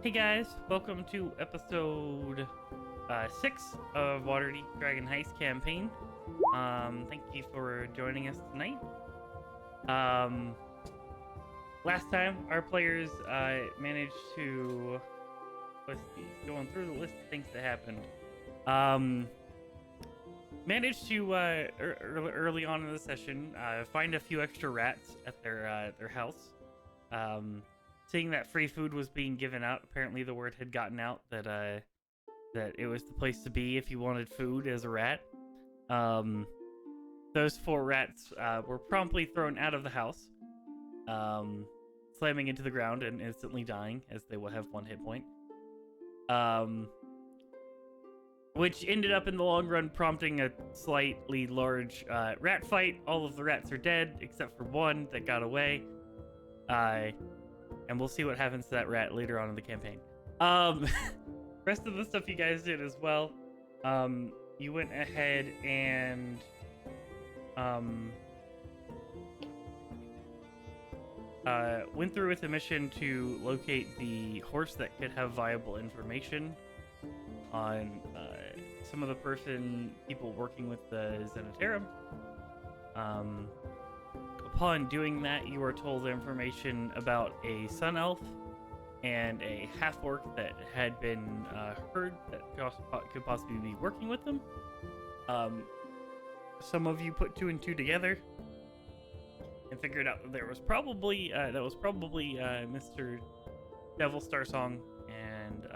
Hey guys, welcome to episode 6 of Waterdeep Dragon Heist campaign. Thank you for joining us tonight. Um, Last time our players managed to, let's see, going through the list of things that happened. Managed to early on in the session find a few extra rats at their house. Seeing that free food was being given out, apparently the word had gotten out that that it was the place to be if you wanted food as a rat. Um, those 4 rats were promptly thrown out of the house, slamming into the ground and instantly dying, as they will have 1 hit point. Which ended up in the long run prompting a slightly large rat fight. All of the rats are dead except for 1 that got away. And we'll see what happens to that rat later on in the campaign. Rest of the stuff you guys did as well. You went ahead and went through with a mission to locate the horse that could have viable information on some of the people working with the Zenitarum. Upon doing that, you are told information about a sun elf and a half orc that had been heard that could possibly be working with them. Some of you put 2 and 2 together and figured out that there was probably Mr. Devil Starsong and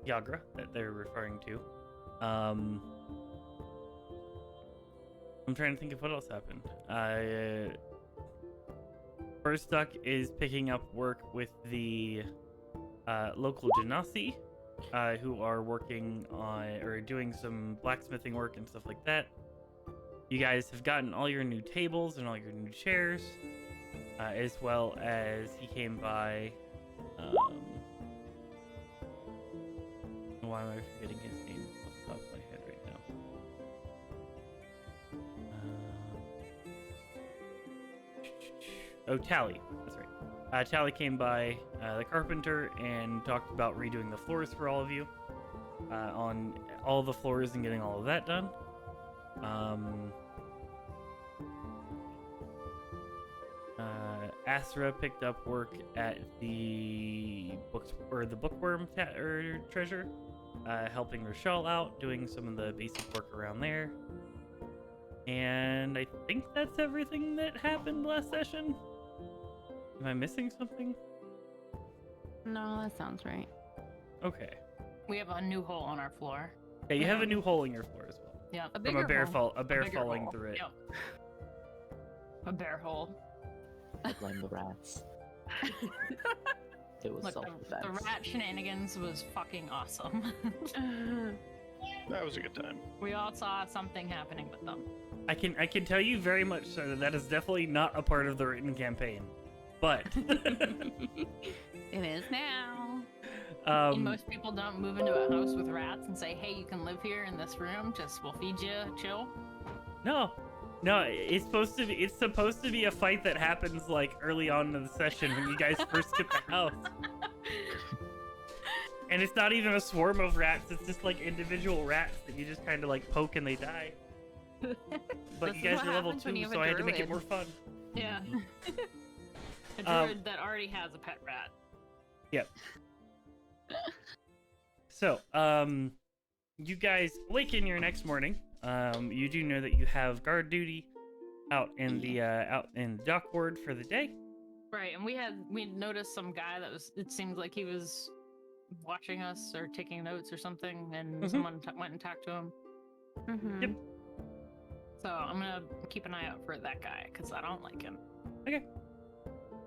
Yagra that they're referring to. I'm trying to think of what else happened. First Duck is picking up work with the local Genasi, who are working on or doing some blacksmithing work and stuff like that. You guys have gotten all your new tables and all your new chairs, as well as he came by. Why am I forgetting his name off the top of my head right now? Tally. That's right. Tally came by the carpenter and talked about redoing the floors for all of you. On all the floors and getting all of that done. Asra picked up work at the bookworm treasure, helping Rochelle out, doing some of the basic work around there. And I think that's everything that happened last session. Am I missing something? No, that sounds right. Okay. We have a new hole on our floor. Yeah, you have a new hole in your floor as well. Yeah, From a bear falling hole. through it. Yep. A bear hole. I blame the rats. It was Look, self-defense. the rat shenanigans was fucking awesome. That was a good time. We all saw something happening with them. I can tell you very much so that is definitely not a part of the written campaign. But It is now. And most people don't move into a house with rats and say, hey, you can live here in this room, just we'll feed you, chill. No, it's supposed to be a fight that happens like early on in the session when you guys first get the house. And it's not even a swarm of rats, it's just like individual rats that you just kind of like poke and they die. But you guys are level 2, so I had to make it more fun. Yeah. A druid that already has a pet rat. Yep. So, you guys awaken your next morning. You do know that you have guard duty out in the dock ward for the day. Right, and we noticed some guy that it seemed like he was watching us or taking notes or something, and someone went and talked to him. Yep. So I'm gonna keep an eye out for that guy because I don't like him. Okay.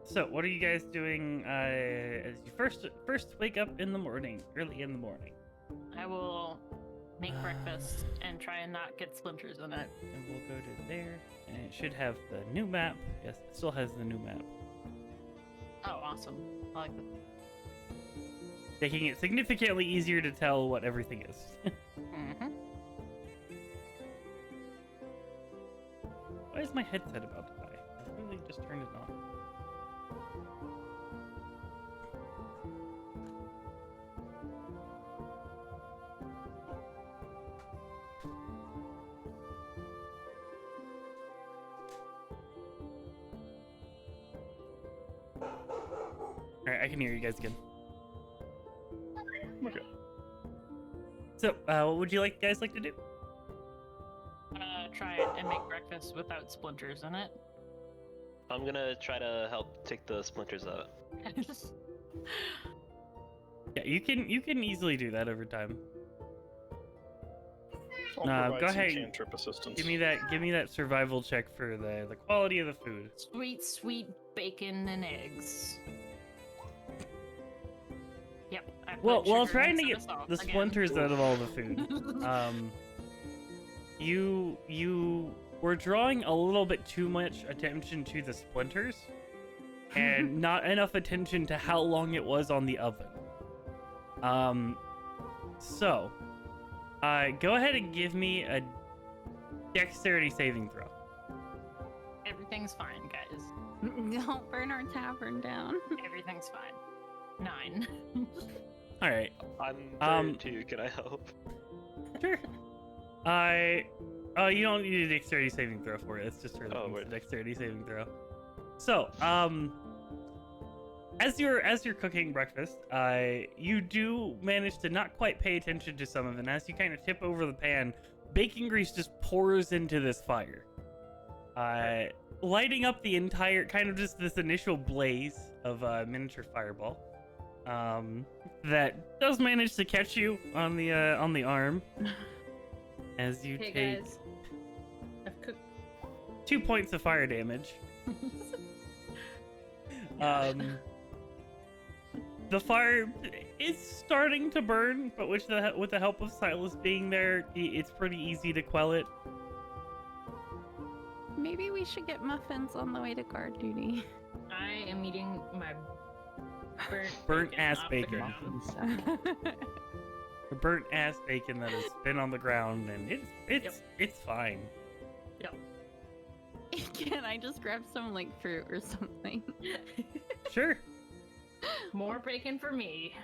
So what are you guys doing as you first wake up in the morning, early in the morning? I will make breakfast and try and not get splinters in it. And we'll go to there, and it should have the new map. Yes, it still has the new map. Oh, awesome! I like that. Making it significantly easier to tell what everything is. Why is my headset about to die? I really just turned it on. All right, I can hear you guys again. Okay. So, what would you guys like to do? I'm gonna try it and make breakfast without splinters in it. I'm gonna try to help take the splinters out. Yeah, you can easily do that over time. I'll provide go some ahead. cantrip assistance. Give me that survival check for the quality of the food. Sweet, sweet bacon and eggs. Yep. I put Well, while sugar trying to instead get of salt the again. splinters out of all the food, you were drawing a little bit too much attention to the splinters, and not enough attention to how long it was on the oven. So, go ahead and give me a dexterity saving throw. Everything's fine, guys. Don't burn our tavern down. Everything's fine. 9. All right. I'm tired too. Can I help? Sure. You don't need a dexterity saving throw for it. It's just her that needs a word. dexterity saving throw. So, as you're cooking breakfast, you do manage to not quite pay attention to some of it. And as you kind of tip over the pan, bacon grease just pours into this fire, lighting up the entire kind of just this initial blaze of a miniature fireball. That does manage to catch you on the arm as you Hey take guys. I've cooked. 2 points of fire damage. The fire is starting to burn, but with the help of Silas being there, it's pretty easy to quell it. Maybe we should get muffins on the way to guard duty. I am eating my Burnt bacon ass off the bacon. ground. The burnt ass bacon that has been on the ground, and it's fine. Can I just grab some like fruit or something? Sure. More bacon for me.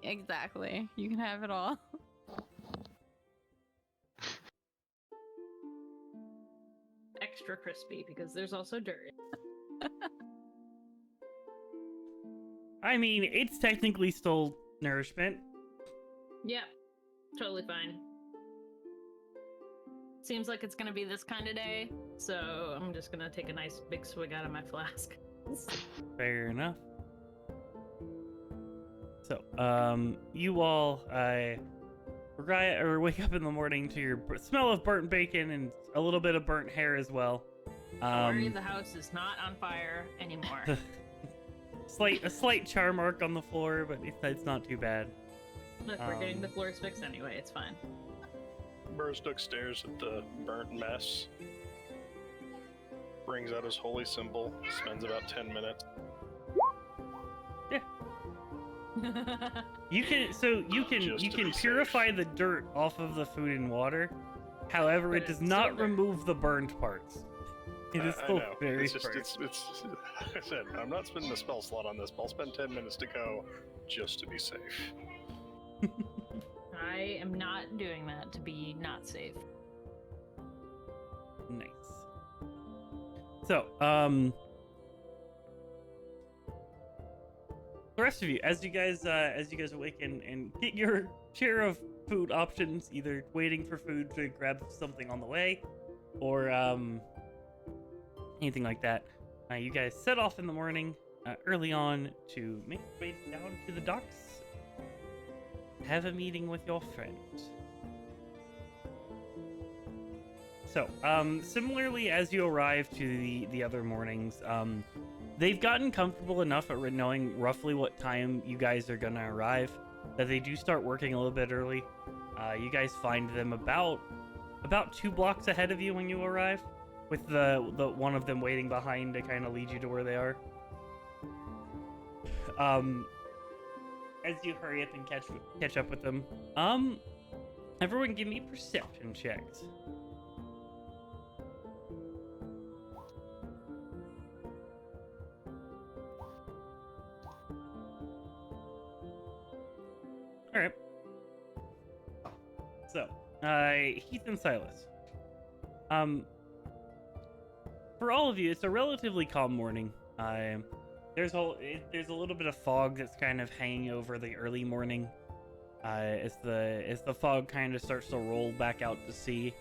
Exactly. You can have it all. Extra crispy because there's also dirt. I mean, it's technically still nourishment. Yep. Totally fine. Seems like it's gonna be this kind of day, so I'm just gonna take a nice big swig out of my flask. Fair enough. So, you all, wake up in the morning to your smell of burnt bacon and a little bit of burnt hair as well. Don't worry, the house is not on fire anymore. A slight char mark on the floor, but it's not too bad. Look, we're getting the floors fixed anyway. It's fine. Bursnook stares at the burnt mess, brings out his holy symbol, spends about 10 minutes. You can Just to be purify the dirt off of the food and water. However, But it does it's not still there. remove the burned parts. It is I still know. very It's just, burnt. it's I said, I'm not spending a spell slot on this, but I'll spend 10 minutes to go just to be safe. I am not doing that to be not safe. Nice. So, the rest of you, as you guys awaken and get your share of food options, either waiting for food to grab something on the way, or anything like that, you guys set off in the morning early on to make your way down to the docks. Have a meeting with your friend. So, similarly as you arrive to the other mornings, they've gotten comfortable enough at knowing roughly what time you guys are gonna arrive that they do start working a little bit early. You guys find them about 2 blocks ahead of you when you arrive, with the one of them waiting behind to kind of lead you to where they are. As you hurry up and catch up with them, everyone give me perception checks. All right. So, Heath and Silas. For all of you, it's a relatively calm morning. there's a little bit of fog that's kind of hanging over the early morning. As the fog kind of starts to roll back out to sea.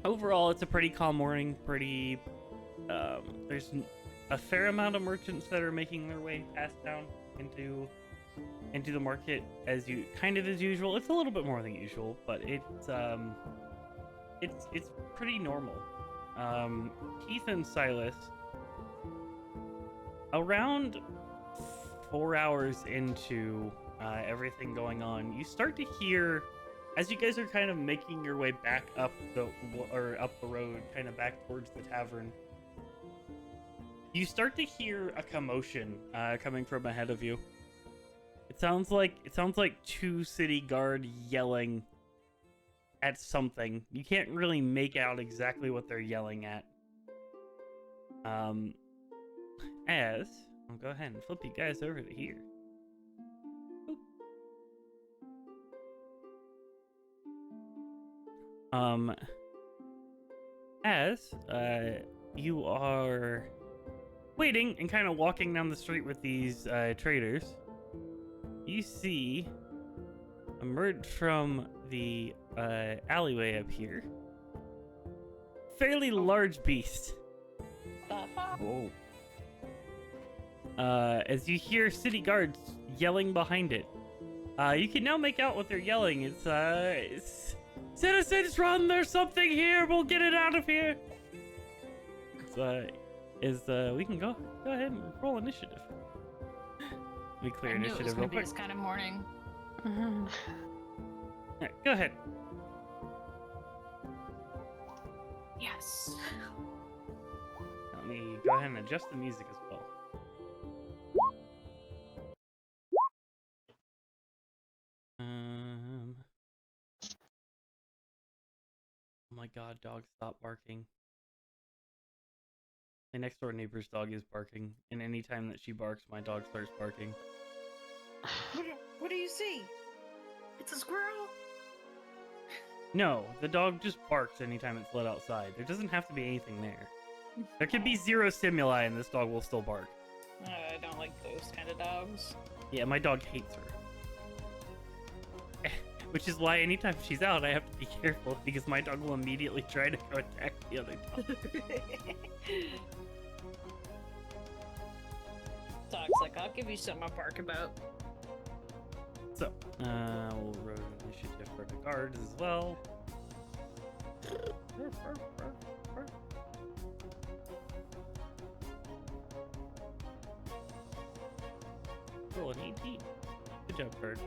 Overall, it's a pretty calm morning. There's a fair amount of merchants that are making their way past town into the market as usual. It's a little bit more than usual, but it's pretty normal. Keith and Silas, around 4 hours into everything going on, you start to hear, as you guys are kind of making your way back up the road, kind of back towards the tavern, you start to hear a commotion coming from ahead of you. It sounds like two city guard yelling at something. You can't really make out exactly what they're yelling at. I'll go ahead and flip you guys over to here. As you are waiting and kind of walking down the street with these traders, you see emerge from the alleyway up here, fairly large beast. Whoa. As you hear city guards yelling behind it, you can now make out what they're yelling. It's citizens run, there's something here, we'll get it out of here. We can go ahead and roll initiative. Let me clear initiative real quick. This kind of morning. Alright, go ahead. Yes. Let me go ahead and adjust the music as well. Oh my god, dog, stop barking. My next door neighbor's dog is barking, and anytime that she barks, my dog starts barking. What do you see? It's a squirrel? No, the dog just barks anytime it's let outside. There doesn't have to be anything there. There could be zero stimuli and this dog will still bark. I don't like those kind of dogs. Yeah, my dog hates her. Which is why anytime she's out, I have to be careful because my dog will immediately try to go attack the other dog. Dog's like, I'll give you something to bark about. So, we'll roll initiative for the guards as well. Roll an 18. Good job, guard.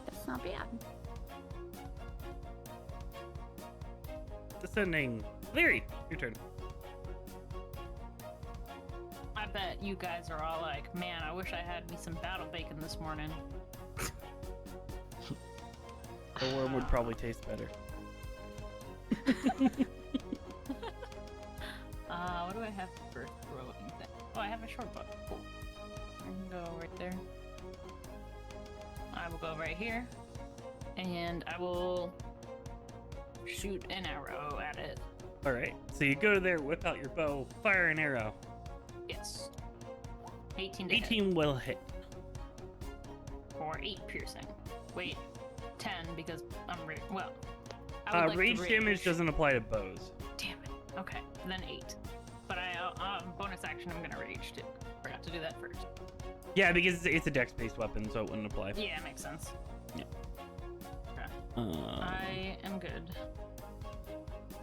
That's not bad. Descending. Larry, your turn. I bet you guys are all like, man, I wish I had me some battle bacon this morning. The worm would probably taste better. What do I have for throwing thing? Oh, I have a short bow. Cool. I can go right there. I will go right here. And I will shoot an arrow at it. Alright, so you go there, whip out your bow, fire an arrow. Yes. 18 to hit. 18 will hit. Or 8 piercing. Wait, 10 because I'm well. Rage damage doesn't apply to bows. Damn it. Okay, then 8. But bonus action, I'm gonna rage too. Forgot to do that first. Yeah, because it's a dex-based weapon, so it wouldn't apply. Yeah, makes sense. Yeah. Okay. I am good.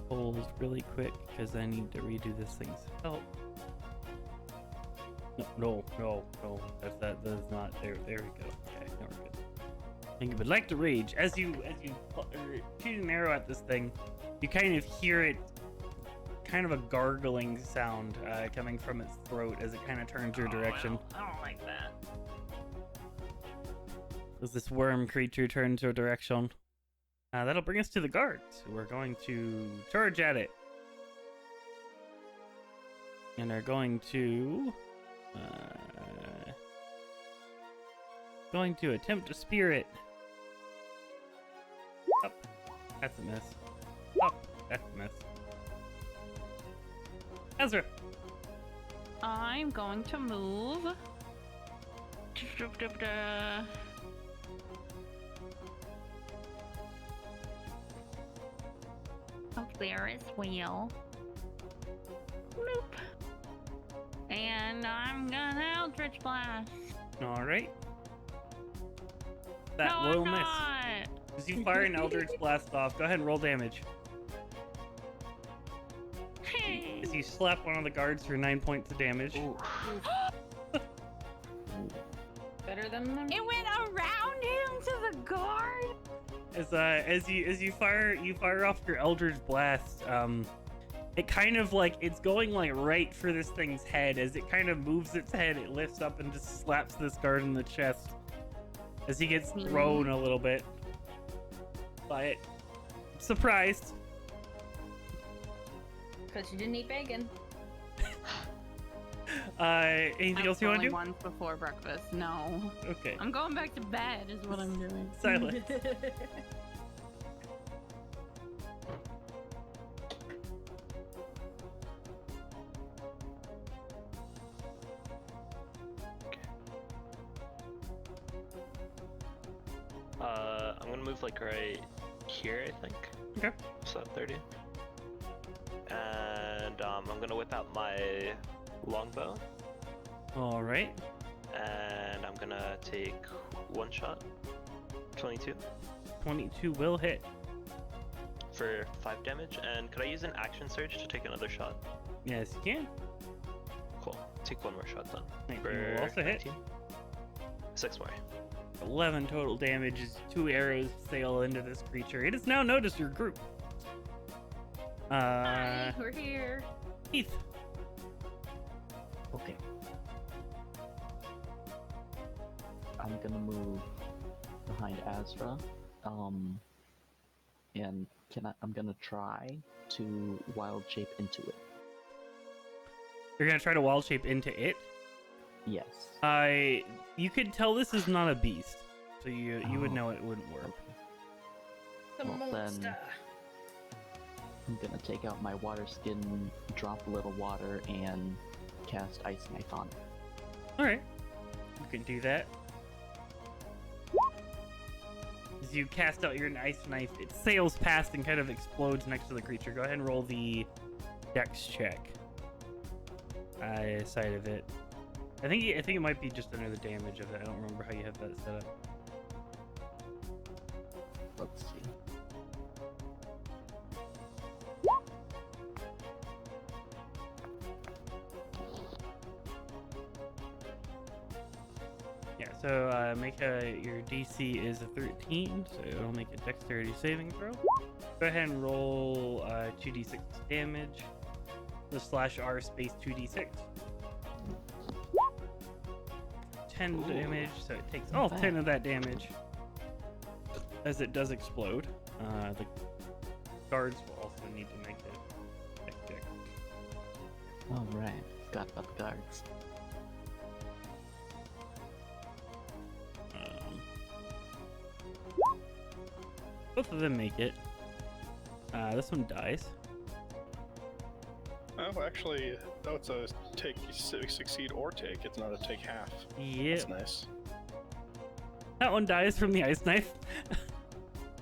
Hold really quick, because I need to redo this thing's help. No. That is not there. There we go. Okay, now we're good. And you would like to rage as you shoot an arrow at this thing. You kind of hear it, kind of a gargling sound coming from its throat as it kind of turns your direction. I don't like that. As this worm creature turns your direction. That'll bring us to the guards, who are going to charge at it. And are going to... going to attempt to spear it. Up. That's a miss. Up. That's a miss. Ezra. I'm going to move. Up there as well. Bloop. And I'm gonna Eldritch Blast. All right. That No, will I'm miss. not. As you fire an Eldritch Blast off, go ahead and roll damage. As you slap one of the guards for 9 points of damage. Ooh. Better than them. It went around him to the guard. As you fire off your Eldritch Blast, it kind of like it's going like right for this thing's head. As it kind of moves its head, it lifts up and just slaps this guard in the chest as he gets thrown a little bit by it. Surprised. Because you didn't eat bacon. Anything else you want to do? Once before breakfast. No. Okay. I'm going back to bed is what I'm doing. Silent. I'm gonna move like right here, I think. Okay. So 30. And I'm gonna whip out my longbow, All right. and I'm gonna take one shot. 22 22 will hit. for 5 damage. And could I use an action surge to take another shot? Yes, you can. Cool. Take one more shot then. 19 For will also hit. 19. 6 more. 11 total damage as 2 arrows sail into this creature. It has now noticed your group. Hi, we're here. Heath. Okay. I'm gonna move behind Azra. And I'm gonna try to wild shape into it. You're gonna try to wild shape into it. Yes. You could tell this is not a beast, so you would Oh. know it wouldn't work. The Well, then- monster. I'm gonna take out my water skin, drop a little water, and cast Ice Knife on it. All right, you can do that. As you cast out your ice knife, it sails past and kind of explodes next to the creature. Go ahead and roll the dex check. Side of it. I think it might be just under the damage of it. I don't remember how you have that set up. Let's see. Yeah, so your DC is a 13, so it'll make a dexterity saving throw. Go ahead and roll 2d6 damage. The /R space 2d6. 10 Ooh. damage, so it takes all Not 10 bad. of that damage. As it does explode. The guards will also need to make a dex check. Alright, forgot about the guards. Both of them make it. This one dies. Oh, actually, no, it's a take succeed or take. It's not a take half. Yep. That's nice. That one dies from the ice knife. Wait,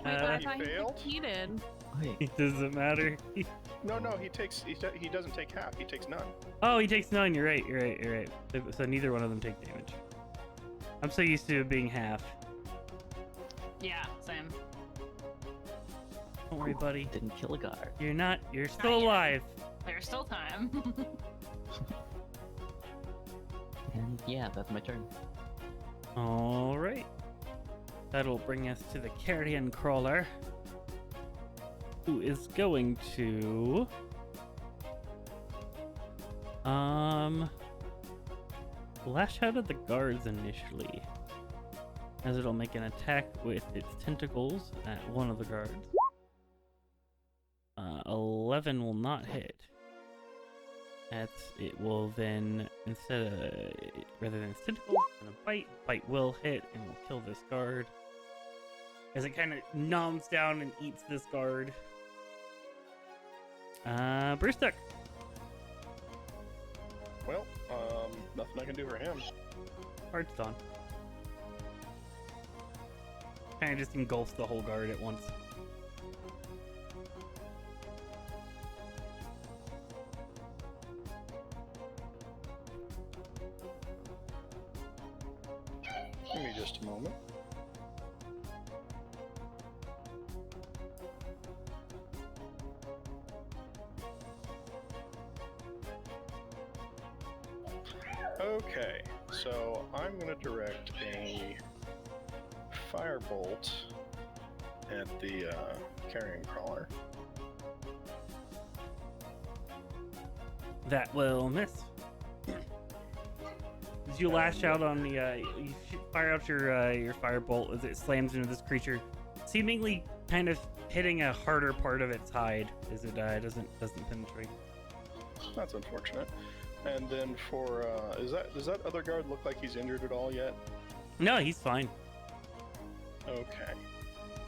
but I He thought he failed? succeeded. Wait, It doesn't matter. No, he takes. He doesn't take half. He takes none. Oh, he takes 9. You're right. You're right. So neither one of them take damage. I'm so used to it being half. Yeah, same. Don't worry, buddy. didn't kill a guard. You're not. You're still yet. alive. There's still time. And yeah, that's my turn. All right. That'll bring us to the carrion crawler, who is going to lash out at the guards initially, as it'll make an attack with its tentacles at one of the guards. 11 will not hit. It will then, rather than its tentacle, it's gonna bite will hit and will kill this guard. As it kind of noms down and eats this guard. Brewstuck. Well, nothing I can do for him. Heart's on. Kind of just engulfs the whole guard at once. Give me just a moment. Okay, so I'm going to direct a firebolt at the carrion crawler. That will miss. As you lash out on the, you fire out your firebolt as it slams into this creature, seemingly kind of hitting a harder part of its hide as it doesn't penetrate. That's unfortunate. And then for does that other guard look like he's injured at all yet? No, he's fine. Okay.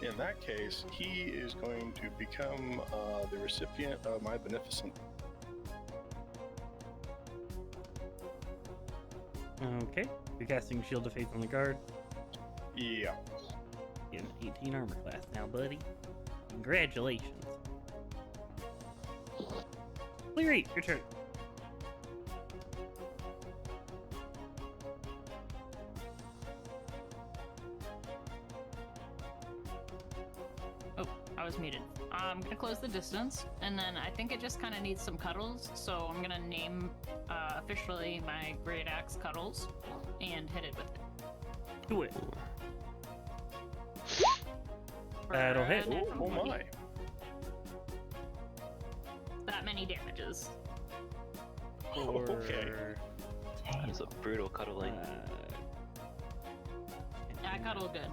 In that case, he is going to become the recipient of my beneficent. Okay, you're casting Shield of Faith on the guard. Yeah. You have an 18 armor class now, buddy. Congratulations. Cleary, your turn. Oh, I was muted. I'm gonna close the distance, and then I think it just kind of needs some cuddles. So I'm gonna name officially my great axe Cuddles, and hit it with it. Do it. For That'll a hit. natural Oh 20. my. That many damages. Okay. That is a brutal cuddling. I cuddle good.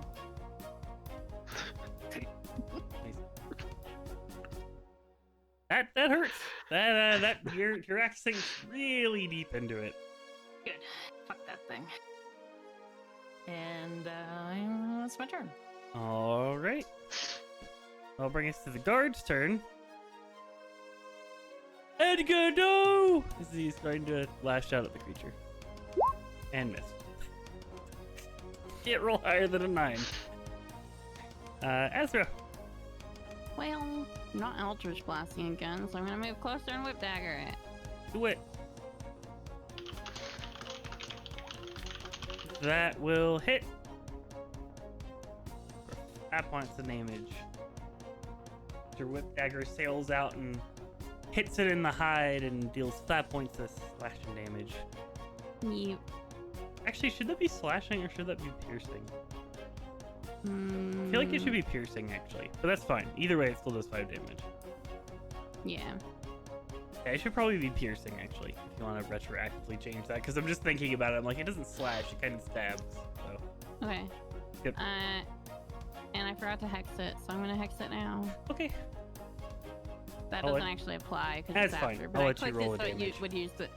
That hurts. That you're axing really deep into it. Good. Fuck that thing. And it's my turn. All right. I'll bring us to the guard's turn. Edgar, no! As he's trying to lash out at the creature. And miss. Can't roll higher than a 9. Ezra. Well, not Eldritch Blasting again, so I'm gonna move closer and whip dagger it. Do it. That will hit. 5 points of damage. Your whip dagger sails out and hits it in the hide and deals 5 points of slashing damage. You. Actually, should that be slashing or should that be piercing? I feel like it should be piercing, actually. But that's fine. Either way, it still does 5 damage. Yeah. Yeah, it should probably be piercing, actually, if you want to retroactively change that. Because I'm just thinking about it. I'm like, it doesn't slash. It kind of stabs. So. Okay. Yep. And I forgot to hex it, so I'm gonna hex it now. Okay. That I'll doesn't let- actually apply because That's it's fine. after. I'll But I let you clicked roll it the so it damage. would use the.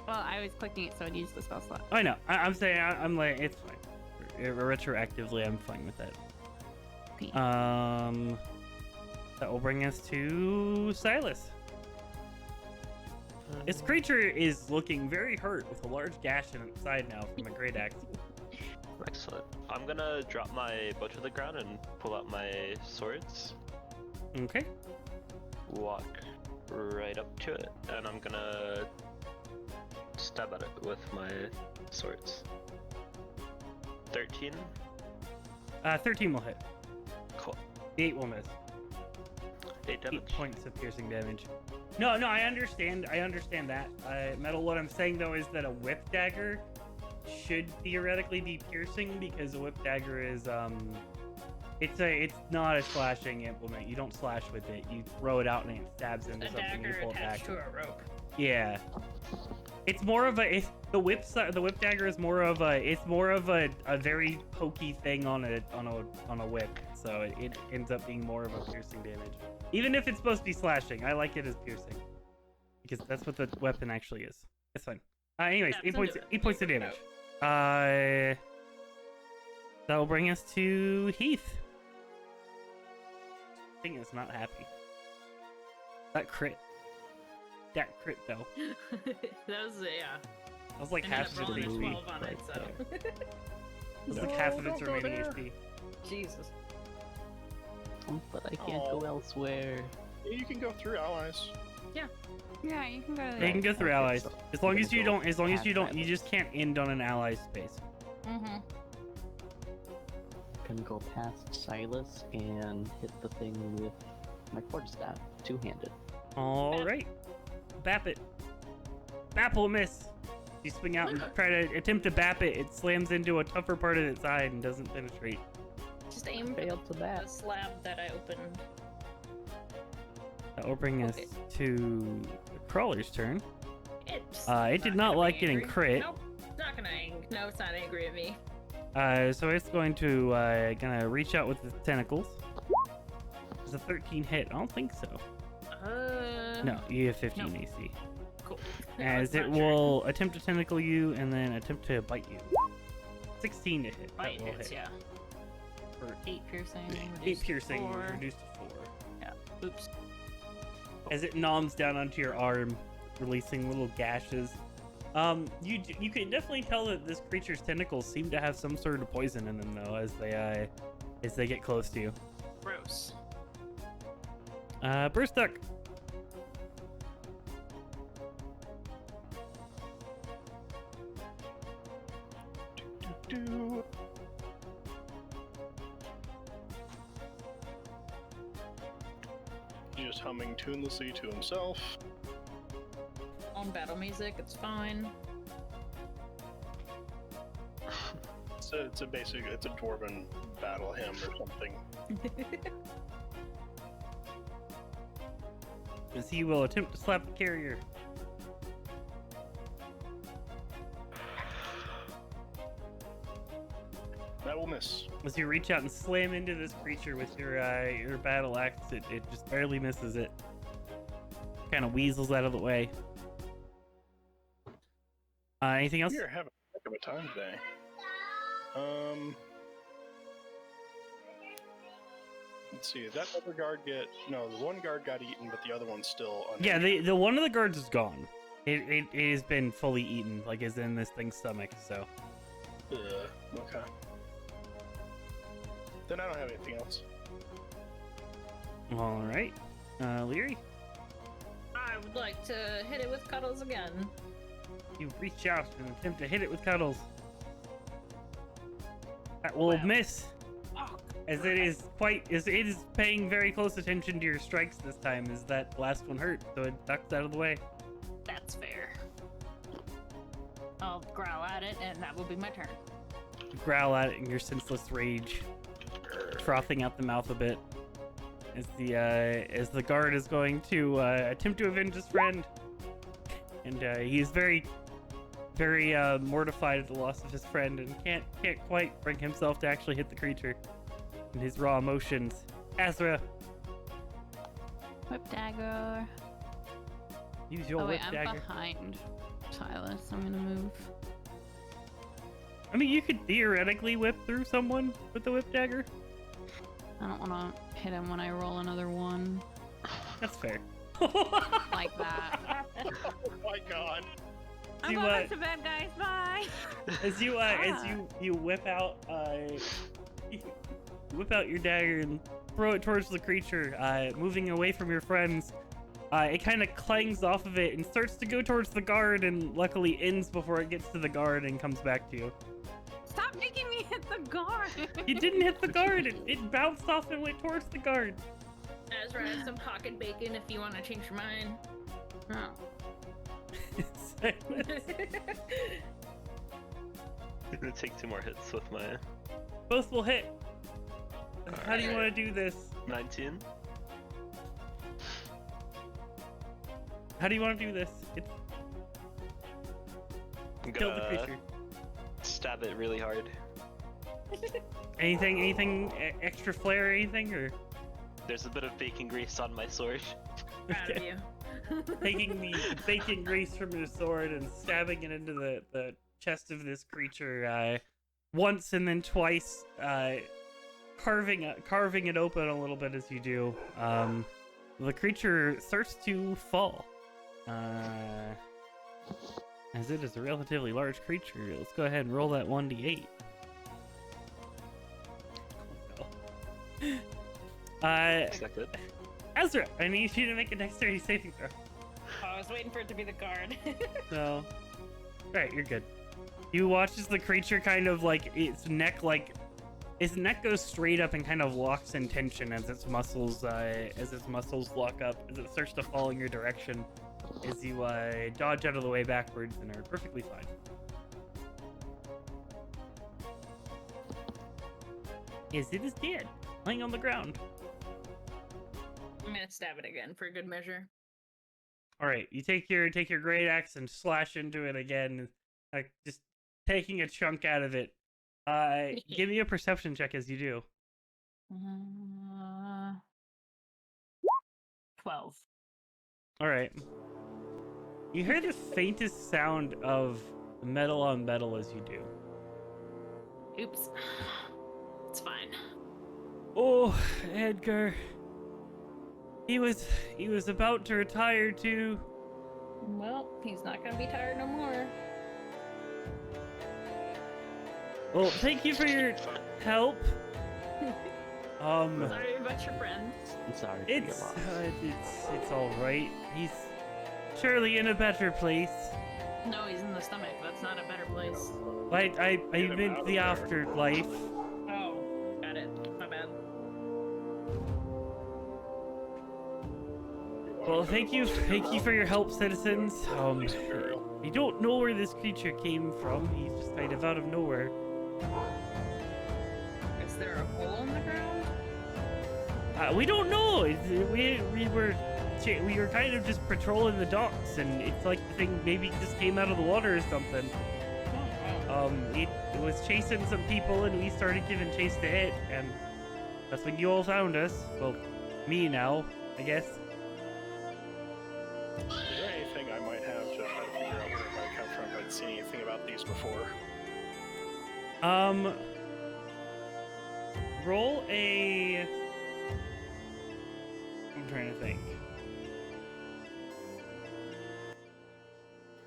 Well, I was clicking it so it used the spell slot. I know. I'm saying, I'm like, it's fine. Retroactively, I'm fine with that. Okay. That will bring us to Silas. This creature is looking very hurt with a large gash in its side now from a great axe. Excellent. I'm gonna drop my bow to the ground and pull out my swords. Okay. Walk right up to it, and I'm gonna stab at it with my swords. 13. 13 will hit. Cool. 8 will miss. 8 damage. 8 points of piercing damage. No, I understand that. Metal, what I'm saying though is that a whip dagger should theoretically be piercing because a whip dagger is it's not a slashing implement. You don't slash with it. You throw it out and it stabs into A something and you dagger pull it back. attached to a rope. Yeah. It's more of a the whip dagger is more of a very pokey thing on a whip. So it ends up being more of a piercing damage. Even if it's supposed to be slashing, I like it as piercing. because that's what the weapon actually is. It's fine. Anyways, That's 8 points. into it. 8 points of damage. That will bring us to Heath. Thing is not happy. That crit. That crit though. That was yeah. That was like Ended half up of its rolling a HP. 12 on it, so. That was like half of its don't go remaining there. HP. Jesus. But I can't go elsewhere. Yeah, you can go through allies. Yeah, you can go to Yeah, you can go through Okay, allies. so As long I'm as gonna you go don't, as long as past you don't, you allies. just can't end on an ally's space. Mm-hmm. Can go past Silas and hit the thing with my quarterstaff, two-handed. All right, bap it. Bap will miss. You swing out and try to attempt to bap it. It slams into a tougher part of its side and doesn't penetrate. Just aim Failed to the bat. slab that I opened. That will bring us Okay. to the crawler's turn. It's It did not gonna like be getting angry. crit. Nope, not gonna No, it's not angry at me. So it's going to gonna reach out with its tentacles. Is a 13 hit? I don't think so. No, you have 15 Nope. AC. Cool. As it will attempt to tentacle you and then attempt to bite you. 16 to hit. Bite that will hits, hit. yeah. For 8 piercing. 8 reduced to piercing, 4. reduced to 4. Yeah. Oops. As it noms down onto your arm, releasing little gashes. You can definitely tell that this creature's tentacles seem to have some sort of poison in them, though, as they get close to you. Gross. Burst duck. Do. Just humming tunelessly to himself. On battle music, it's fine. It's a basic, it's a dwarven battle hymn or something. As he will attempt to slap the carrier. That will miss. As you reach out and slam into this creature with your battle axe, it just barely misses it. Kind of weasels out of the way. Anything else? You're having a heck of a time today. Let's see. Did that other guard get? No, the one guard got eaten, but the other one's still. Yeah, uninjured. the one of the guards is gone. It has been fully eaten, like is in this thing's stomach. So Okay. Then I don't have anything else. all right, Leary, I would like to hit it with cuddles again. you reach out and attempt to hit it with cuddles. That will Wow. miss, as it is paying very close attention to your strikes this time. As that last one hurt, so it ducks out of the way. That's fair. I'll growl at it, and that will be my turn. You growl at it in your senseless rage, frothing out the mouth a bit. As the guard is going to attempt to avenge his friend, and he is very, very mortified at the loss of his friend, and can't quite bring himself to actually hit the creature in his raw emotions. Azra, Whip dagger. use your Oh wait, whip I'm dagger. behind Silas. I'm gonna move. I mean, you could theoretically whip through someone with the whip dagger. I don't want to hit him when I roll another one That's fair. like that. Oh my god. I'm You, going back to bed, guys. Bye. As you whip out you whip out your dagger and throw it towards the creature, moving away from your friends. It kind of clangs off of it and starts to go towards the guard, and luckily ends before it gets to the guard and comes back to you. Stop making me hit the guard. You didn't hit the guard. It bounced off and went towards the guard. Ezra has some pocket bacon if you want to change your mind. Oh. I'm gonna take 2 more hits with my Both will hit. How do you want to do this? 19. How do you want to do this? I'm Kill the gonna creature. stab it really hard. Anything extra flair or anything, or There's a bit of bacon grease on my sword. Proud of Okay. you. taking the bacon grease from your sword and stabbing it into the chest of this creature once and then twice, carving it open a little bit as you do. The creature starts to fall. As it is a relatively large creature, let's go ahead and roll that 1d8. Expected. Ezra, I need you to make a dexterity saving throw. Oh, I was waiting for it to be the guard. So, alright, you're good. You watch as the creature kind of like its neck goes straight up and kind of locks in tension as its muscles lock up as it starts to fall in your direction. As you dodge out of the way backwards and are perfectly fine. As it is dead, laying on the ground. I'm gonna stab it again for good measure. All right, you take your great axe and slash into it again, like just taking a chunk out of it. Give me a perception check as you do. 12. All right. You hear the faintest sound of metal on metal as you do. Oops. It's fine. Oh, Edgar. He was about to retire too. Well, he's not gonna be tired no more. Well, thank you for your help. Sorry about your friend. I'm sorry for your It's loss. it's all right. He's surely in a better place. No, he's in the stomach. That's not a better place. I Get him out meant of the there. afterlife. Oh, got it. My bad. Well, thank you for your help, citizens. Imperial. We don't know where this creature came from. He's just kind of out of nowhere. Is there a hole in the ground? We don't know. We were kind of just patrolling the docks, and it's like the thing maybe just came out of the water or something. It was chasing some people, and we started giving chase to it, and that's when you all found us. Well, me now, I guess. Is there anything I might have to try to figure out where it might come from? If I'd seen anything about these before. Roll a. I'm trying to think.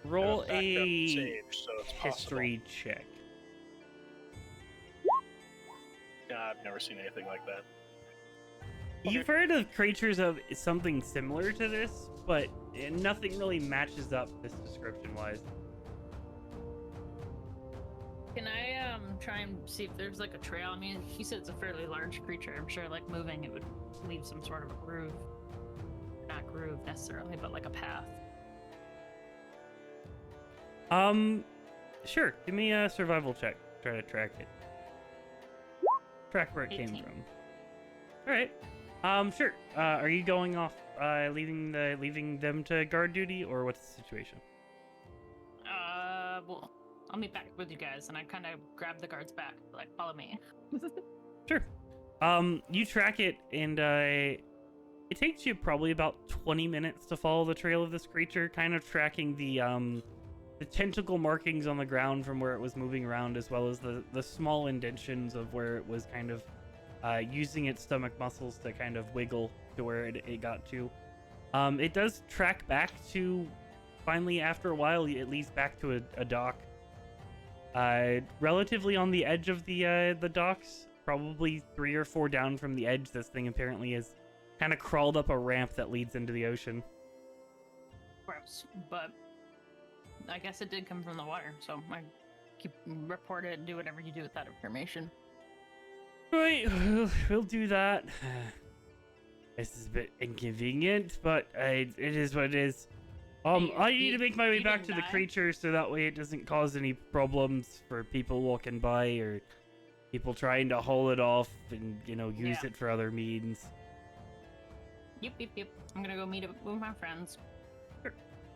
Roll Backed up a sage, so it's history check. Yeah, I've never seen anything like that. You've heard of creatures of something similar to this, but nothing really matches up this description-wise. Can I try and see if there's like a trail? I mean, he said it's a fairly large creature. I'm sure like moving it would leave some sort of a groove. Not groove necessarily, but like a path. Sure. Give me a survival check. Try to track it. Track where it came 18. from. All right. Sure. Are you going off, leaving them to guard duty, or what's the situation? Well, I'll meet back with you guys, and I kind of grab the guards back, like follow me. Sure. You track it, and it takes you probably about 20 minutes to follow the trail of this creature, kind of tracking the tentacle markings on the ground from where it was moving around, as well as the small indentions of where it was kind of using its stomach muscles to kind of wiggle to where it got to. It does track back to, finally, after a while, it leads back to a dock. Relatively on the edge of the docks, probably 3 or 4 down from the edge. This thing apparently has kind of crawled up a ramp that leads into the ocean. Gross, but I guess it did come from the water, so I report it and do whatever you do with that information. Right, we'll do that. This is a bit inconvenient, but it is what it is. I need to make my way you back to didn't the die? creature so that way it doesn't cause any problems for people walking by or people trying to haul it off and, use Yeah. it for other means. Yep. I'm gonna go meet up with my friends.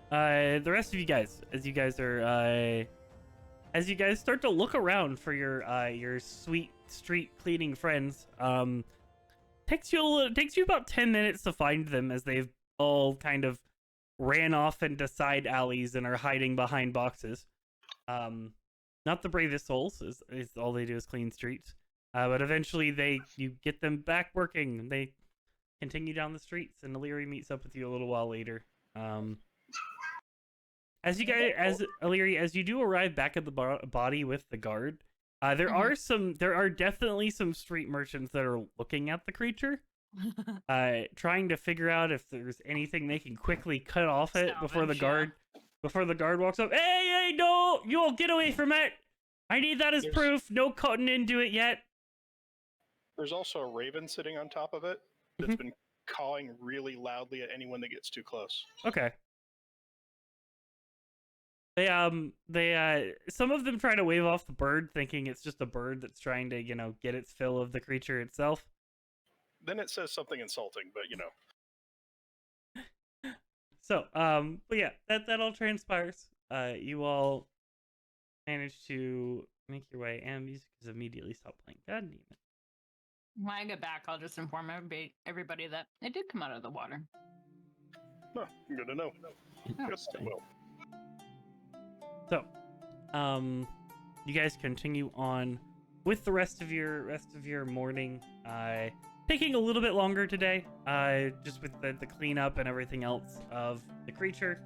The rest of you guys, as you guys start to look around for your sweet street cleaning friends, takes you about 10 minutes to find them as they've all kind of ran off into side alleys and are hiding behind boxes. Not the bravest souls, is all they do is clean streets. But eventually you get them back working. They continue down the streets, and Illyri meets up with you a little while later. As you do arrive back at the body with the guard, there are definitely some street merchants that are looking at the creature, trying to figure out if there's anything they can quickly cut off it before the guard walks up. Hey, no, you'll get away from it. I need that as proof. No cutting into it yet. There's also a raven sitting on top of it that's been cawing really loudly at anyone that gets too close. Okay. They some of them try to wave off the bird, thinking it's just a bird that's trying to, get its fill of the creature itself. Then it says something insulting, but So, but yeah, that all transpires. You all manage to make your way, and music is immediately stopped playing. God damn it. When I get back, I'll just inform everybody that it did come out of the water. Oh, good to know. Interesting. Well. So, you guys continue on with the rest of your morning. Taking a little bit longer today, just with the cleanup and everything else of the creature.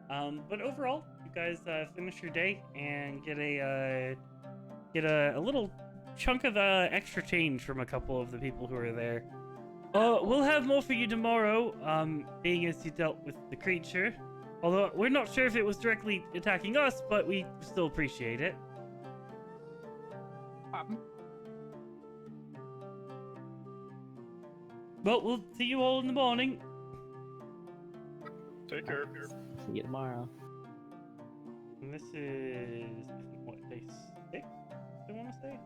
But overall, you guys finish your day and get a little chunk of extra change from a couple of the people who are there. We'll have more for you tomorrow, being as you dealt with the creature. Although we're not sure if it was directly attacking us, but we still appreciate it. Well, we'll see you all in the morning. Take care. See you tomorrow. And this is, what, day 6? I want to say?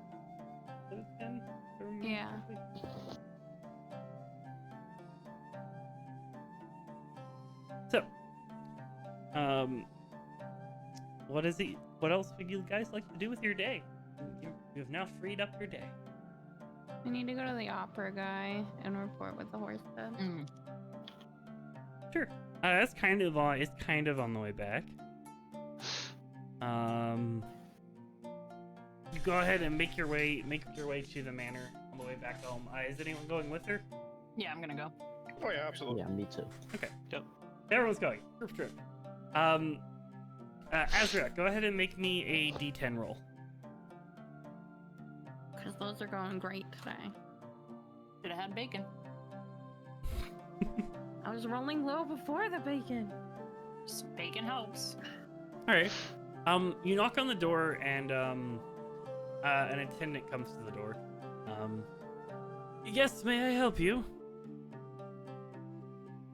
10? Yeah. So, what else would you guys like to do with your day? You have now freed up your day. We need to go to the opera guy and report what the horse said. Sure. It's kind of on the way back. You go ahead and make your way to the manor on the way back home. Is anyone going with her? Yeah, I'm gonna go. Oh yeah, absolutely. Yeah, me too. Okay. Yep. Everyone's going. Group trip. Azra, go ahead and make me a D10 roll. Because those are going great today. Should have had bacon. I was rolling low before the bacon. Just bacon helps. All right. You knock on the door, and an attendant comes to the door. Yes, may I help you?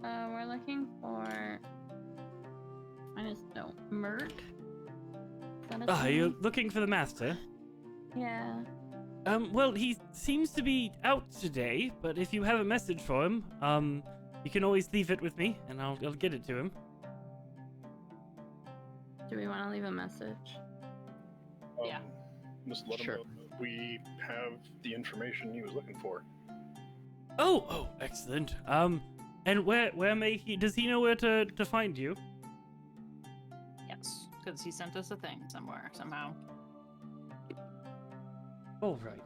We're looking for. Mert. You're looking for the master? Yeah. Well, he seems to be out today, but if you have a message for him, you can always leave it with me, and I'll get it to him. Do we want to leave a message? Yeah. Just let him know that we have the information he was looking for. Oh, excellent. And where may he? Does he know where to find you? Yes, because he sent us a thing somehow. All right.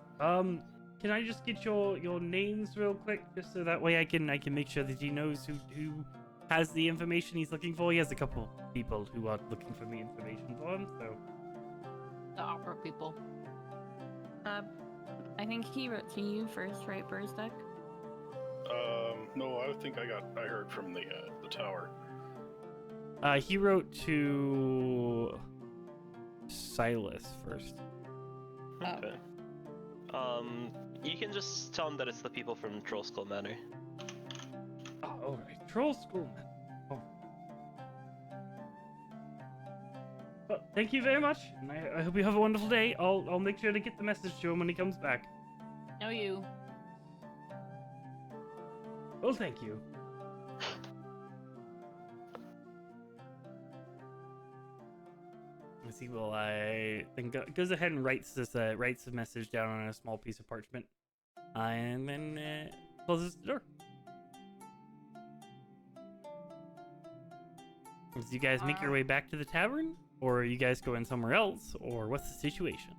Can I just get your names real quick, just so that way I can make sure that he knows who has the information he's looking for? He has a couple people who are looking for the information for him, so. The opera people. I think he wrote to you first, right, Burzdeck? No, I think I heard from the tower. He wrote to Silas first. Okay. You can just tell him that it's the people from Troll Skull Manor. Oh, all right. Troll School, man. Oh. Well, thank you very much, and I hope you have a wonderful day. I'll make sure to get the message to him when he comes back. No, you. Well, thank you. As he will, then goes ahead and writes a message down on a small piece of parchment, and then closes the door. As you guys make your way back to the tavern, or are you guys going somewhere else, or what's the situation?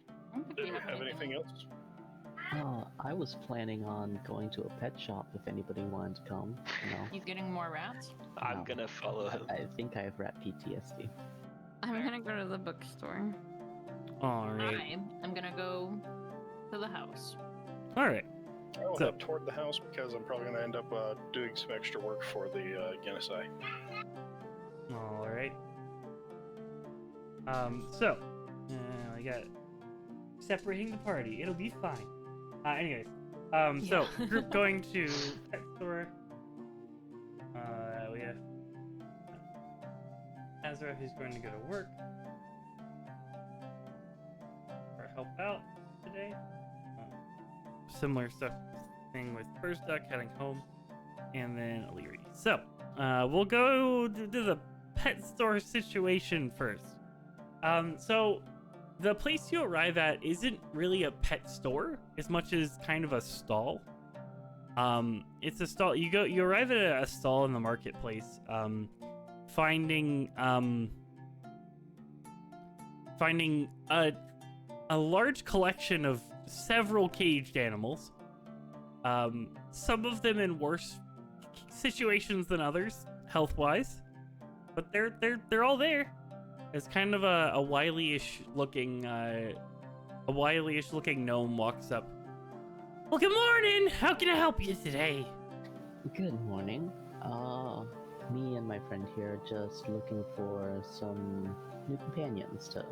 I don't think Do we we have anything else? I was planning on going to a pet shop if anybody wanted to come. You know, He's getting more rats. I'm No. gonna follow him. I think I have rat PTSD. I'm gonna go to the bookstore. All right. I am gonna go to the house. All right. I will So- head toward the house because I'm probably going to end up doing some extra work for the Genesai. All right. So, I got separating the party. It'll be fine. Anyways, so Yeah. group going to pet store. We have Azra who's going to go to work or help out today. Similar stuff thing with First Duck heading home, and then O'Leary. So, we'll go to the pet store situation first. So the place you arrive at isn't really a pet store as much as kind of a stall. It's a stall. You arrive at a stall in the marketplace, finding a large collection of several caged animals. Some of them in worse situations than others, health-wise, but they're all there. It's kind of a wily-ish looking gnome walks up. Well, good morning. How can I help you today? Good morning. Me and my friend here are just looking for some new companions for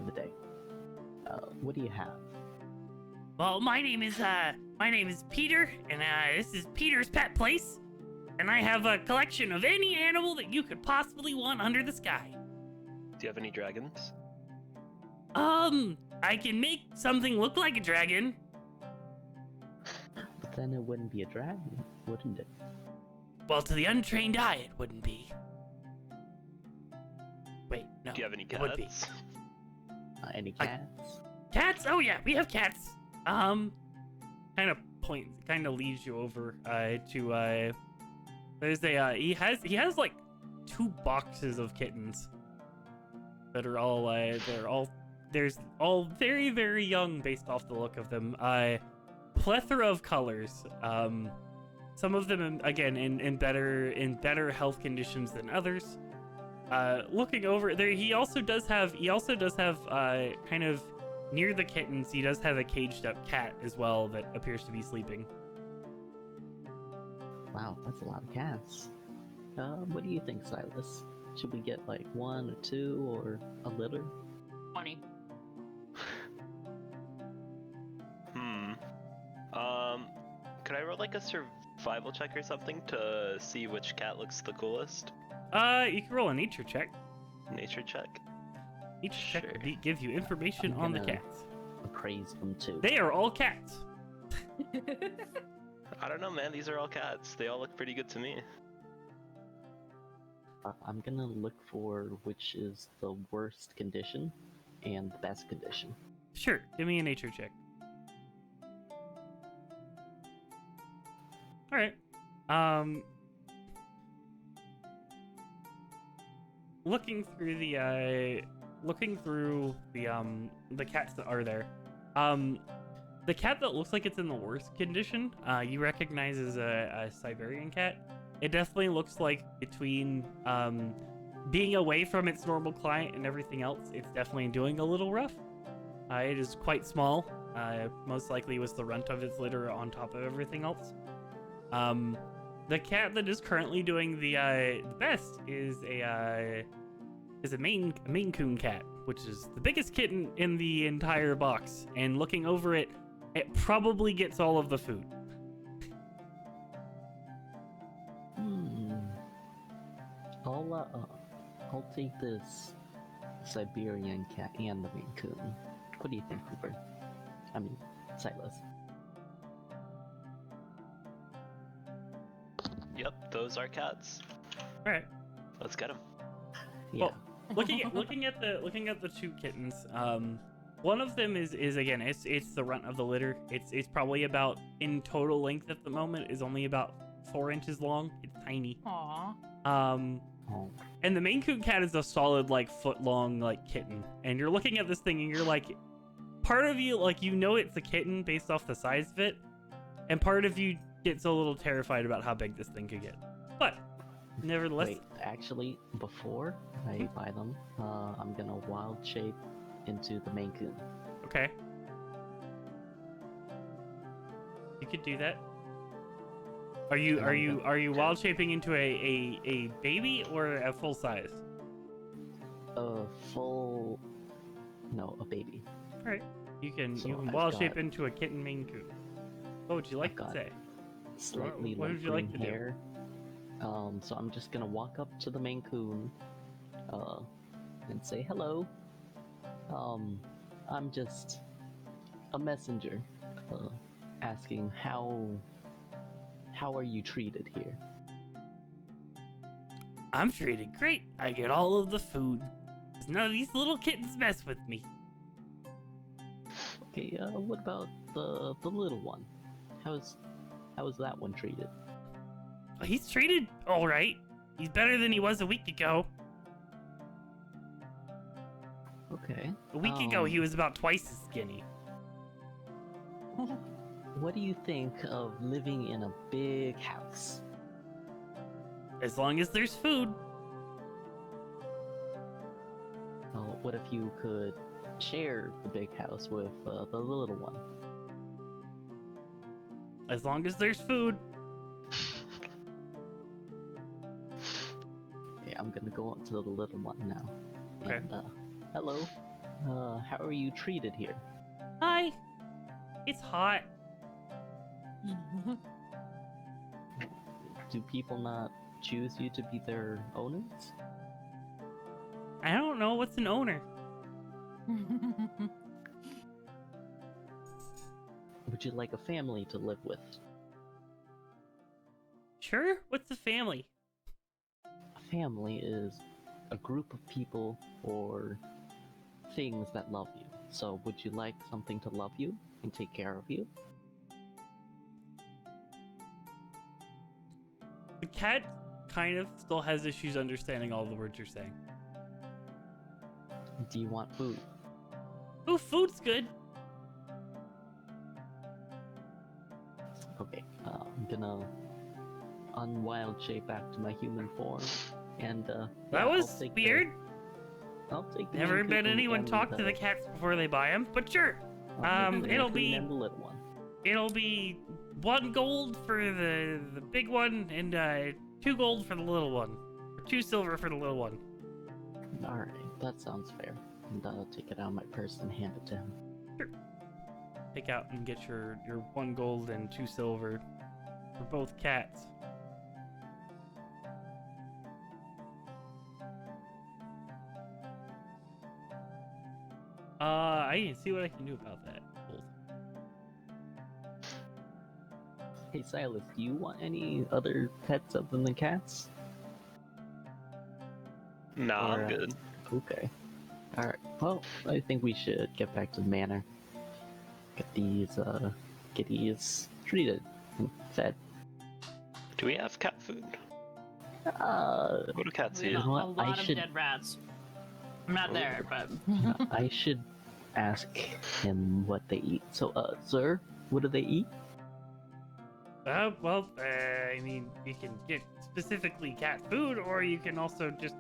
the day. What do you have? Well, my name is Peter, and this is Peter's Pet Place, and I have a collection of any animal that you could possibly want under the sky. Do you have any dragons? I can make something look like a dragon. But then it wouldn't be a dragon, wouldn't it? Well, to the untrained eye, it wouldn't be. Wait, no. Do you have any it would be. cats? Any cats? Cats? Oh yeah, we have cats. Kind of leads you over to there's a he has like 2 boxes of kittens that are all there's all very, very young based off the look of them. Plethora of colors. Some of them again in better health conditions than others. Looking over there, he also does have kind of near the kittens, he does have a caged up cat as well that appears to be sleeping. Wow, that's a lot of cats. What do you think, Silas? Should we get like 1 or 2 or a litter? 20. Could I roll like a survival check or something to see which cat looks the coolest? You can roll a nature check. Nature check? Each check Sure. will give you information I'm on the gonna- cats. Appraise them too. They are all cats. I don't know, man. These are all cats. They all look pretty good to me. I'm gonna look for which is the worst condition and the best condition. Sure, give me a nature check. All right. Looking through the cats that are there. The cat that looks like it's in the worst condition, you recognize as a Siberian cat. It definitely looks like between being away from its normal climate and everything else, it's definitely doing a little rough. It is quite small. Most likely was the runt of its litter on top of everything else. The cat that is currently doing the best is a Maine Coon cat, which is the biggest kitten in the entire box. And looking over it, it probably gets all of the food. I'll take this Siberian cat and the Maine Coon. What do you think, Cooper? I mean, Silas. Yep, those are cats. All right. Let's get them. Yeah. Well, looking at the 2 kittens, one of them is again it's the runt of the litter. It's probably about, in total length at the moment, is only about 4 inches long. It's tiny. Aww. Oh, And the Maine Coon cat is a solid, like, foot-long, like, kitten. And you're looking at this thing and you're like, part of you, like, you know it's a kitten based off the size of it. And part of you gets a little terrified about how big this thing could get. But, nevertheless... wait, actually, before I buy them, I'm gonna wild shape into the Maine Coon. Okay. You could do that. Are you wild shaping into a baby or a full size? A full... No, a baby. Alright. You can So you can I've wild shape got- into a kitten Maine Coon. What would you like to got- say? Slightly What light would you like green to do? hair. So I'm just gonna walk up to the Maine Coon, and say hello. I'm just a messenger, asking how are you treated here? I'm treated great. I get all of the food. None of these little kittens mess with me. Okay, what about the little one? How's that one treated? He's treated all right. He's better than he was a week ago. Okay. A week ago, he was about twice as skinny. What do you think of living in a big house? As long as there's food. What if you could share the big house with the little one? As long as there's food. Yeah, I'm gonna go on to the little one now. Okay. And, hello. How are you treated here? Hi. It's hot. Do people not choose you to be their owners? I don't know what's an owner. Would you like a family to live with? Sure. What's a family? A family is a group of people or things that love you. So would you like something to love you and take care of you? The cat kind of still has issues understanding all the words you're saying. Do you want food? Ooh, food's good. Okay, I'm gonna unwild shape back to my human form, and That yeah, was I'll take weird. I'll take the Never Maine been Coon anyone and, talk to the cats before they buy them, but sure. I'll take the Maine it'll Coon be- and the little one. It'll be 1 gold for the big one and 2 gold for the little one. Or 2 silver for the little one. All right, that sounds fair. And I'll take it out of my purse and hand it to him. Take out and get your 1 gold and 2 silver for both cats. I need to see what I can do about that. Gold. Hey Silas, do you want any other pets other than cats? Nah, Or, I'm good. Okay. Alright, well, I think we should get back to the manor. Get these, kitties treated and fed. Do we have cat food? What do cats We eat? got know what? a lot I of should- dead rats. I'm not there, but I should ask him what they eat. So, sir, what do they eat? Well, I mean, you can get specifically cat food, or you can also just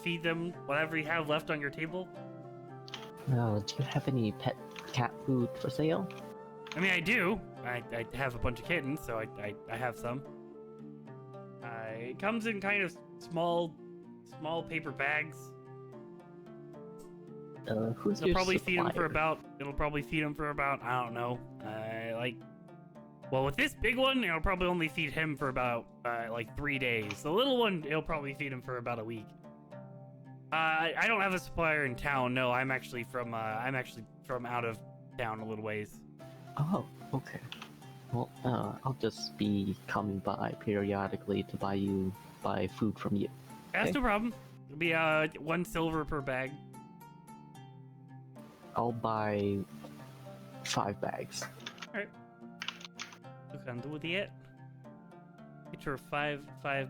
feed them whatever you have left on your table. Do you have any pet cat food for sale? I mean, I do. I have a bunch of kittens, so I have some. It comes in kind of small paper bags. Who's It'll your probably feed them for supplier? about. It'll probably feed them for about. I don't know. Well, with this big one, it'll probably only feed him for about like 3 days. The little one, it'll probably feed him for about a week. I don't have a supplier in town. No, I'm actually from out of town a little ways. Oh, okay. Well, I'll just be coming by periodically to buy food from you. That's Okay. no problem. It'll be 1 silver per bag. I'll buy 5 bags. Du kan do det. Get your five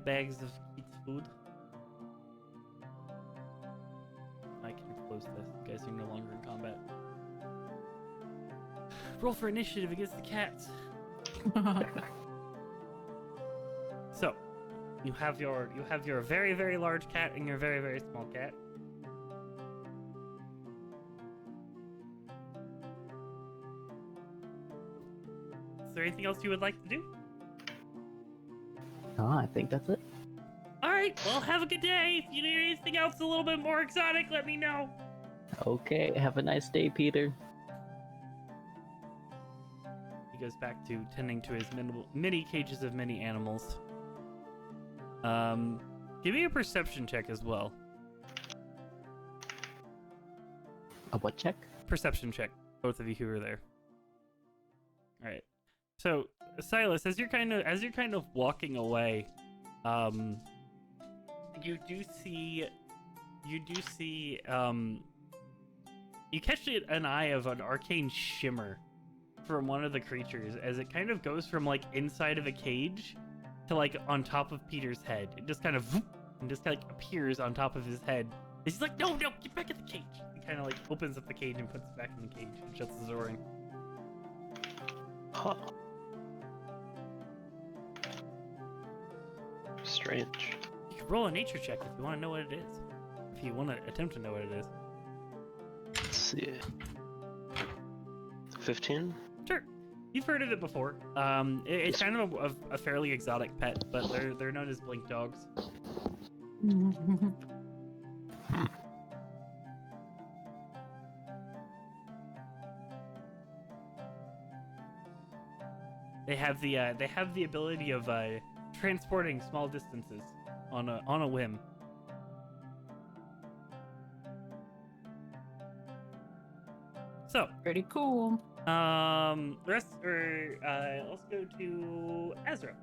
bags of food. I can close this. You guys are no longer in combat. Roll for initiative against the cats. So, you have your very, very large cat and your very, very small cat. Is there anything else you would like to do? I think that's it. All right. Well, have a good day. If you need anything else a little bit more exotic, let me know. Okay, have a nice day, Peter. He goes back to tending to his many cages of many animals. Give me a perception check as well. A what check? Perception check, both of you who are there. All right. So, Silas, as you're kind of walking away, you catch an eye of an arcane shimmer from one of the creatures as it kind of goes from like inside of a cage to like on top of Peter's head. It just kind of appears on top of his head. He's like, no, get back in the cage. He kind of like opens up the cage and puts it back in the cage and shuts the door in. Huh. Strange. You can roll a nature check if you want to know what it is. If you want to attempt to know what it is. Let's see. 15? Sure. You've heard of it before. It's kind of a fairly exotic pet, but they're known as blink dogs. They have the ability of transporting small distances on a whim. So, Pretty cool. let's go to Ezra.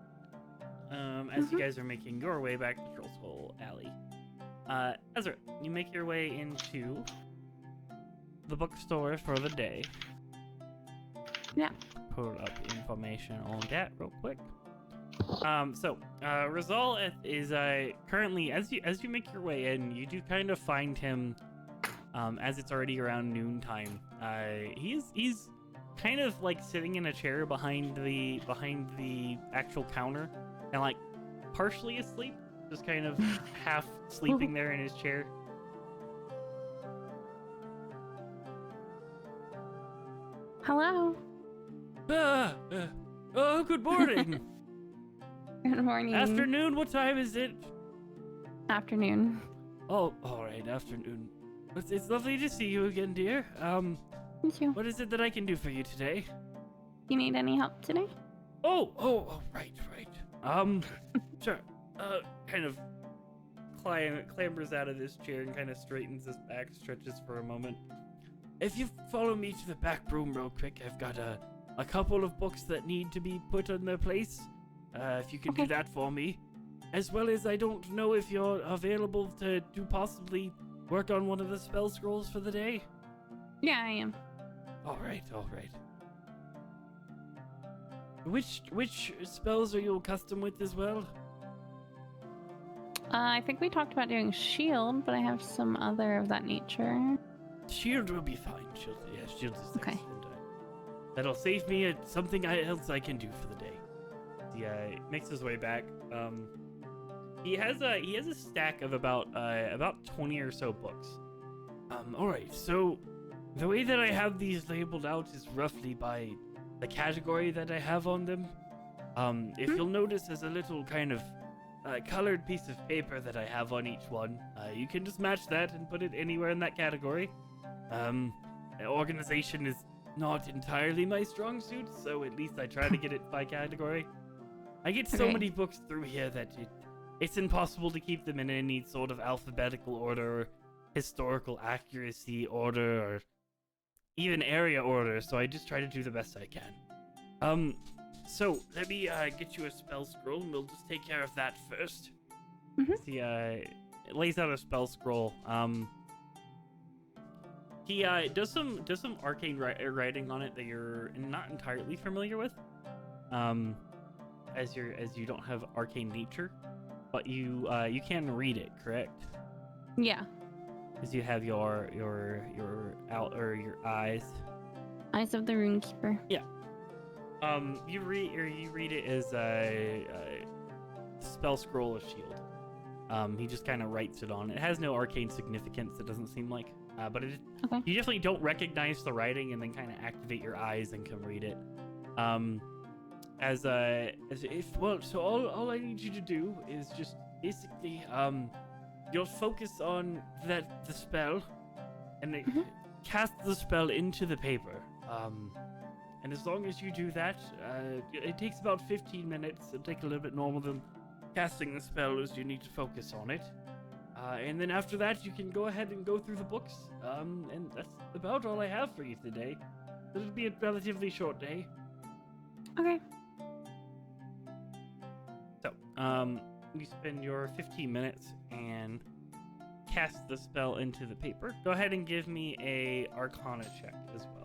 As you guys are making your way back to Troll Skull Alley. Ezra, you make your way into the bookstore for the day. Yeah. Pull up information on that real quick. Rizal is currently, as you make your way in, you do kind of find him as it's already around noontime. He's kind of like sitting in a chair behind the actual counter and like partially asleep, just kind of half sleeping there in his chair. Hello. Oh, good morning. Good morning. Afternoon, what time is it? Afternoon. Oh, all right, afternoon. It's lovely to see you again, dear. Thank you. What is it that I can do for you today? You need any help today? Oh, right. Sure. Kind of clambers out of this chair and kind of straightens his back, stretches for a moment. If you follow me to the back room real quick, I've got a couple of books that need to be put in their place. If you can do that for me. As well as I don't know if you're available to possibly work on one of the spell scrolls for the day. Yeah, I am. All right. Which spells are you accustomed with as well? I think we talked about doing shield, but I have some other of that nature. Shield will be fine. Shield is Okay. excellent. That'll save me something else I can do for the day. He makes his way back. He has a stack of about 20 or so books. All right. So the way that I have these labeled out is roughly by the category that I have on them. If you'll notice, there's a little kind of colored piece of paper that I have on each one. You can just match that and put it anywhere in that category. Organization is not entirely my strong suit, so at least I try to get it by category. I get so many books through here that it's impossible to keep them in any sort of alphabetical order or historical accuracy order or even area order, so I just try to do the best I can. So let me get you a spell scroll and we'll just take care of that first. He lays out a spell scroll. He does some arcane writing on it that you're not entirely familiar with. as you don't have arcane nature, but you can read it, correct? Yeah. Because you have your eyes. Eyes of the Runekeeper. You read it as a spell scroll of shield. He just kind of writes it on. It has no arcane significance. It doesn't seem like, but it. Okay. You definitely don't recognize the writing, and then kind of activate your eyes and can read it. So all I need you to do is just basically you'll focus on the spell, and cast the spell into the paper. And as long as you do that, it takes about 15 minutes. It'll take a little bit normal than casting the spell, as you need to focus on it. And then after that, you can go ahead and go through the books. And that's about all I have for you today. It'll be a relatively short day. Okay. So, you spend your 15 minutes and cast the spell into the paper. Go ahead and give me a Arcana check as well.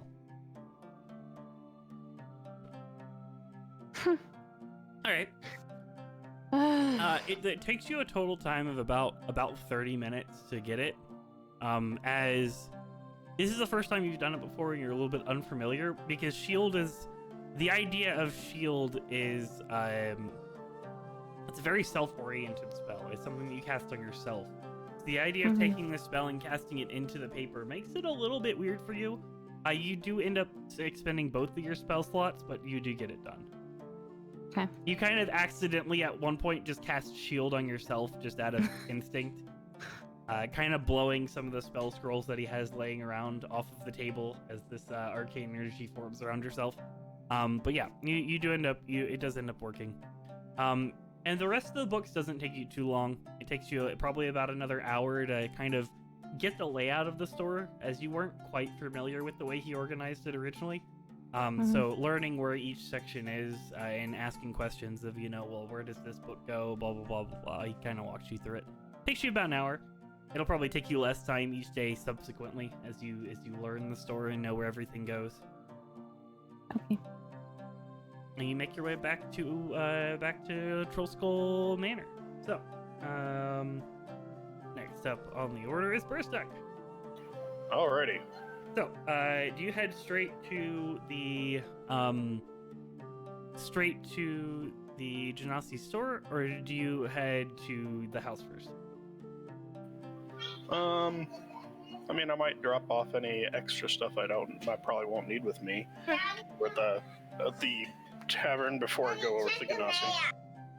All right. It takes you a total time of about 30 minutes to get it. As this is the first time you've done it before and you're a little bit unfamiliar, because the idea of shield is it's a very self-oriented spell. It's something that you cast on yourself. So the idea of taking the spell and casting it into the paper makes it a little bit weird for you. You do end up expending both of your spell slots, but you do get it done. Okay. You kind of accidentally at one point just cast shield on yourself just out of instinct. Kind of blowing some of the spell scrolls that he has laying around off of the table as this arcane energy forms around yourself. But yeah, you do end up, it does end up working. And the rest of the books doesn't take you too long. It takes you probably about another hour to kind of get the layout of the store, as you weren't quite familiar with the way he organized it originally. So learning where each section is and asking questions of, well, where does this book go, blah, blah, blah, blah, blah. He kind of walks you through it. Takes you about an hour. It'll probably take you less time each day subsequently as you learn the store and know where everything goes. Okay. And you make your way back to Troll Skull Manor. So, next up on the order is Burstak. Alrighty. So, do you head straight to the Genasi store, or do you head to the house first? I mean, I might drop off any extra stuff I probably won't need with me at the tavern before I go over to the Ganassi.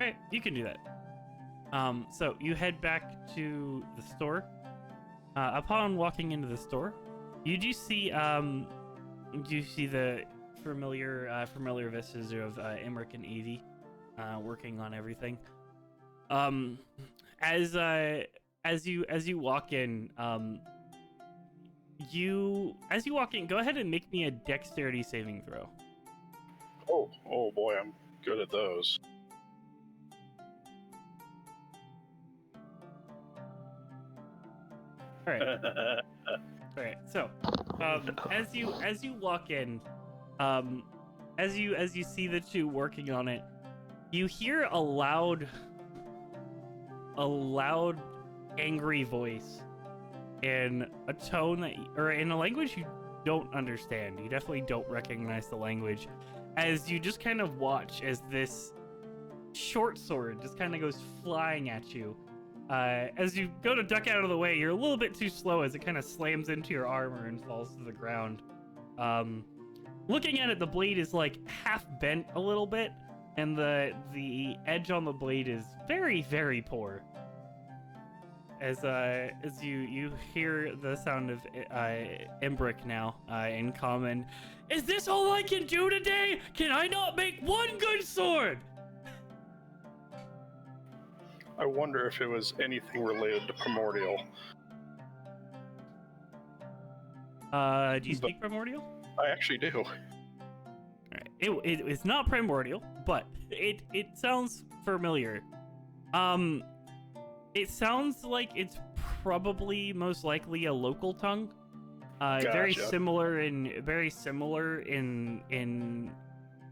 Alright, you can do that. So you head back to the store. Upon walking into the store, you do see the familiar vistas of Emmerich and Evie working on everything. As you walk in, go ahead and make me a dexterity saving throw. Oh boy, I'm good at those. All right. All right. So, as you walk in, as you see the two working on it, you hear a loud, angry voice in a tone or in a language you don't understand. You definitely don't recognize the language, as you just kind of watch as this short sword just kind of goes flying at you. As you go to duck out of the way, you're a little bit too slow as it kind of slams into your armor and falls to the ground. Looking at it, the blade is like half bent a little bit, and the edge on the blade is very, very poor. As you hear the sound of Embrick now in common, is this all I can do today? Can I not make one good sword? I wonder if it was anything related to Primordial. Do you speak Primordial? I actually do. Alright. It is not Primordial, but it sounds familiar. It sounds like it's probably most likely a local tongue. Very Gotcha. similar in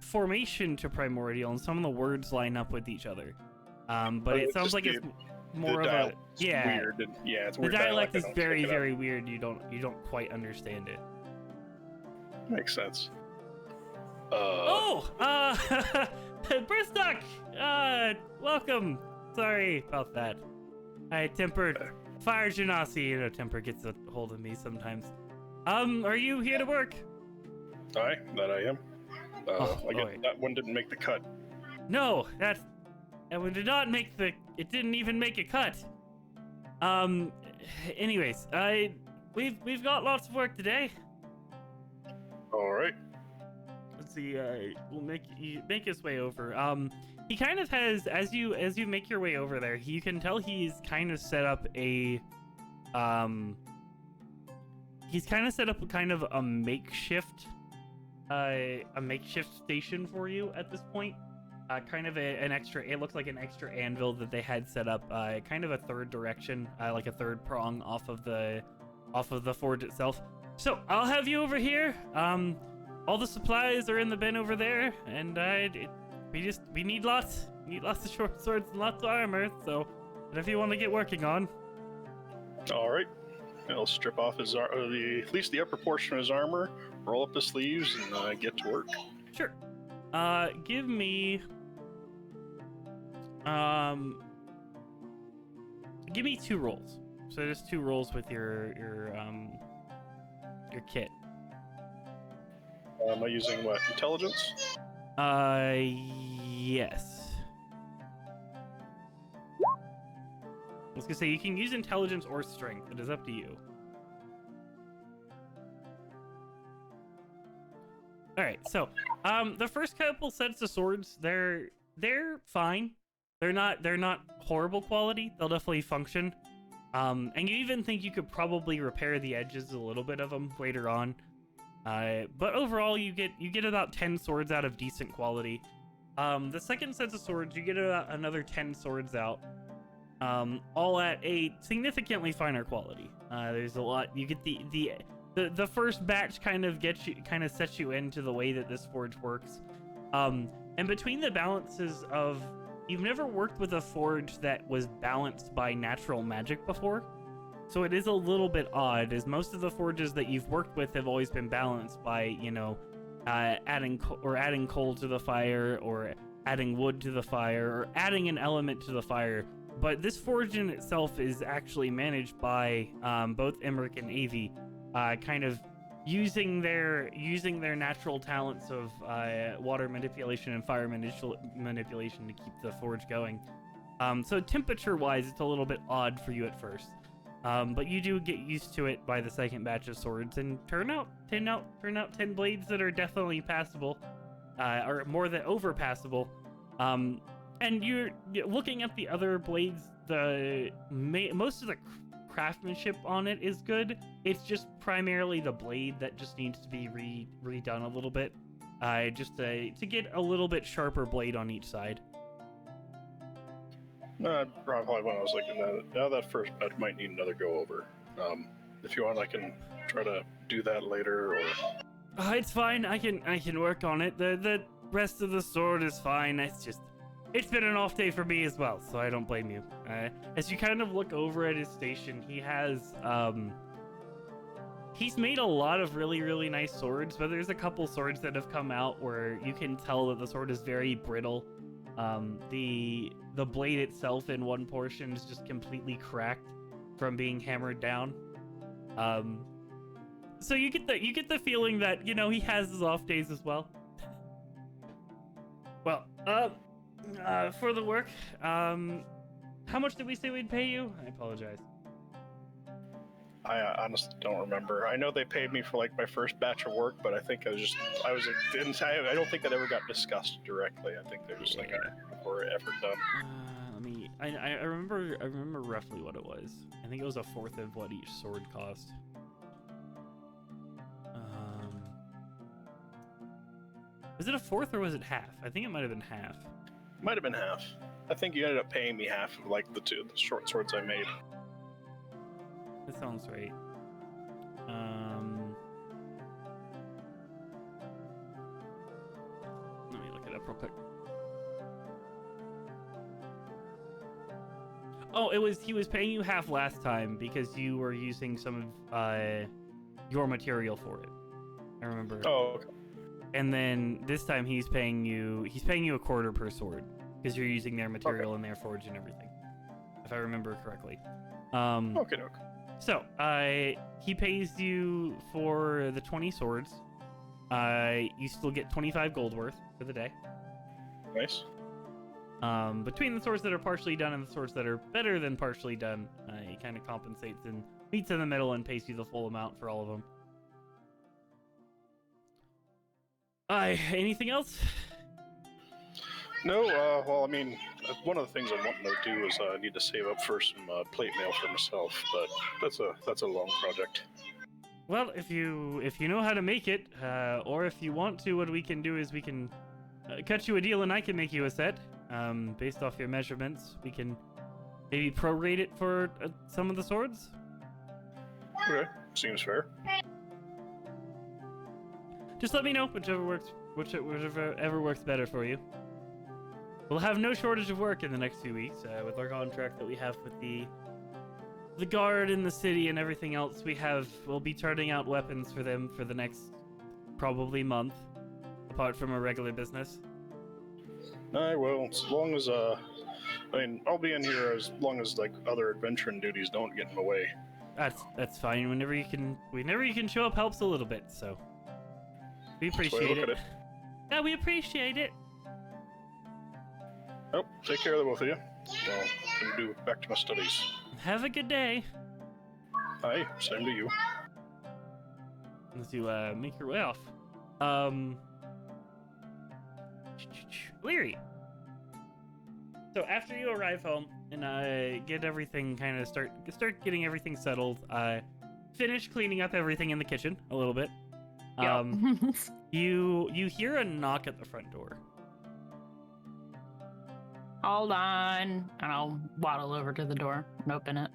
formation to primordial, and some of the words line up with each other. But it it's sounds just like it's more the of a dialect's weird. It's The weird dialect I is don't very, pick it up. very weird. You don't quite understand it. Makes sense. Bristock! Welcome. Sorry about that. Temper, Fire Genasi, Temper gets a hold of me sometimes. Are you here to work? Aye, that I am. I guess boy. that one didn't make the cut. No, that one did not make it didn't even make a cut. Anyways, we've got lots of work today. All right. Let's see, we'll make his way over. He kind of has, as you make your way over there, you can tell he's kind of set up a kind of a makeshift station for you at this point. Kind of an extra, it looks like an extra anvil that they had set up, kind of a third direction, like a third prong off of the forge itself. So I'll have you over here. All the supplies are in the bin over there, and we need lots of short swords and lots of armor. So whatever you want to get working on. All right. He'll strip off his at least the upper portion of his armor, roll up the sleeves, and get to work. Sure. Give me 2 rolls. So just 2 rolls with your kit. Am I using what? Intelligence? Yes. I was gonna say you can use intelligence or strength. It is up to you. All right. So, the first couple sets of swords, they're fine. They're not horrible quality. They'll definitely function. And you even think you could probably repair the edges a little bit of them later on. But overall, you get about 10 swords out of decent quality. The second set of swords, you get about another 10 swords out, all at a significantly finer quality. There's a lot. You get the first batch kind of sets you into the way that this forge works. And between the balances of, you've never worked with a forge that was balanced by natural magic before. So it is a little bit odd, as most of the forges that you've worked with have always been balanced by, adding coal to the fire, or adding wood to the fire, or adding an element to the fire. But this forge in itself is actually managed by both Emmerich and Avi, kind of using their natural talents of water manipulation and fire manipulation to keep the forge going. So temperature-wise, it's a little bit odd for you at first. But you do get used to it by the second batch of swords, and turn out 10 blades that are definitely passable, or more than overpassable. And you're looking at the other blades. Most of the craftsmanship on it is good. It's just primarily the blade that just needs to be redone a little bit, just to get a little bit sharper blade on each side. No, probably when I was looking at it. Now that first batch might need another go over. If you want, I can try to do that later. Or It's fine. I can work on it. The rest of the sword is fine. It's been an off day for me as well, so I don't blame you. As you kind of look over at his station, he has he's made a lot of really, really nice swords, but there's a couple swords that have come out where you can tell that the sword is very brittle. The blade itself in one portion is just completely cracked from being hammered down. So you get the feeling that, he has his off days as well. Well, for the work, how much did we say we'd pay you? I apologize. I honestly don't remember. I know they paid me for my first batch of work, but I think I don't think that ever got discussed directly. I think they're just for effort done. I remember roughly what it was. I think it was a fourth of what each sword cost. Was it a fourth or was it half? I think it might have been half. Might have been half. I think you ended up paying me half of the short swords I made. That sounds right. real quick. Oh, he was paying you half last time because you were using some of your material for it. I remember. Oh, okay. And then this time he's paying you a quarter per sword because you're using their material and their forge and everything, if I remember correctly. Okay. So he pays you for the 20 swords. You still get 25 gold worth for the day. Nice. Between the swords that are partially done and the swords that are better than partially done, he kind of compensates and meets in the middle and pays you the full amount for all of them. Anything else? No, well, I mean, one of the things I'm wanting to do is I need to save up for some plate mail for myself, but that's a long project. Well, if you know how to make it, or if you want to, what we can do is we can cut you a deal and I can make you a set. Based off your measurements, we can maybe prorate it for some of the swords. Okay, seems fair. Just let me know whichever works better for you. We'll have no shortage of work in the next 2 weeks with our contract that we have with the guard in the city and everything else. We'll be charting out weapons for them for the next probably month, apart from our regular business. Well, as long as I mean, I'll be in here as long as like other adventuring duties don't get in the way. That's fine. Whenever you can show up helps a little bit. So we appreciate it. Yeah, we appreciate it. Oh, take care of the both of you. Well, I'm gonna do back to my studies. Have a good day. Hi, same to you. As you make your way off. Leary. So after you arrive home and get everything kind of start getting everything settled, finish cleaning up everything in the kitchen a little bit. You hear a knock at the front door. Hold on, and I'll waddle over to the door and open it.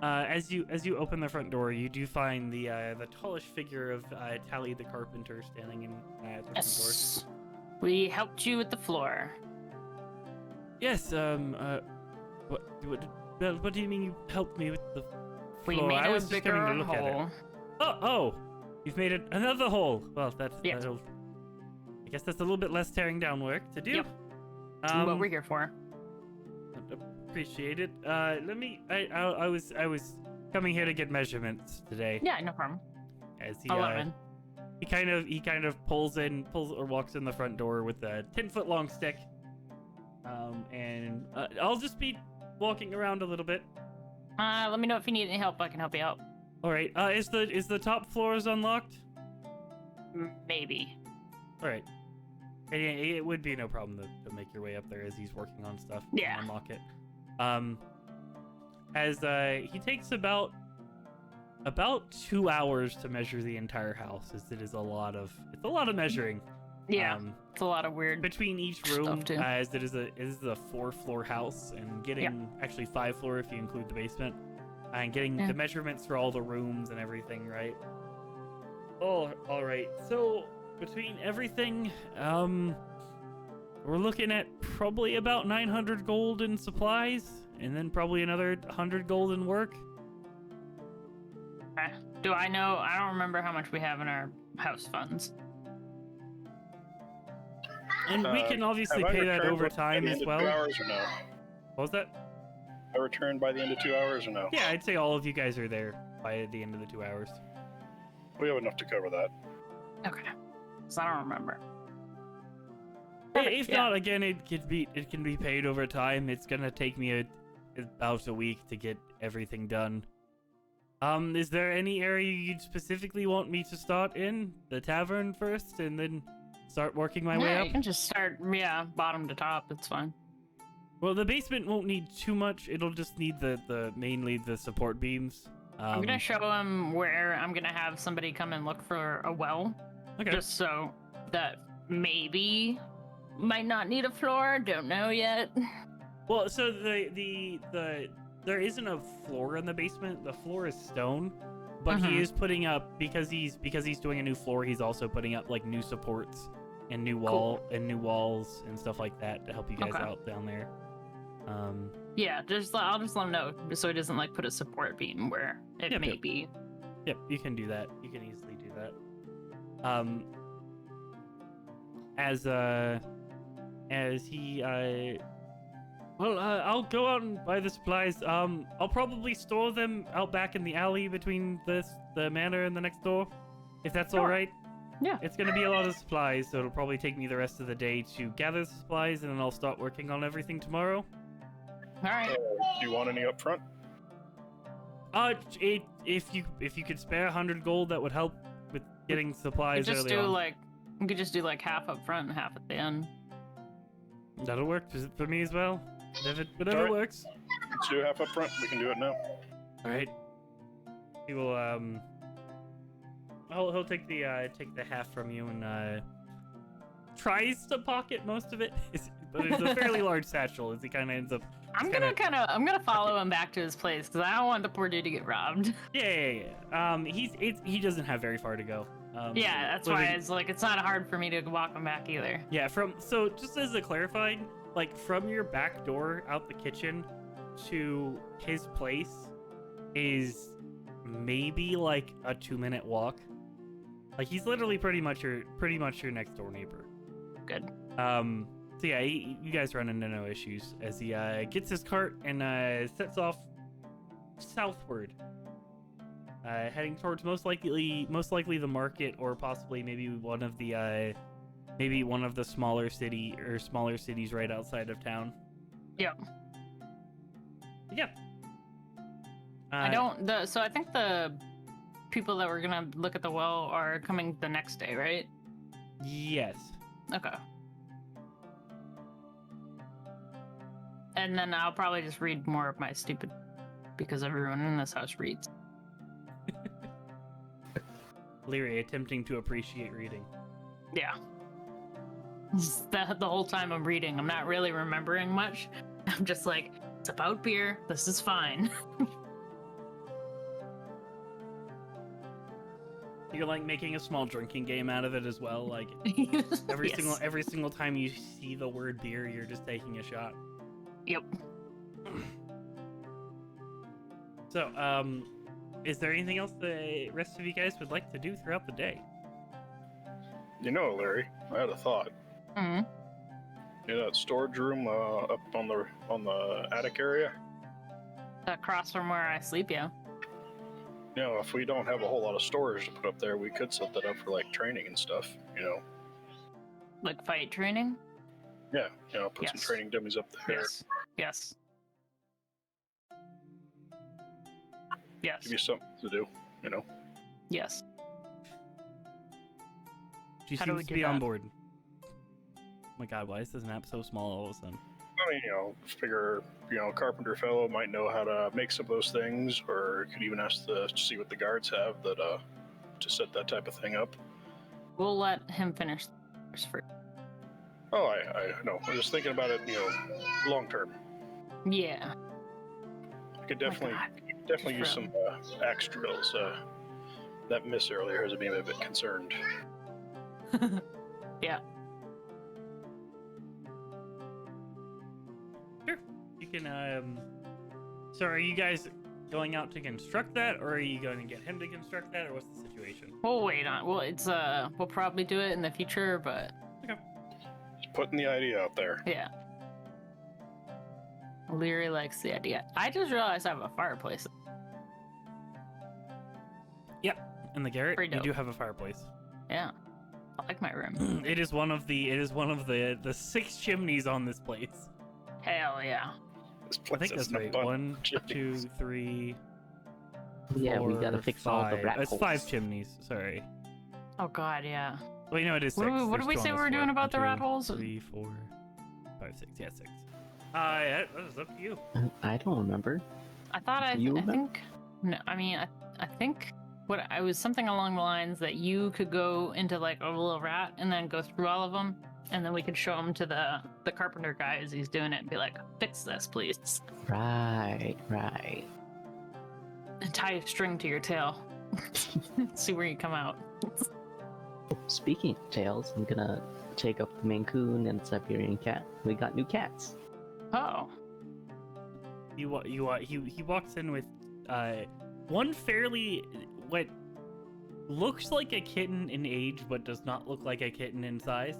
As you open the front door, you do find the tallish figure of Tally the carpenter standing at the front door. We helped you with the floor. Yes. What do you mean you helped me with the floor? We made I was a just coming to bigger look hole. at it. Oh, you've made another hole. Well, I guess that's a little bit less tearing down work to do. Yep. What we're here for. Appreciate it. I was coming here to get measurements today. Yeah, no problem. As he 11. He kind of pulls or walks in the front door with a 10-foot long stick. And I'll just be walking around a little bit. Let me know if you need any help. I can help you out. All right. Is the top floors unlocked? Maybe. All right. It would be no problem to make your way up there as he's working on stuff. Yeah. And unlock it. As he takes about 2 hours to measure the entire house, as it's a lot of measuring. Yeah. It's a lot of weird between each room, too. as it is a 4-floor house, and getting actually 5 floor if you include the basement, and getting the measurements for all the rooms and everything, right? Oh, all right. So between everything, we're looking at probably about 900 gold in supplies, and then probably another 100 gold in work. Do I know? I don't remember how much we have in our house funds. And we can obviously pay that over time as well. 2 hours or no? What was that? I returned by the end of 2 hours or no? Yeah, I'd say all of you guys are there by the end of the 2 hours. We have enough to cover that. Okay. So I don't remember. If not, again, it can be paid over time. It's gonna take me about a week to get everything done. Is there any area you'd specifically want me to start in? The tavern first, and then start working my way up? You can just start, bottom to top. It's fine. Well, the basement won't need too much. It'll just need mainly the support beams. I'm gonna show him where I'm gonna have somebody come and look for a well. Okay. Just so that maybe might not need a floor. Don't know yet. Well, so there isn't a floor in the basement. The floor is stone, but he is putting up because he's doing a new floor. He's also putting up like new supports and new walls and stuff like that to help you guys Okay. out down there. Yeah, I'll just let him know so he doesn't like put a support beam where it Yep, may yep. be. Yep, you can do that. You can easily do that. As he I'll go out and buy the supplies. I'll probably store them out back in the alley between the manor and the next door, if that's all Sure. right. Yeah. It's gonna be a lot of supplies, so it'll probably take me the rest of the day to gather the supplies, and then I'll start working on everything tomorrow. All right. Do you want any up front? If you could spare 100 gold, that would help with getting You supplies could just early do on. like you could just do like half up front and half at the end. That'll work for me as well. Whatever Alright. works. Let's do half up front. We can do it now. All right. He will he'll take the half from you and tries to pocket most of it, but it's a fairly large satchel as he kind of ends up. I'm gonna follow him back to his place because I don't want the poor dude to get robbed. Yeah. He doesn't have very far to go. Yeah, that's why it's like it's not hard for me to walk him back either. Yeah, so just as a clarifying, like from your back door out the kitchen to his place is maybe like a 2-minute walk. Like he's literally pretty much your next door neighbor. Good. So yeah, you guys run into no issues as he gets his cart and sets off southward, heading towards most likely the market, or possibly maybe one of the smaller cities right outside of town. Yep. Yeah. So I think the people that were gonna look at the well are coming the next day, right? Yes. Okay. And then I'll probably just read more of my stupid, because everyone in this house reads. Leary attempting to appreciate reading. Yeah. The whole time I'm reading, I'm not really remembering much. I'm just like, it's about beer. This is fine. You're like making a small drinking game out of it as well. Like every Yes. single time you see the word beer, you're just taking a shot. Yep. So, is there anything else the rest of you guys would like to do throughout the day? You know, Larry, I had a thought. Hmm. You know that storage room up on the attic area? Across from where I sleep, yeah. You know, if we don't have a whole lot of storage to put up there, we could set that up for like training and stuff. You know? Like fight training? Yeah. You know, put some Yes. training dummies up there. Yes. Yes. Yes. Give you something to do. You know? Yes. She How do we seems to do be on that? board. Oh my god, why is this map so small all of a sudden? I mean, you know, figure, you know, carpenter fellow might know how to make some of those things, or could even ask to see what the guards have that to set that type of thing up. We'll let him finish first. Oh, I know. I'm just thinking about it, you know, long term. Yeah. I could definitely God. use some axe drills. That miss earlier has made me a bit concerned. Yeah. Sure. You can, so are you guys going out to construct that, or are you going to get him to construct that, or what's the situation? We'll wait on. Well, it's we'll probably do it in the future, but Just putting the idea out there. yeah. Leary likes the idea. I just realized I have a fireplace. In the garret, Pretty you dope. do have a fireplace. Yeah. I like my room. It is one of the 6 chimneys on this place. Hell yeah. This I think place that's is an right. abundance 1, of 2, chimneys. 3, Yeah, we 4, gotta fix all the 5. rat It's holes. 5 chimneys. Sorry. Oh god, yeah. Wait, no, it is 6. What did we There's say 2 we on were this doing floor. about the 1, rat 2, holes? 3, 4, 5, 6. Yeah, 6. That is up to you. I don't remember. I thought You I remember? think no, I mean I think what I was something along the lines that you could go into like a little rat and then go through all of them, and then we could show them to the carpenter guy as he's doing it and be like, fix this please, Right. and tie a string to your tail. See where you come out. Speaking of tails, I'm gonna take up the Maine Coon and Siberian cat. We got new cats. Oh. He walks in with one fairly what looks like a kitten in age, but does not look like a kitten in size,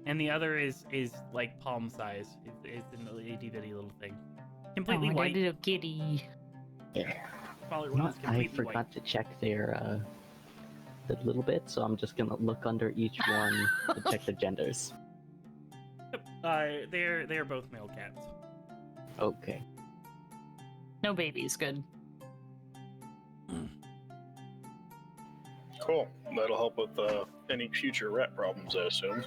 and the other is like palm size. It's an itty bitty little thing, completely Oh, white. little kitty. Smaller one is I completely forgot white. to check their a little bit, so I'm just gonna look under each one to check their genders. Yep. They are both male cats. Okay. No babies, good. Cool. That'll help with any future rat problems, I assume.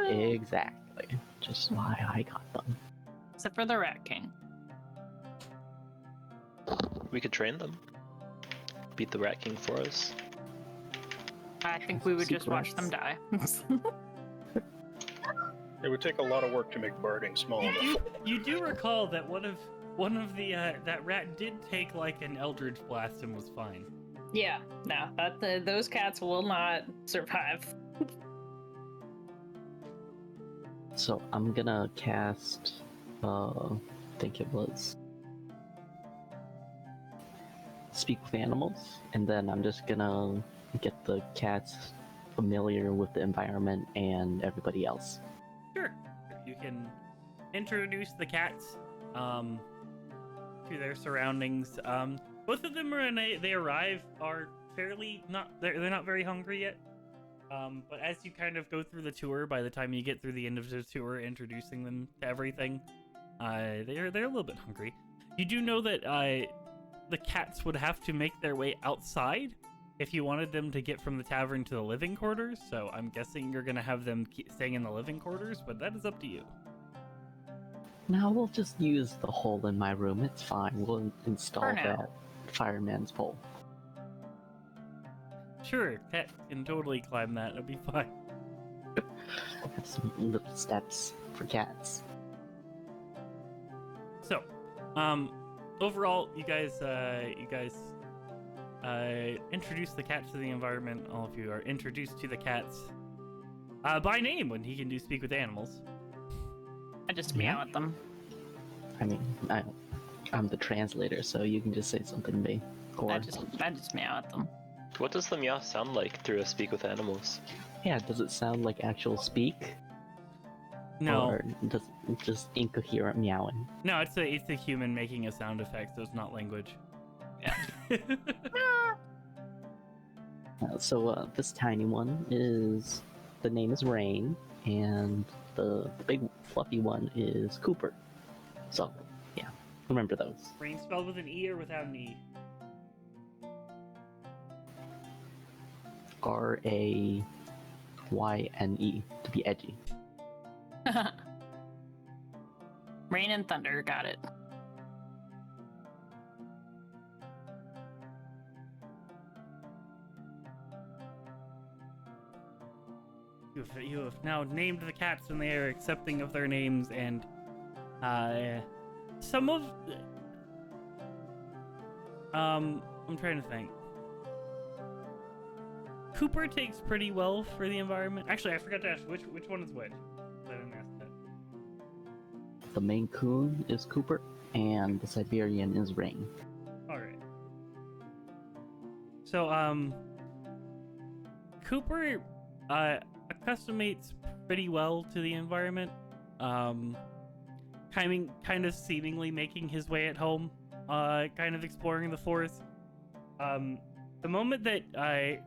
Exactly. Just why I got them. Except for the Rat King. We could train them. Beat the Rat King for us. I think we would just watch them die. It would take a lot of work to make birding small enough. You do recall that one of the that rat did take like an eldritch blast and was fine. Yeah, no, those cats will not survive. So I'm gonna cast, I think it was Speak with Animals, and then I'm just gonna get the cats familiar with the environment and everybody else. Sure. You can introduce the cats to their surroundings. Both of them are they are fairly they're not very hungry yet. But as you kind of go through the tour, by the time you get through the end of the tour, introducing them to everything, they're a little bit hungry. You do know that the cats would have to make their way outside if you wanted them to get from the tavern to the living quarters. So I'm guessing you're gonna have them staying in the living quarters, but that is up to you. Now we'll just use the hole in my room. It's fine. We'll install For now. that fireman's pole. Sure, cat can totally climb that. It'll be fine. Have some little steps for cats. So, overall, you guys introduce the cats to the environment. All of you are introduced to the cats by name when he can do speak with animals. I just meow at them. I mean, I'm the translator, so you can just say something to me. Or, I just meow at them. What does the meow sound like through a Speak with Animals? yeah, does it sound like actual speak? No, Or does it just incoherent meowing? no, it's a human making a sound effect, so it's not language. Yeah. So this tiny one the name is Rain, and the big fluffy one is Cooper. So, yeah, remember those. Rain spelled with an E or without an E? Rayne, to be edgy. Rain and thunder, got it. You have now named the cats, and they are accepting of their names, and some of I'm trying to think. Cooper takes pretty well for the environment. Actually, I forgot to ask which one is which. I didn't ask that. The Maine Coon is Cooper, and the Siberian is Rain. All right. So Cooper acclimates pretty well to the environment. Kind of seemingly making his way at home. Kind of exploring the forest. The moment that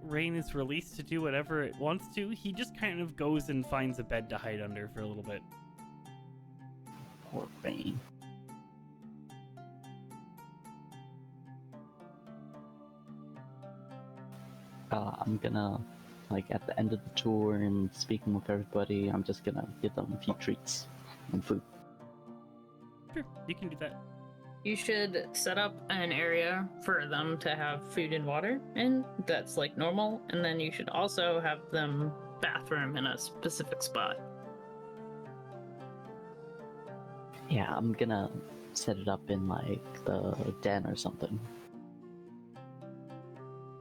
Rain is released to do whatever it wants to, he just kind of goes and finds a bed to hide under for a little bit. Poor Rain. I'm gonna, at the end of the tour and speaking with everybody, I'm just gonna give them a few treats and food. Sure, you can do that. You should set up an area for them to have food and water in that's like normal, and then you should also have them bathroom in a specific spot. Yeah, I'm gonna set it up in the den or something.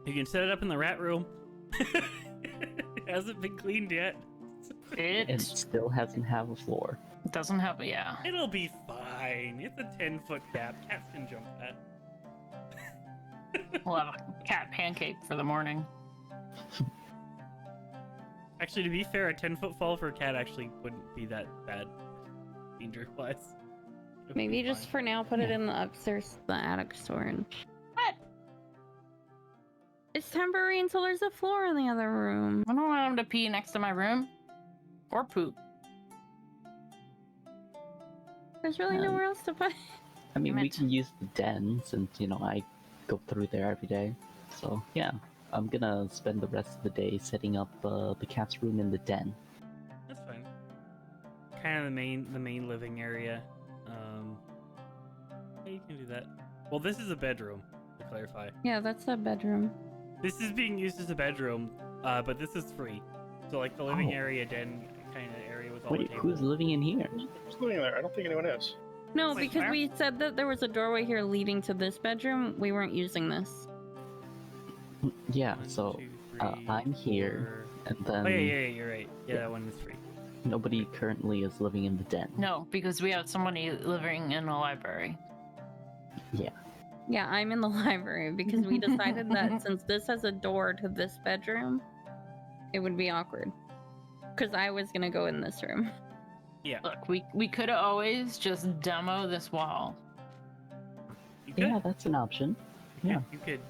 You can set it up in the rat room. hasn't been cleaned yet. It It still hasn't have a floor. doesn't have, yeah. It'll be fine. It's a 10-foot cap. Cats can jump that. We'll have a cat pancake for the morning. Actually, to be fair, a 10-foot fall for a cat actually wouldn't be that bad, danger-wise. It'd Maybe be just fine. for now, put it in the upstairs, the attic storage. What? It's temporary until there's a floor in the other room. I don't want him to pee next to my room. Or poop. There's really nowhere else to put it. I mean, we meant- can use the den since, I go through there every day. So, yeah. I'm gonna spend the rest of the day setting up the cat's room in the den. That's fine. Kind of the main living area. Yeah, you can do that. Well, this is a bedroom, to clarify. Yeah, that's a bedroom. This is being used as a bedroom, but this is free. So, like, the living Oh. area, den kind of area with all Wait, the tables. who's living in here? Who's living there? I don't think anyone is. No, Wait, because where? we said that there was a doorway here leading to this bedroom. We weren't using this. Yeah, 1, so 2, 3, I'm here, 4. and then Oh, yeah, you're right. Yeah, that one is free. nobody currently is living in the den. No, because we have somebody living in the library. Yeah, I'm in the library because we decided that since this has a door to this bedroom, it would be awkward. Because I was gonna go in this room. Yeah. Look, we could have always just demo this wall. You could, Yeah, that's an option. Yeah.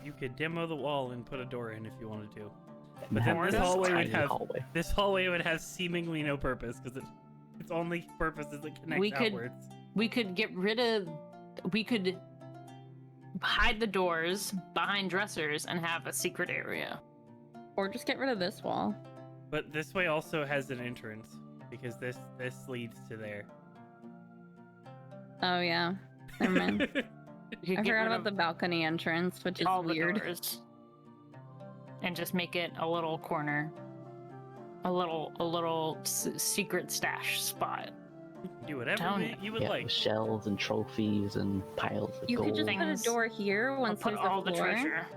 you could demo the wall and put a door in if you wanted to. And But then have this this hallway would tiny have- hallway. This hallway would have seemingly no purpose because its only purpose is it connects We could- outwards. We could get rid of. We could hide the doors behind dressers and have a secret area. Or just get rid of this wall. But this way also has an entrance because this leads to there. Oh, yeah. Never mind. We could I get forgot rid about of the balcony entrance, which is all the weird. doors and just make it a little corner, a little secret stash spot. Do whatever Down you would Yeah, like. with shells and trophies and piles of You gold. could just put a Things. door here I'll once put there's all a the floor. treasure.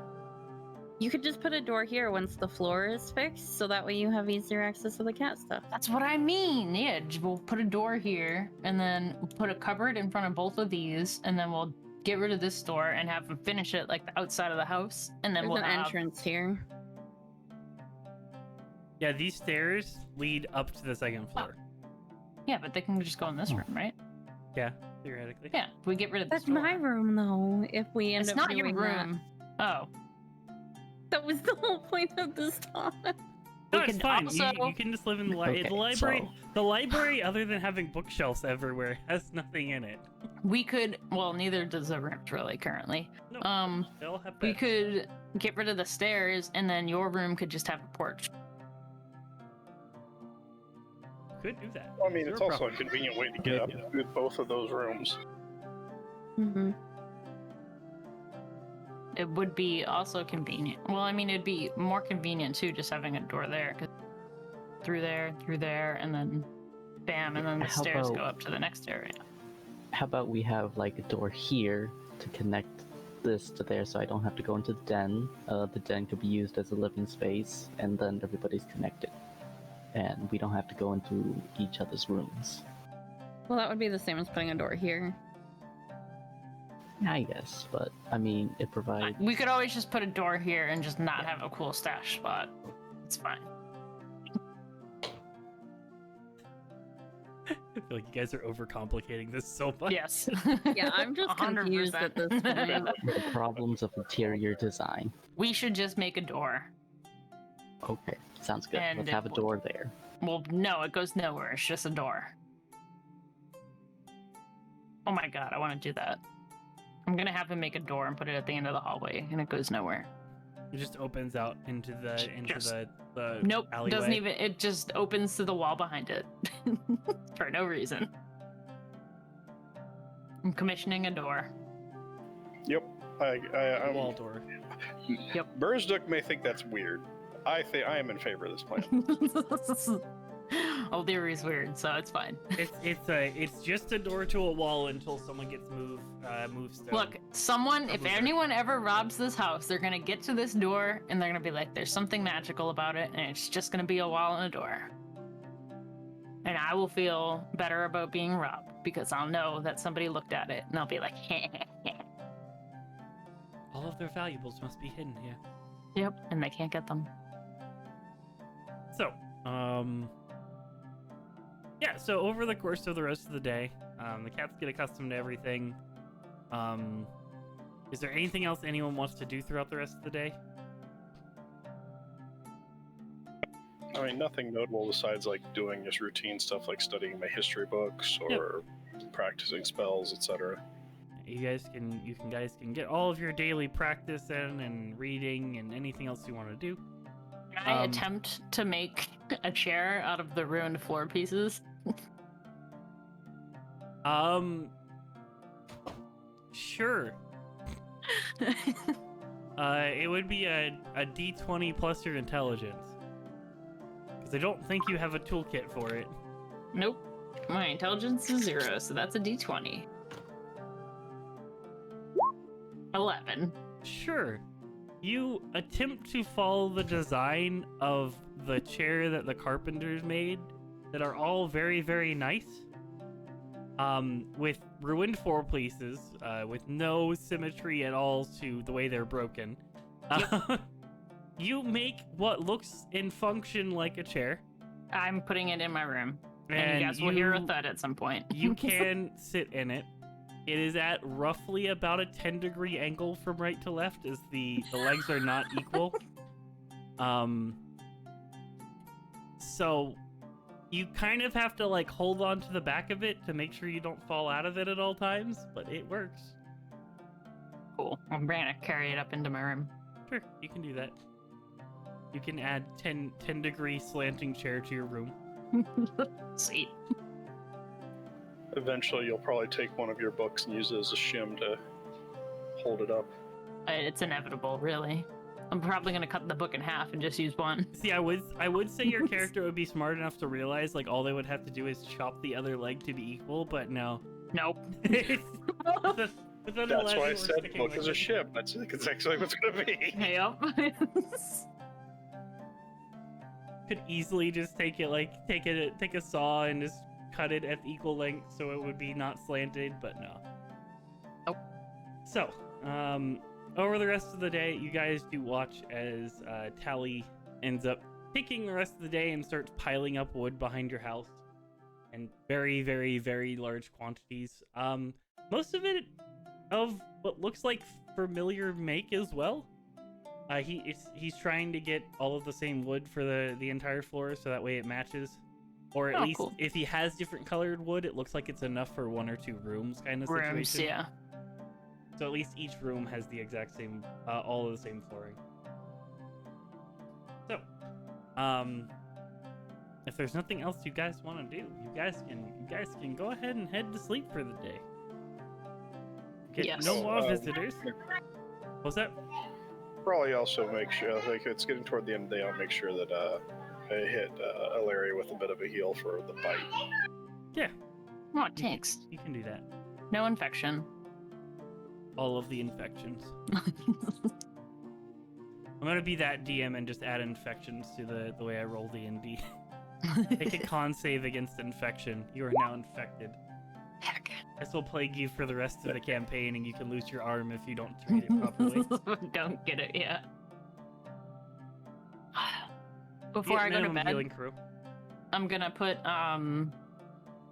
You could just put a door here once the floor is fixed, so that way you have easier access to the cat stuff. That's what I mean. Yeah, we'll put a door here, and then put a cupboard in front of both of these, and then we'll get rid of this door and have them finish it like the outside of the house, and then There's we'll an have. entrance here. Yeah, these stairs lead up to the second floor. Yeah, but they can just go in this room, right? Yeah, theoretically. Yeah, we get rid of this That's my door. room, though. If we end It's up not your doing room. Oh, that was the whole point of this talk. No, We it's can fine. also- You can just live in the Okay, the library. so- The library, other than having bookshelves everywhere, has nothing in it. we could. Well, neither does the rooms really currently. No, they'll have We beds. could get rid of the stairs, and then your room could just have a porch. Could do that. Well, I mean, it's Zero also a problem. convenient way to get up with both of those rooms. Mm-hmm. It would be also convenient. Well, I mean, it'd be more convenient too, just having a door there, 'cause through there, and then bam, and then the How stairs go about- up to the next area. How about we have like a door here to connect this to there so I don't have to go into the den. The den could be used as a living space and then everybody's connected. And we don't have to go into each other's rooms. Well, that would be the same as putting a door here. I guess, but I mean, it provides. We could always just put a door here and just not have a cool stash spot. It's fine. I feel like you guys are overcomplicating this so much. Yes. Yeah, I'm just confused at this 100%. point. The problems of interior design. We should just make a door. Okay, sounds good. And Let's it have a would- door there. Well, no, it goes nowhere. It's just a door. Oh my god, I want to do that. I'm gonna have him make a door and put it at the end of the hallway, and it goes nowhere. It just opens out into Just- the Nope, alleyway. doesn't even. It just opens to the wall behind it for no reason. I'm commissioning a door. Yep. A wall door. Bursduk may think that's weird. I am in favor of this plan. Old theory's weird, so it's fine. It's just a door to a wall until someone gets moved stone. Look, if Probably. anyone ever robs this house, they're gonna get to this door and they're gonna be like, there's something magical about it, and it's just gonna be a wall and a door. And I will feel better about being robbed because I'll know that somebody looked at it and they'll be like, All of their valuables must be hidden here. yep, and they can't get them. So, yeah, so over the course of the rest of the day, the cats get accustomed to everything. Is there anything else anyone wants to do throughout the rest of the day? I mean, nothing notable besides like doing just routine stuff like studying my history books or practicing spells, etc. You guys can get all of your daily practice in and reading and anything else you want to do. Can I attempt to make a chair out of the ruined floor pieces? Sure. It would be a D20 plus your intelligence. Because I don't think you have a toolkit for it. Nope. My intelligence is 0, so that's a d20. 11. Sure. You attempt to follow the design of the chair that the carpenters made that are all very, very nice. With ruined floor pieces, with no symmetry at all to the way they're broken. You make what looks and function like a chair. I'm putting it in my room. And you guys will hear a thud at some point. You can sit in it. It is at roughly about a 10-degree angle from right to left, as the legs are not equal. So you kind of have to like hold on to the back of it to make sure you don't fall out of it at all times, but it works. Cool. I'm gonna carry it up into my room. Sure, you can do that. You can add 10-degree slanting chair to your room. Sweet. Eventually, you'll probably take one of your books and use it as a shim to hold it up. It's inevitable, really. I'm probably gonna cut the book in half and just use one. See, I would say your character would be smart enough to realize like all they would have to do is chop the other leg to be equal, but no. Nope. That's why I said book is a shim. That's actually what's going to be. Yep. Could easily just take a saw and just cut it at equal length so it would be not slanted, but no. Nope. So, over the rest of the day, you guys do watch as Tally ends up taking the rest of the day and starts piling up wood behind your house in very, very, very large quantities. Most of it of what looks like familiar make as well. He's trying to get all of the same wood for the entire floor so that way it matches. Or at least cool. if he has different colored wood, it looks like it's enough for 1 or 2 rooms kind of situation. Rooms, yeah. So at least each room has the exact same, all of the same flooring. So, if there's nothing else you guys want to do, you guys can go ahead and head to sleep for the day. Get Yes. no more visitors. What's that? Probably also make sure, like it's getting toward the end of the day, I'll make sure that I hit Ilaria with a bit of a heal for the bite. Yeah. Oh, it takes. You can do that. No infection. All of the infections. I'm gonna be that DM and just add infections to the way I roll D&D. Make a con save against infection. You are now infected. Heck. This will plague you for the rest of the campaign, and you can lose your arm if you don't treat it properly. Don't get it yet. Before I go to Minimum bed, healing crew. I'm gonna put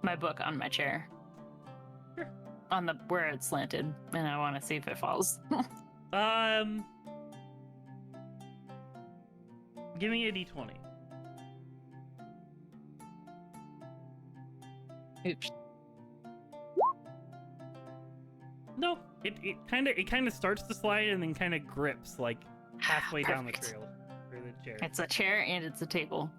my book on my chair. Sure. On the where it's slanted, and I want to see if it falls. Give me a d20. Oops. No, it kind of starts to slide and then kind of grips like halfway down the Perfect. trail for the chair. It's a chair and it's a table.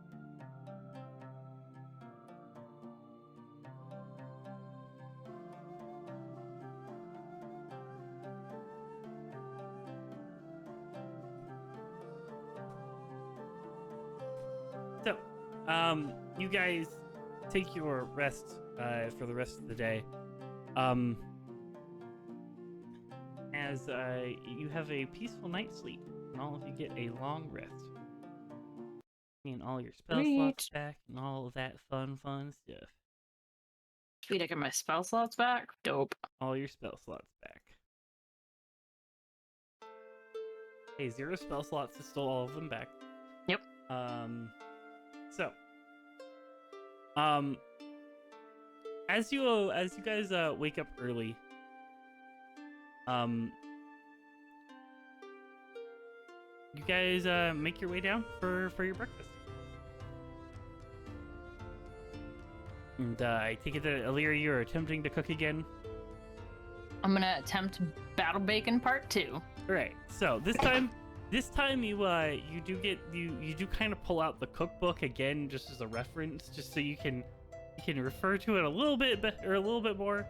So, You guys take your rest for the rest of the day. As you have a peaceful night's sleep, and all of you get a long rest. And all your spell slots back, and all of that fun stuff. Sweet, I get my spell slots back? Dope. All your spell slots back. Hey, 0 spell slots is still all of them back. Yep. So, as you guys wake up early, you guys make your way down for your breakfast. And I take it that Illyria, you're attempting to cook again. I'm gonna attempt Battle Bacon Part 2. All right. So this time you do kind of pull out the cookbook again, just as a reference, just so you can refer to it a little bit or a little bit more.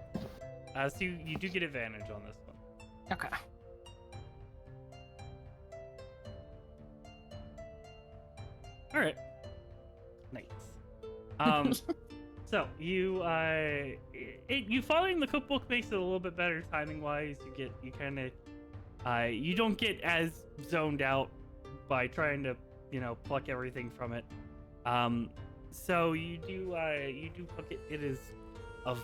So you do get advantage on this one. Okay. All right. Nice. So you following the cookbook makes it a little bit better timing wise. You don't get as zoned out by trying to pluck everything from it. So you do cook it. It is of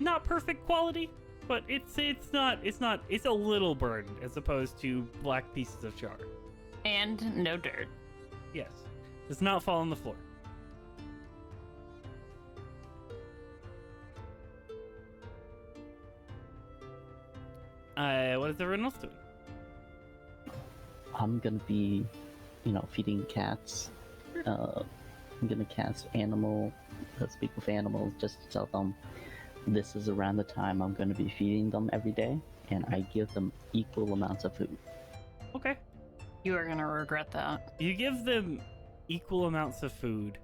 not perfect quality, but it's a little burned as opposed to black pieces of char. And no dirt. Yes, does not fall on the floor. What is everyone else doing? I'm gonna be, feeding cats. I'm gonna cast speak with animals, just to tell them this is around the time I'm gonna be feeding them every day, and I give them equal amounts of food. Okay. You are gonna regret that. You give them equal amounts of food.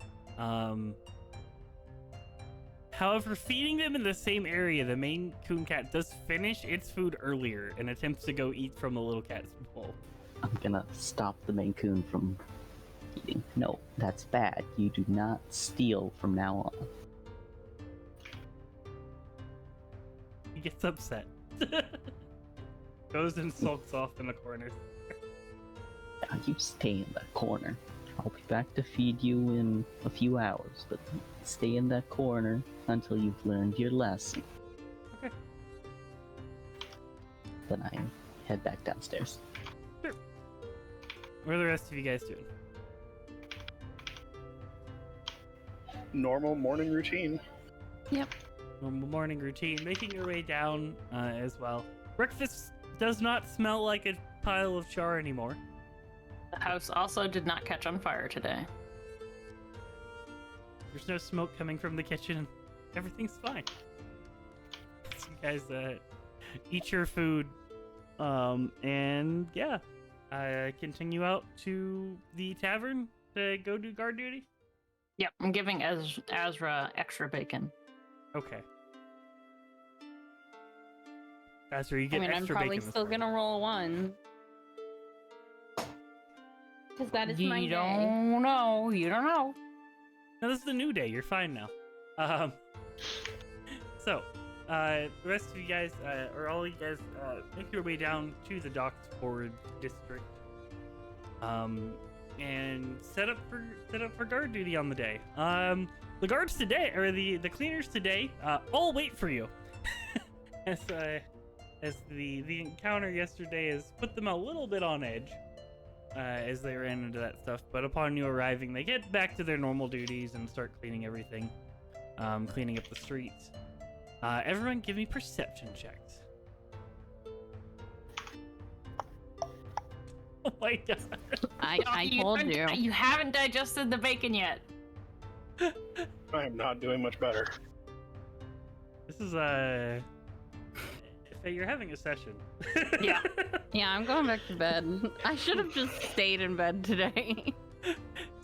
However, feeding them in the same area, the main coon cat does finish its food earlier and attempts to go eat from the little cat's bowl. I'm gonna stop the main coon from eating. No, that's bad. You do not steal from now on. He gets upset. Goes and sulks off in the corner. Now you stay in that corner. I'll be back to feed you in a few hours, but stay in that corner until you've learned your lesson. Okay. Then I head back downstairs. Sure. What are the rest of you guys doing? Normal morning routine. Normal morning routine, making your way down as well. Breakfast does not smell like a pile of char anymore. The house also did not catch on fire today. There's no smoke coming from the kitchen. Everything's fine. So you guys eat your food, and yeah, continue out to the tavern to go do guard duty. Yep, I'm giving Azra extra bacon. Okay. Azra, you get extra I'm bacon. probably this still morning. gonna roll 1. Because that is my You day. don't know. You don't know. No, this is a new day. You're fine now. So, the rest of you guys, or all you guys, make your way down to the Docksford district, and set up for guard duty on the day. The guards today, or the cleaners today, all wait for you, as the encounter yesterday has put them a little bit on edge. As they ran into that stuff, but upon you arriving, they get back to their normal duties and start cleaning everything, cleaning up the streets. Everyone give me perception checks. Oh my god. I told you. You haven't digested the bacon yet. I am not doing much better. This is Hey, you're having a session. Yeah. Yeah, I'm going back to bed. I should have just stayed in bed today.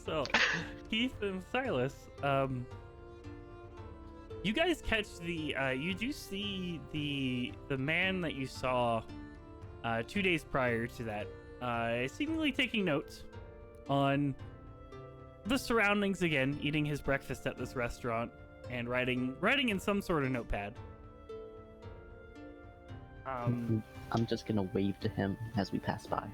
So, Keith and Silas, you guys catch you do see the man that you saw 2 days prior to that, seemingly taking notes on the surroundings again, eating his breakfast at this restaurant and writing in some sort of notepad. I'm just gonna wave to him as we pass by.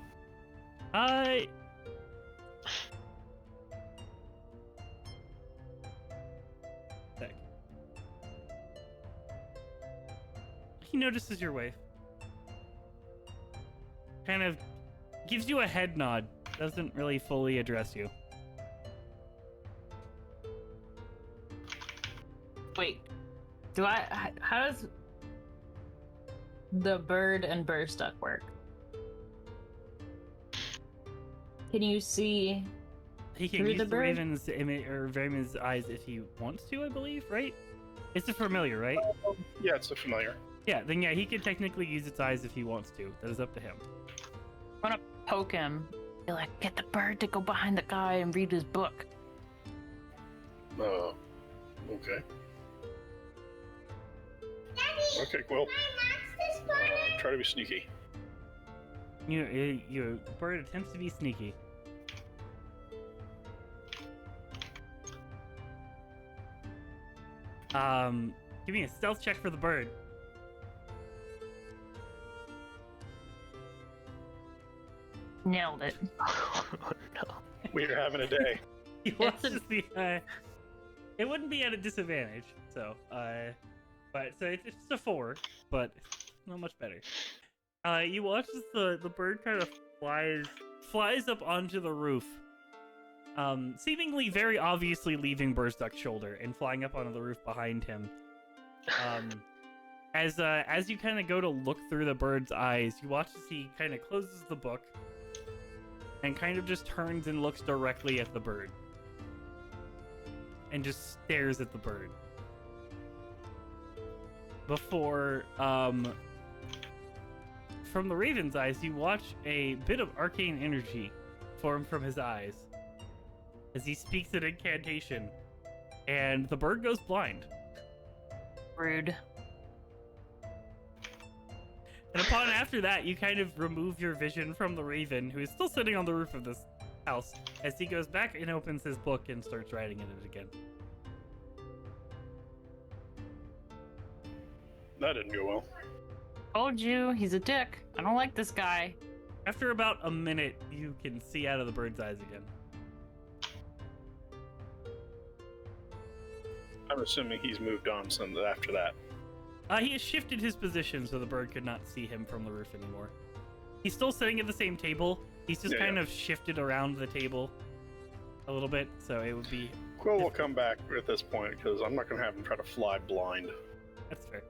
Heck. He notices your wave. Kind of gives you a head nod. Doesn't really fully address you. Wait, how does the bird and burst duck work? Can you see He can through use the the bird? raven's image or Raven's eyes if he wants to, I believe, right? It's a familiar, right? Yeah, it's a familiar. Yeah, then yeah, he can technically use its eyes if he wants to. That is up to him. I'm gonna poke him. Be like, get the bird to go behind the guy and read his book. Okay. Okay, well, try to be sneaky. Your bird attempts to be sneaky. Give me a stealth check for the bird. Nailed it. Oh no. We're having a day. He watches the. It wouldn't be at a disadvantage, so but so it's just a 4, but not much better. You watch as the bird kind of flies up onto the roof, seemingly very obviously leaving Burzduck's shoulder and flying up onto the roof behind him. As you kind of go to look through the bird's eyes, you watch as he kind of closes the book and kind of just turns and looks directly at the bird. And just stares at the bird. Before, from the raven's eyes, you watch a bit of arcane energy form from his eyes as he speaks an incantation, and the bird goes blind. Rude. And upon after that, you kind of remove your vision from the raven, who is still sitting on the roof of this house, as he goes back and opens his book and starts writing in it again. That didn't go well. Told you, he's a dick. I don't like this guy. After about a minute, you can see out of the bird's eyes again. I'm assuming he's moved on some after that. He has shifted his position so the bird could not see him from the roof anymore. He's still sitting at the same table. He's just kind of shifted around the table a little bit, so it would be... Quill will come back at this point, because I'm not going to have him try to fly blind. That's fair.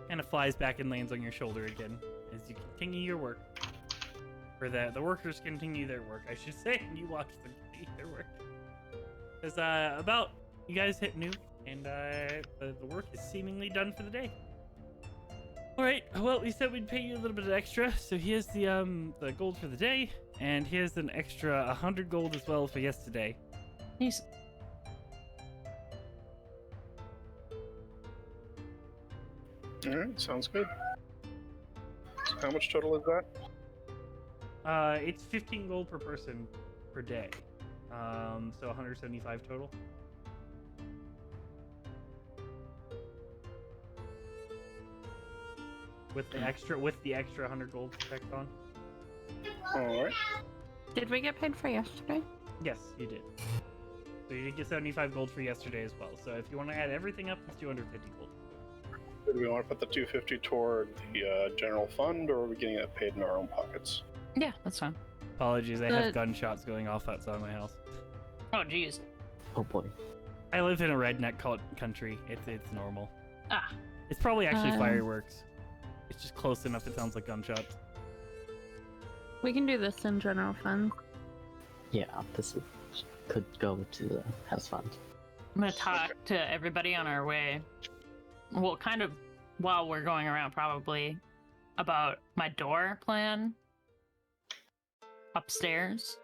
Kind of flies back and lands on your shoulder again as you continue your work. Or the workers continue their work, I should say, and you watch them continue their work. Because about you guys hit noon, and the work is seemingly done for the day. All right. Well, we said we'd pay you a little bit of extra, so here's the gold for the day, and here's an extra 100 gold as well for yesterday. He's Alright, sounds good. So how much total is that? It's 15 gold per person per day. So 175 total. With the extra 100 gold tacked on. Alright. Did we get paid for yesterday? Yes, you did. So you did get 75 gold for yesterday as well. So if you want to add everything up, it's 250 gold. Do we want to put the 250 toward the general fund, or are we getting that paid in our own pockets? yeah, that's fine. Apologies, I have gunshots going off outside my house. Oh jeez. Oh boy. I live in a redneck country. It's normal. Ah. It's probably actually fireworks. It's just close enough. It sounds like gunshots. We can do this in general fund. Yeah, could go to the house fund. I'm gonna talk to everybody on our way. Well, kind of while we're going around, probably about my door plan upstairs.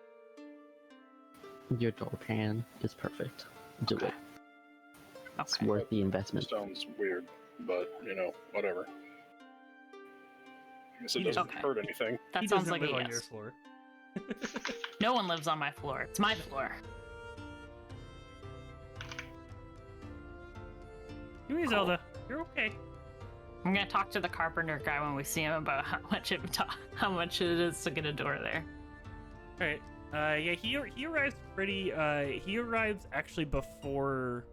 Your door plan is perfect. Do it. It's Okay. worth the investment. Sounds weird, but, whatever. Because it He doesn't Okay. hurt anything. That He sounds doesn't like a live on your yes. floor. No one lives on my floor. It's my floor. Come here, Zelda. You're okay. I'm gonna talk to the carpenter guy when we see him about how much it is to get a door there. All right. Yeah, he arrives pretty. He arrives actually before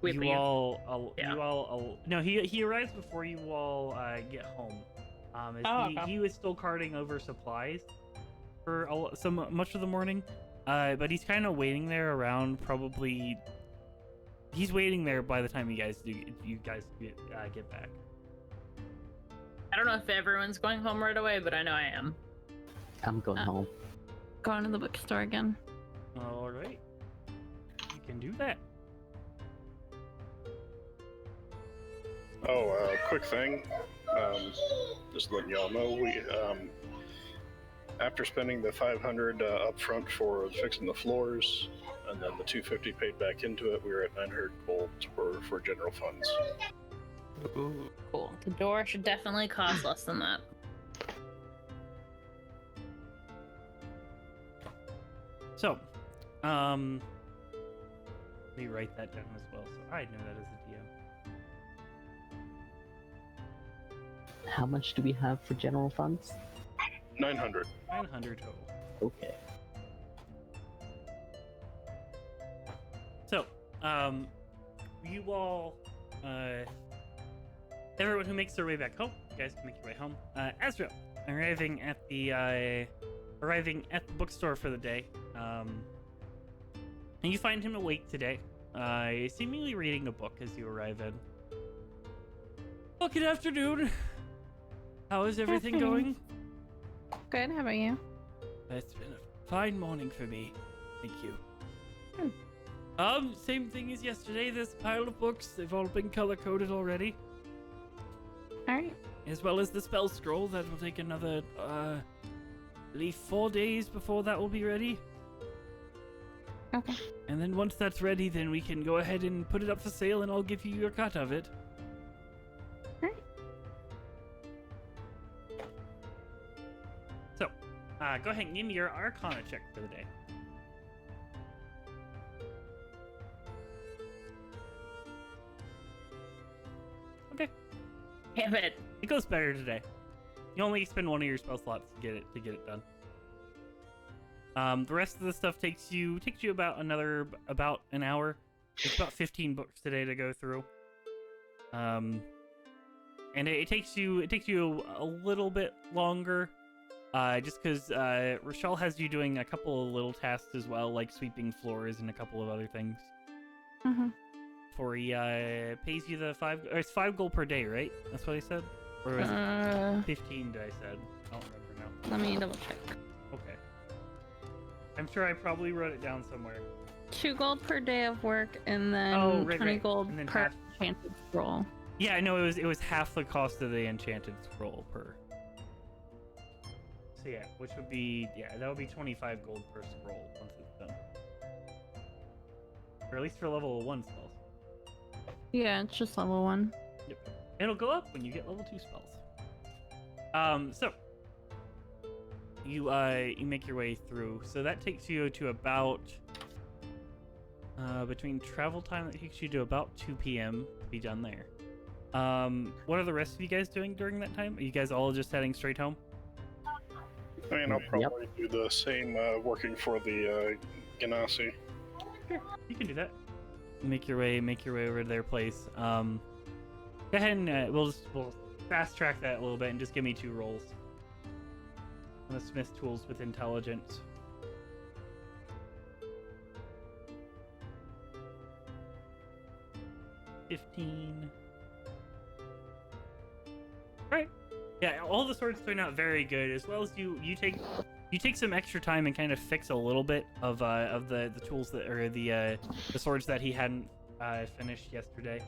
We you leave. all. Yeah. You all. No, he arrives before you all get home. As Oh, okay. he was still carting over supplies for much of the morning. But he's kind of waiting there around probably. He's waiting there by the time you guys get back. I don't know if everyone's going home right away, but I know I am. I'm going home. Going to the bookstore again. All right. You can do that. Oh, quick thing. Just letting y'all know, we after spending the 500 up front for fixing the floors, and then the 250 paid back into it, we were at 900 gold for general funds. Ooh. Cool. The door should definitely cost less than that. So, let me write that down as well, so I know that as a DM. How much do we have for general funds? 900. 900 total. Okay. So, you all, everyone who makes their way back home, you guys can make your way home. Ezra, arriving at the bookstore for the day. And you find him awake today, seemingly reading a book as you arrive in. Well, good afternoon. How is everything going? Good. How about you? It's been a fine morning for me. Thank you. Same thing as yesterday. There's a pile of books. They've all been color-coded already. All right. As well as the spell scroll. That will take another, at least 4 days before that will be ready. Okay. And then once that's ready, then we can go ahead and put it up for sale, and I'll give you your cut of it. Alright. So, go ahead and give me your Arcana check for the day. Okay. Damn it. It goes better today. You only spend one of your spell slots to get it done. The rest of the stuff takes you about an hour. It's about 15 books today to go through. And it takes you a little bit longer, just because Rochelle has you doing a couple of little tasks as well, like sweeping floors and a couple of other things. Mm-hmm. Before he pays you the it's 5 gold per day, right? That's what he said, or was it 15? Did I said? I don't remember now. Let me double check. Okay. I'm sure I probably wrote it down somewhere. 2 gold per day of work, and then Right, 20 right. gold And then per half- enchanted scroll. Yeah, no, it was half the cost of the enchanted scroll per. So yeah, which would be that would be 25 gold per scroll once it's done. Or at least for level 1 spells. Yeah, it's just level 1. Yep. It'll go up when you get level 2 spells. So you make your way through. So that takes you to about between travel time, that takes you to about 2 p.m. to be done there. What are the rest of you guys doing during that time? Are you guys all just heading straight home? I mean, I'll probably do the same working for the Ganassi. Sure, you can do that. Make your way over to their place. Go ahead and we'll fast track that a little bit and just give me 2 rolls. On the Smith tools with intelligence. $15. Right. Yeah, all the swords turn out very good, as well as you take some extra time and kind of fix a little bit of the tools that, or the swords that he hadn't finished yesterday.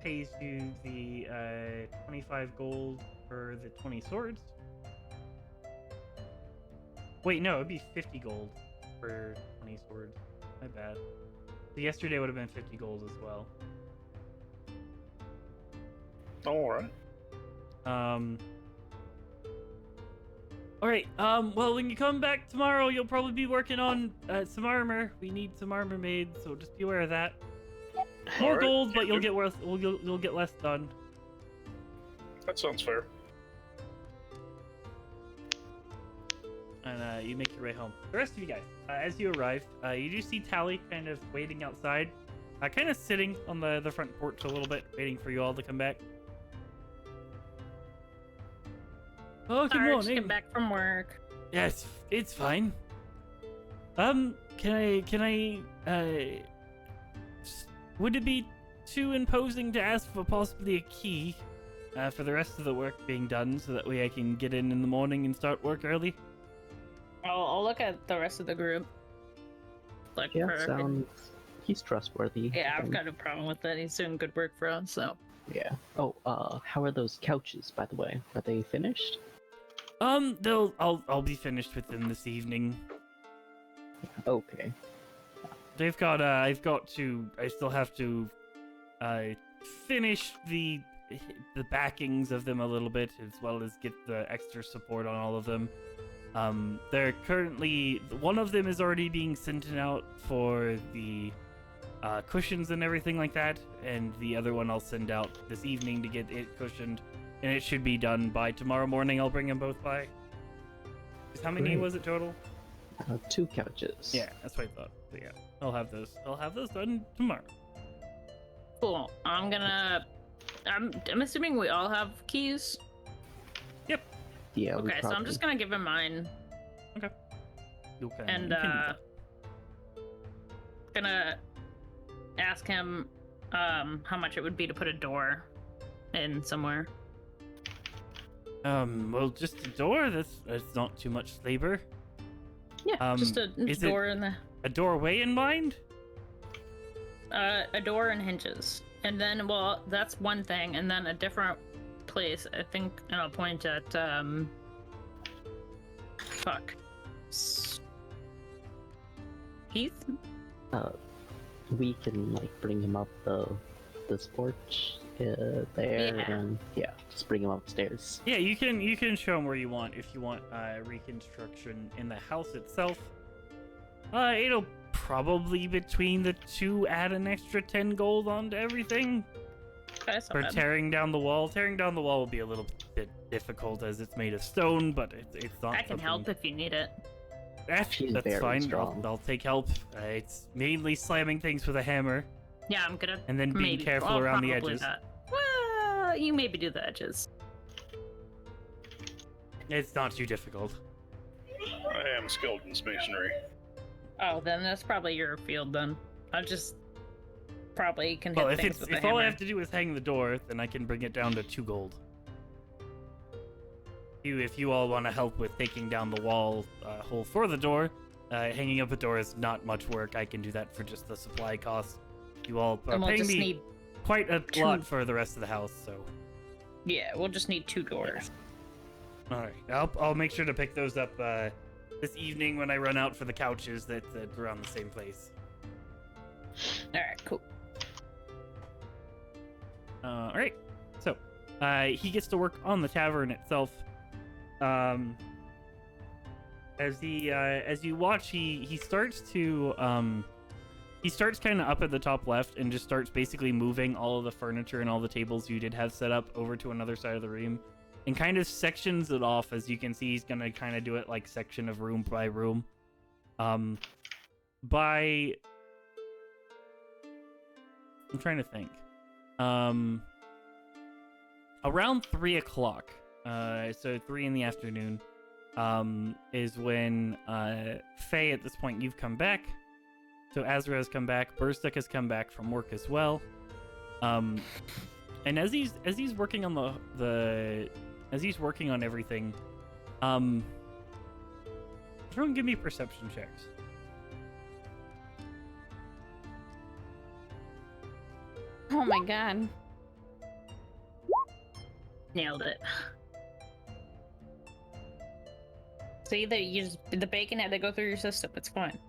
Pays you the 25 gold for the 20 swords. Wait, no, it'd be 50 gold for 20 swords. My bad. So yesterday would have been 50 gold as well. All right. All right. Well, when you come back tomorrow, you'll probably be working on some armor. We need some armor made, so just be aware of that. More Alright, gold, but can you'll do. get you'll get less done. That sounds fair. And you make your way home. The rest of you guys, as you arrive, you do see Tally kind of waiting outside, kind of sitting on the front porch a little bit, waiting for you all to come back. Oh, good Sorry, just morning. get back from work. Yes, it's fine. Can I, would it be too imposing to ask for possibly a key, for the rest of the work being done, so that way I can get in the morning and start work early? I'll look at the rest of the group. Look Yeah, for. sounds. He's trustworthy. Yeah, I I've think. got no problem with that. He's doing good work for us, so. Yeah. Oh, how are those couches, by the way? Are they finished? I'll be finished with them this evening. Okay. I still have to, finish the backings of them a little bit, as well as get the extra support on all of them. They're currently, one of them is already being sent out for the cushions and everything like that, and the other one I'll send out this evening to get it cushioned, and it should be done by tomorrow morning. I'll bring them both by. How many Great. was it total? 2 couches. Yeah, that's what I thought. But yeah, I'll have those done tomorrow. Cool. I'm assuming we all have keys. Yeah. We Okay, so I'm probably- just gonna give him mine, You can, and you can do that. gonna ask him how much it would be to put a door in somewhere. Well, just a door. That's not too much labor. Yeah, just a is it- door in the A doorway in mind? a door and hinges, and then that's one thing, and then a different place. I think, and I'll point at fuck, Heath. We can bring him up this porch there, Yeah. and just bring him upstairs. Yeah, you can show them where you want if you want reconstruction in the house itself. It'll probably between the two add an extra 10 gold onto everything. That's not For bad. tearing down the wall. Tearing down the wall will be a little bit difficult as it's made of stone, but it's not. I can help if you need it. She's That's very fine. strong. I'll take help. It's mainly slamming things with a hammer Yeah, I'm gonna. and then being maybe, careful well, around the probably edges. not. Well, you maybe do the edges. It's not too difficult. I am skilled in masonry. Oh, then that's probably your field. Then I just probably can hit Well, if things with a if all I hammer. have to do is hang the door, then I can bring it down to 2 gold. If you all want to help with taking down the wall hole for the door, hanging up the door is not much work. I can do that for just the supply cost. You all are And we'll paying just me need. quite a 2. lot for the rest of the house, so. Yeah, we'll just need 2 doors. All right, I'll make sure to pick those up this evening when I run out for the couches that are on the same place. All right, cool. All right, so he gets to work on the tavern itself. As you watch, he starts to he starts kind of up at the top left and just starts basically moving all of the furniture and all the tables you did have set up over to another side of the room, and kind of sections it off. As you can see, he's gonna kind of do it like section of room by room. I'm trying to think. Around 3 o'clock, so 3 in the afternoon, is when Faye, at this point, you've come back. So Azra has come back. Burstuk has come back from work as well. And as he's working on as he's working on everything, everyone give me perception checks. Oh my god. Nailed it. See, the bacon had to go through your system. It's fine.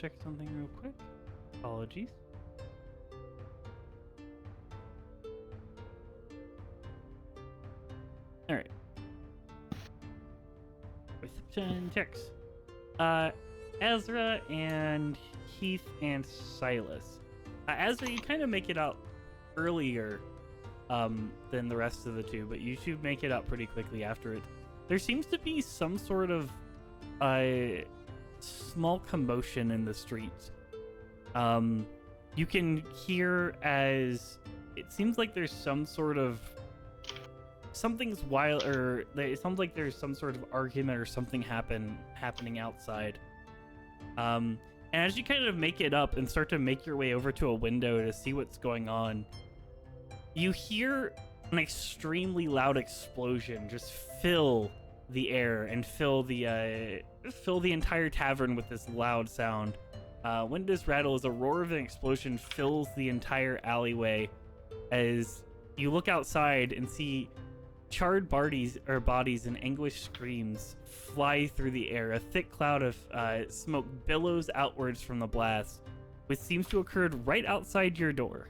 check something real quick. Apologies. All right. Perception checks. Ezra and Heath and Silas. Ezra, you kind of make it out earlier than the rest of the two, but you two make it out pretty quickly after it. There seems to be some sort of small commotion in the streets. You can hear as it seems like there's some sort of something's wild, or it sounds like there's some sort of argument or something happening outside. And as you kind of make it up and start to make your way over to a window to see what's going on, you hear an extremely loud explosion just fill the air and fill the entire tavern with this loud sound. Windows rattle as a roar of an explosion fills the entire alleyway as you look outside and see charred bodies and anguished screams fly through the air. A thick cloud of smoke billows outwards from the blast, which seems to have occurred right outside your door.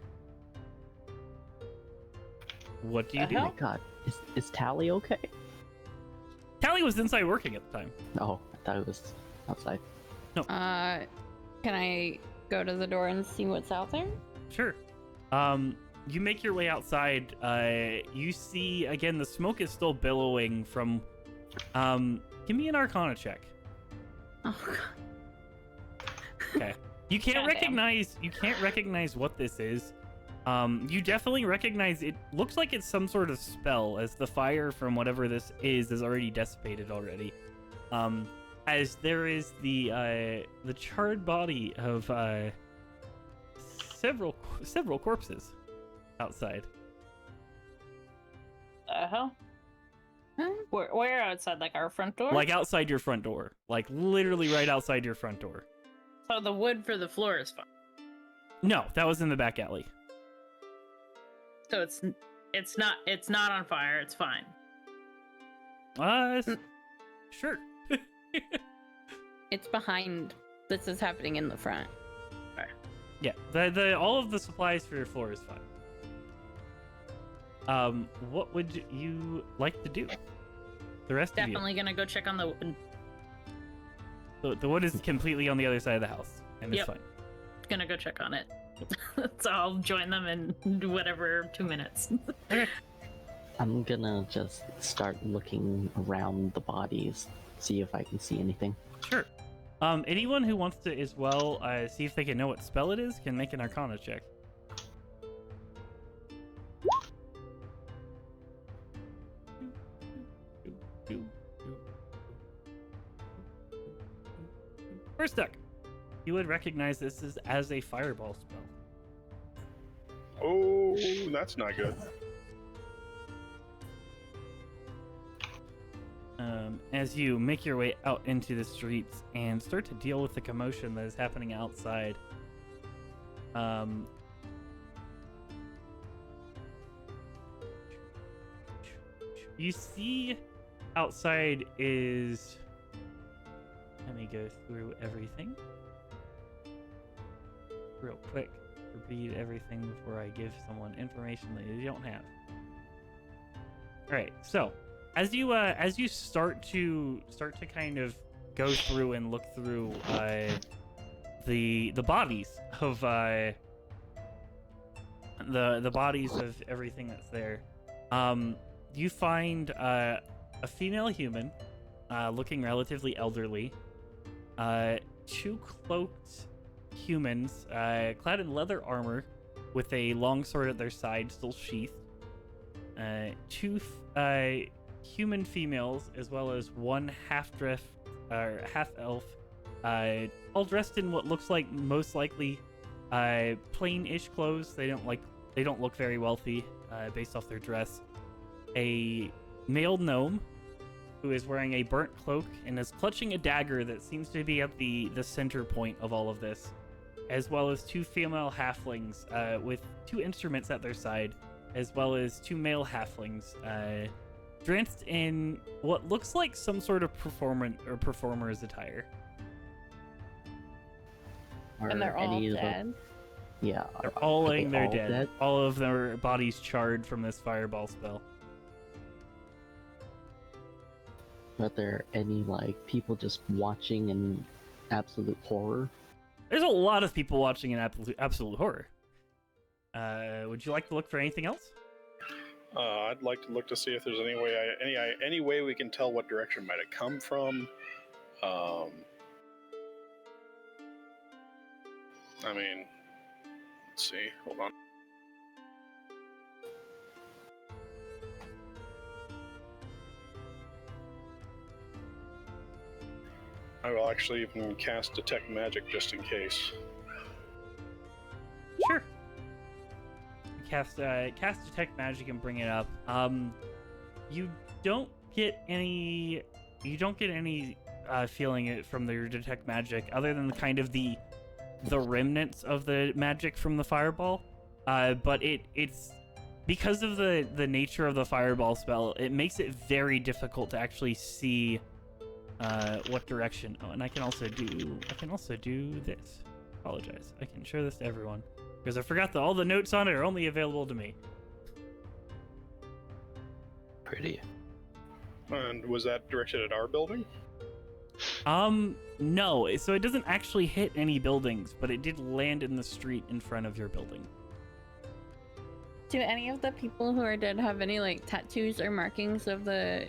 What do you do? Oh my god, is Tally okay? Tally was inside working at the time. Oh, I thought it was outside. Can I go to the door and see what's out there? Sure. You make your way outside. You see, again, the smoke is still billowing from... give me an Arcana check. Oh, God. Okay. You can't recognize what this is. You definitely recognize it. Looks like it's some sort of spell, as the fire from whatever this is already dissipated already. As there is the charred body of several corpses outside. The hell? Huh? Where outside? Like our front door? Like outside your front door. Like literally right outside your front door. So the wood for the floor is fine. No, that was in the back alley. So it's not on fire. It's fine. Sure. It's behind. This is happening in the front. Yeah, the all of the supplies for your floor is fine. What would you like to do? The rest Definitely gonna go check on the wood. The wood is completely on the other side of the house, and it's Yep. fine. Gonna go check on it. So I'll join them in whatever 2 minutes. I'm gonna just start looking around the bodies, see if I can see anything. Sure. Anyone who wants to as well see if they can know what spell it is can make an Arcana check. First up, you would recognize this as a fireball spell. Oh, that's not good. As you make your way out into the streets and start to deal with the commotion that is happening outside, you see outside is... Let me go through everything real quick. Read everything before I give someone information that they don't have. All right, so as you start to kind of go through and look through the bodies of the bodies of everything that's there, you find a female human looking relatively elderly, two cloaked humans clad in leather armor with a long sword at their side still sheathed, two human females, as well as one half elf, all dressed in what looks like most likely plain-ish clothes. They don't look very wealthy based off their dress. A male gnome who is wearing a burnt cloak and is clutching a dagger that seems to be at the center point of all of this, as well as two female halflings with two instruments at their side, as well as two male halflings dressed in what looks like some sort of performer's attire. And they're all any of the- dead. Yeah. They're are all they laying there all dead. All of their bodies charred from this fireball spell. Are there any like people just watching in absolute horror? There's a lot of people watching in absolute horror. Would you like to look for anything else? I'd like to look to see if there's any way we can tell what direction might have come from. I mean, let's see. Hold on. I will actually even cast Detect Magic just in case. Sure. Cast Detect Magic and bring it up. You don't get any feeling it from your Detect Magic other than kind of the remnants of the magic from the fireball. But it's because of the nature of the fireball spell, it makes it very difficult to actually see what direction. Oh, and I can also do this. Apologize. I can share this to everyone because I forgot that all the notes on it are only available to me. Pretty. And was that directed at our building? No. So it doesn't actually hit any buildings, but it did land in the street in front of your building. Do any of the people who are dead have any like tattoos or markings of the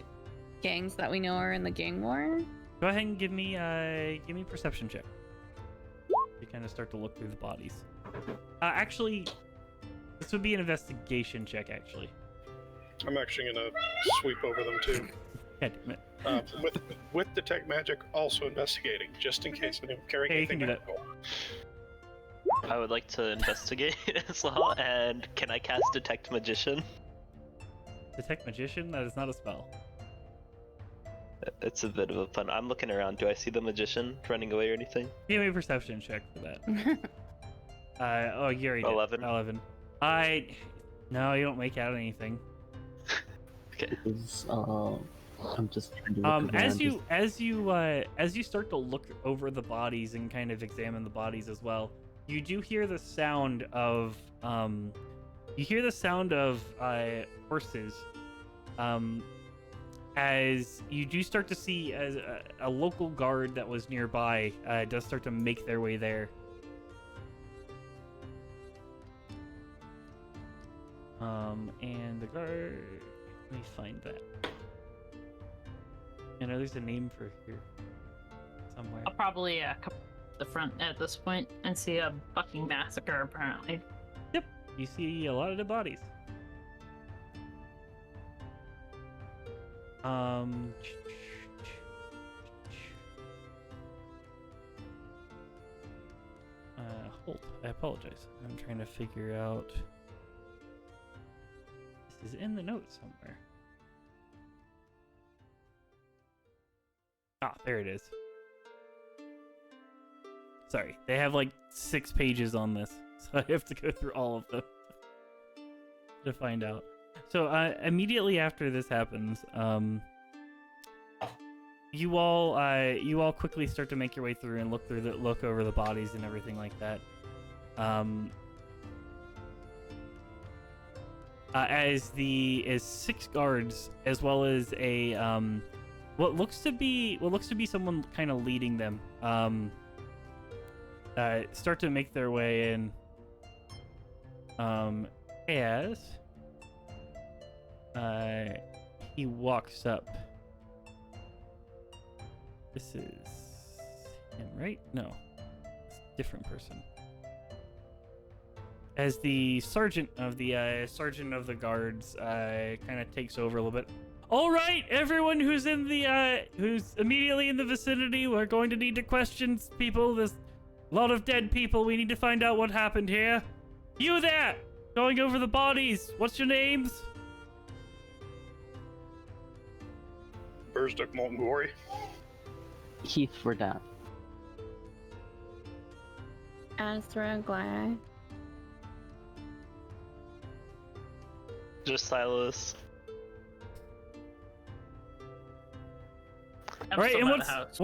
gangs that we know are in the gang war? Go ahead and give me perception check. You kind of start to look through the bodies. Actually, this would be an investigation check. Actually, I'm actually gonna sweep over them too. God damn it. With Detect Magic, also investigating, just in case anyone carrying Okay, you can anything. do that. I would like to investigate as well, and can I cast Detect Magician? Detect Magician? That is not a spell. It's a bit of a fun. I'm looking around. Do I see the magician running away or anything? Give me a perception check for that. Oh, you already did. 11. 11. No, you don't make out anything. Okay. I'm just trying to look around. As you start to look over the bodies and kind of examine the bodies as well, you do hear the sound of horses. As you do start to see as a local guard that was nearby does start to make their way there. And the guard, let me find that. You know, there's a name for here somewhere. I'll probably come to the front at this point and see a fucking massacre, apparently. Yep, you see a lot of the bodies. Hold. I apologize. I'm trying to figure out. This is in the notes somewhere. Ah, there it is. Sorry, they have like 6 pages on this, so I have to go through all of them to find out. So immediately after this happens, you all quickly start to make your way through and look over the bodies and everything like that. As 6 guards, as well as a what looks to be someone kind of leading them, start to make their way in. As he walks up. This is him, right? No, it's a different person. As the sergeant of the guards kind of takes over a little bit. All right, everyone who's who's immediately in the vicinity, we're going to need to question people. There's a lot of dead people. We need to find out what happened here. You there, going over the bodies. What's your names? Bursduk Molten Glory. Keith Verdun. Azra Glad. Just Silas. I'm All right, still and by the house.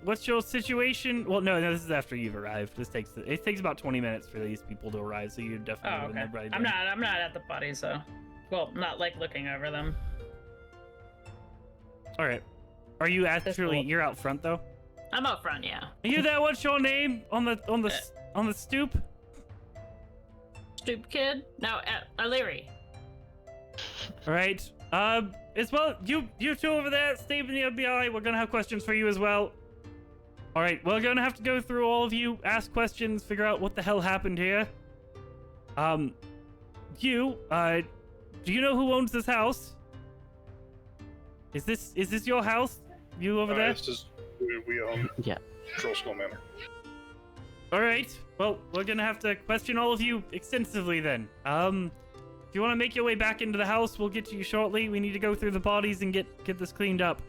what's your situation? Well, no, this is after you've arrived. It takes about 20 minutes for these people to arrive, so you definitely Oh, wouldn't okay. have I'm not at the bodies though. Well, not like looking over them. All right. Are you actually? cool. You're out front though. I'm out front, yeah. Are you there? What's your name on the stoop? Stoop kid? No, O'Leary. All right. As well, you two over there, stay in the FBI. We're gonna have questions for you as well. All right, we're gonna have to go through all of you, ask questions, figure out what the hell happened here. Do you know who owns this house? Is this your house? You over there? This is we own Yeah. Troll Skull Manor. All right. Well, we're gonna have to question all of you extensively then. If you want to make your way back into the house, we'll get to you shortly. We need to go through the bodies and get this cleaned up.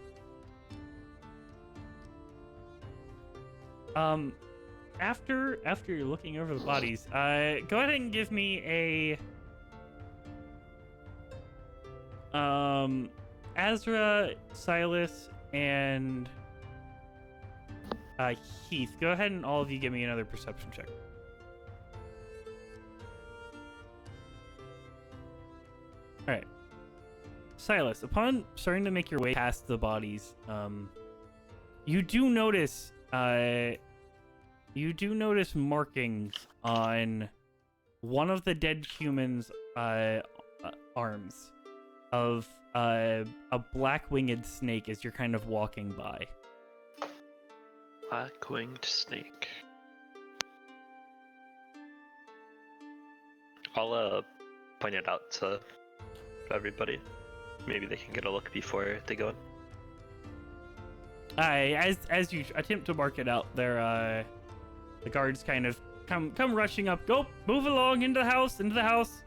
After you're looking over the bodies, go ahead and give me a Azra, Silas, and Heath. Go ahead and all of you give me another perception check. All right, Silas. Upon starting to make your way past the bodies, you do notice markings on one of the dead humans' arms of a black-winged snake as you're kind of walking by. Black-winged snake. I'll point it out to everybody. Maybe they can get a look before they go in. As you attempt to mark it out, the guards kind of come rushing up. Go, move along into the house.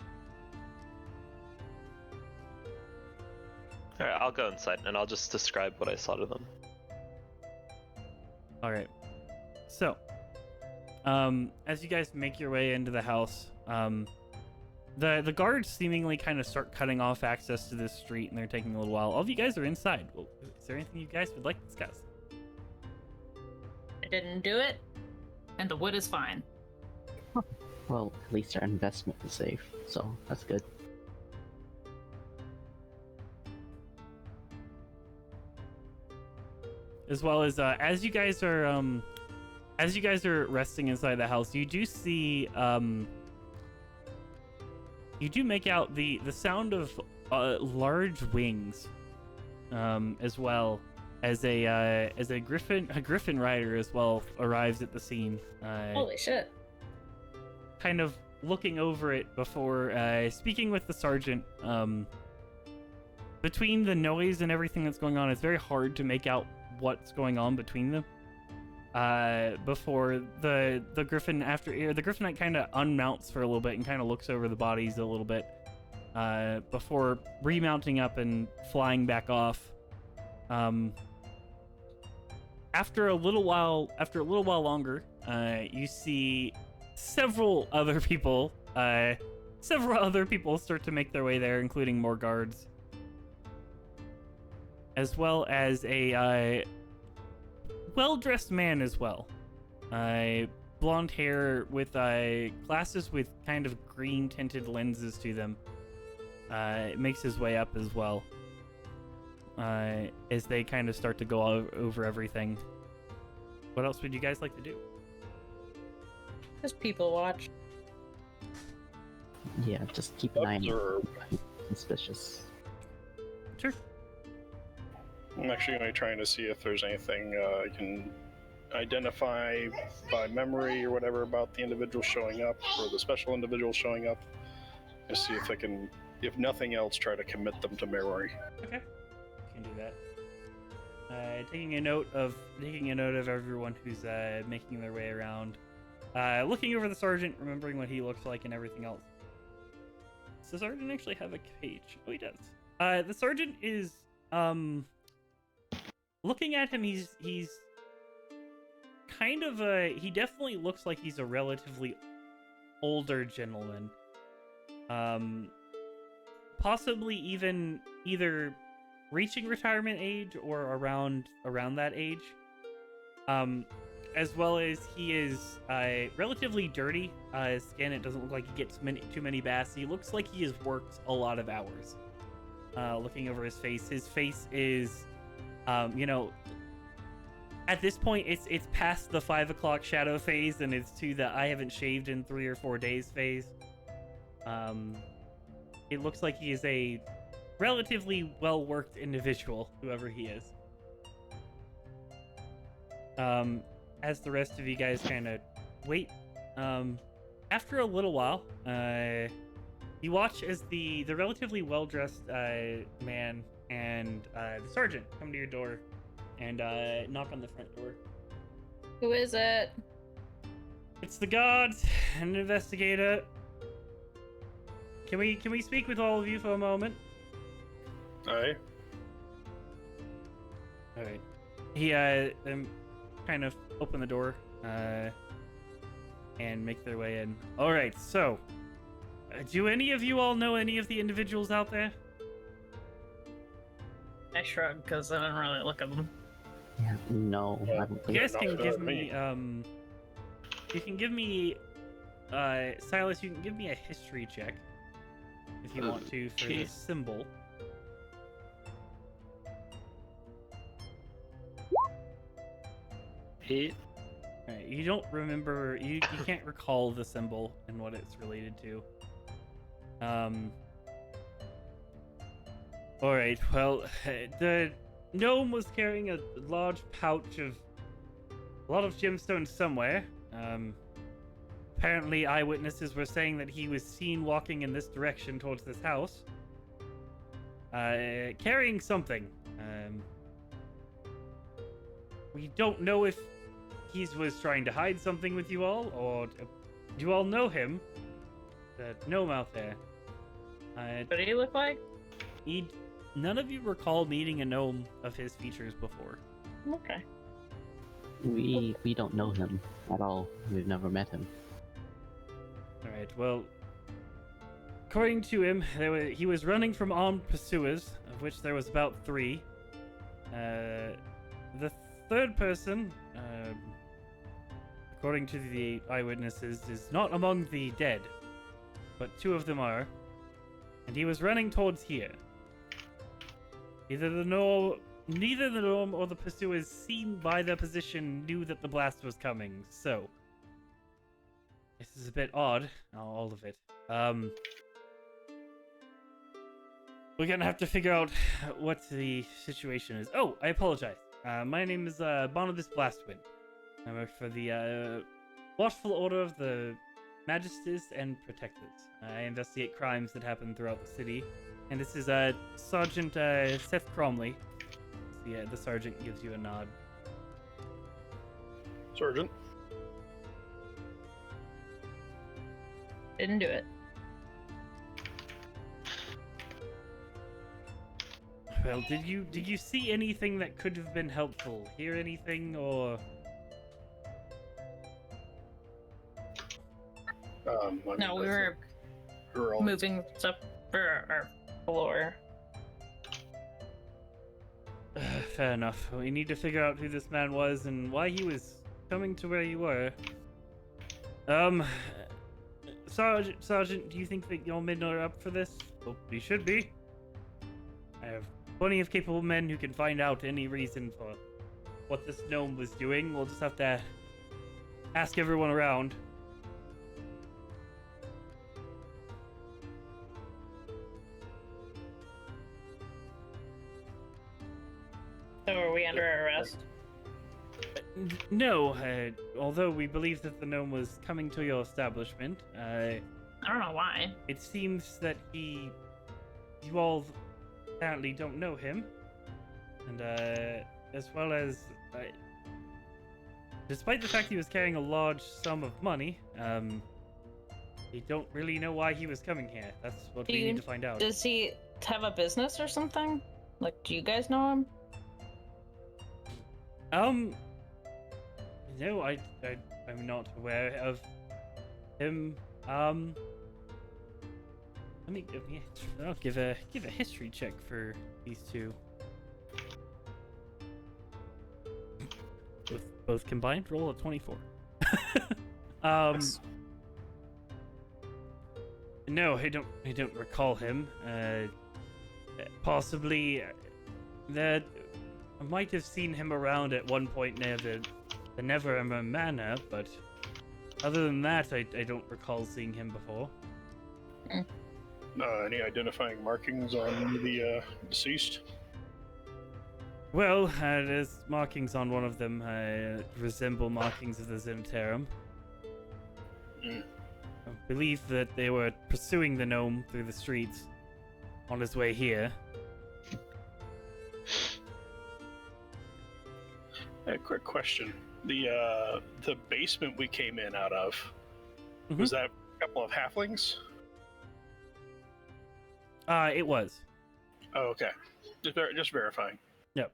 Alright, I'll go inside and I'll just describe what I saw to them. All right. So, as you guys make your way into the house, the guards seemingly kind of start cutting off access to this street, and they're taking a little while. All of you guys are inside. Well, is there anything you guys would like to discuss? I didn't do it, and the wood is fine. Well, at least our investment is safe, so that's good. As well as as you guys are resting inside the house, you do see you do make out the sound of large wings, as well as a griffin rider as well arrives at the scene. Holy shit. Kind of looking over it before speaking with the sergeant. Between the noise and everything that's going on, it's very hard to make out what's going on between them. Before the griffin the griffin kind of unmounts for a little bit and kind of looks over the bodies a little bit before remounting up and flying back off. After a little while longer, you see several other people start to make their way there, including more guards, as well as a well-dressed man as well. Blonde hair with glasses with kind of green-tinted lenses to them. Makes his way up as well. As they kind of start to go over everything. What else would you guys like to do? Just people watch. Yeah, just keep an eye on Observe. suspicious. Sure. I'm actually going to be trying to see if there's anything I can identify by memory or whatever about the individual showing up, or the special individual showing up, and see if I can, if nothing else, try to commit them to memory. Okay, can do that. Taking a note of everyone who's making their way around, looking over the sergeant, remembering what he looks like and everything else. Does the sergeant actually have a page? Oh, he does. The sergeant is looking at him. He's kind of he definitely looks like he's a relatively older gentleman. Possibly even either reaching retirement age or around that age. As well as he is relatively dirty. His skin, it doesn't look like he gets too many baths. He looks like he has worked a lot of hours. Looking over his face is, you know, at this point it's past the 5 o'clock shadow phase, and it's to the I haven't shaved in 3 or 4 days phase. It looks like he is a relatively well-worked individual, whoever he is. As the rest of you guys kind of wait, after a little while, you watch as the relatively well-dressed man and the sergeant come to your door and knock on the front door. Who is it? It's the guards, an investigator. Can we speak with all of you for a moment? Aye. All right. He kind of open the door and make their way in. All right. So, do any of you all know any of the individuals out there? I shrug because I didn't really look at them. Yeah, no. Yeah. I don't You think guys can not give me. me you can give me Silas, you can give me a history check if you want to for the Jeez. symbol. Eight. Alright, you don't remember, you can't recall the symbol and what it's related to. Alright, well, the gnome was carrying a large pouch of a lot of gemstones somewhere. Apparently eyewitnesses were saying that he was seen walking in this direction towards this house. Carrying something. We don't know if he was trying to hide something with you all, or do you all know him? The gnome out there. What do you look like? None of you recall meeting a gnome of his features before. Okay. we don't know him at all. We've never met him. Alright, well, according to him, he was running from armed pursuers, of which there was about 3. The third person, according to the eyewitnesses, is not among the dead, but 2 of them are, and he was running towards here. Neither the gnome or the pursuers seen by their position knew that the blast was coming, so this is a bit odd, all of it. We're gonna have to figure out what the situation is. Oh, I apologize. My name is Barnabas Blastwind. I work for the Watchful Order of the Magistes and Protectors. I investigate crimes that happen throughout the city. And this is Sergeant Seth Cromley. The sergeant gives you a nod. Sergeant. Didn't do it. Well, did you see anything that could have been helpful? Hear anything, or I mean, No, we I were think we were all moving stuff for our floor. fair enough. We need to figure out who this man was and why he was coming to where you were. Sergeant, do you think that your men are up for this? Well, we should be. I have plenty of capable men who can find out any reason for what this gnome was doing. We'll just have to ask everyone around. So are we under arrest? No, although we believe that the gnome was coming to your establishment, I don't know why. it seems that you all apparently don't know him, and as well as, despite the fact he was carrying a large sum of money, we don't really know why he was coming here. That's what we need to find out. Does he have a business or something? Like, do you guys know him? No, I'm not aware of him. I'll give a history check for these two. both combined, roll a 24. Nice. No, I don't recall him. Possibly that I might have seen him around at one point near the Neverember Manor, but other than that, I don't recall seeing him before. Any identifying markings on the deceased? Well, there's markings on one of them resemble markings of the Zenitarum. Mm. I believe that they were pursuing the gnome through the streets on his way here. A quick question: the basement we came in out of, Mhm. was that a couple of halflings? It was. Oh, okay. Just verifying. Yep.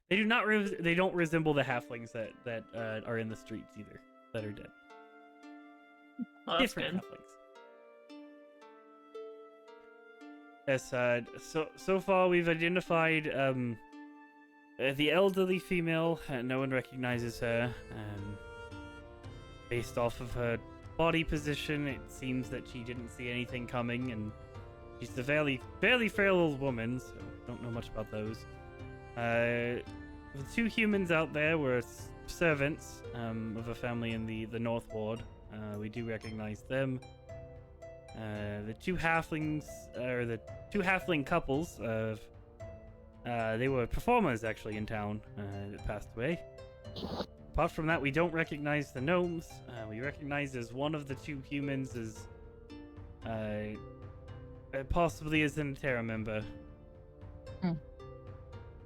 They do not. They don't resemble the halflings that are in the streets either. That are dead. Well, that's Different good. halflings. Yes. So far we've identified the elderly female. No one recognizes her. Based off of her body position, it seems that she didn't see anything coming, and she's a fairly frail old woman. So don't know much about those. The two humans out there were servants of a family in the North Ward. We do recognize them. The two halflings, or the two halfling couples of, they were performers actually in town that passed away. Apart from that, we don't recognize the gnomes. We recognize as one of the two humans as possibly a Zenitera member.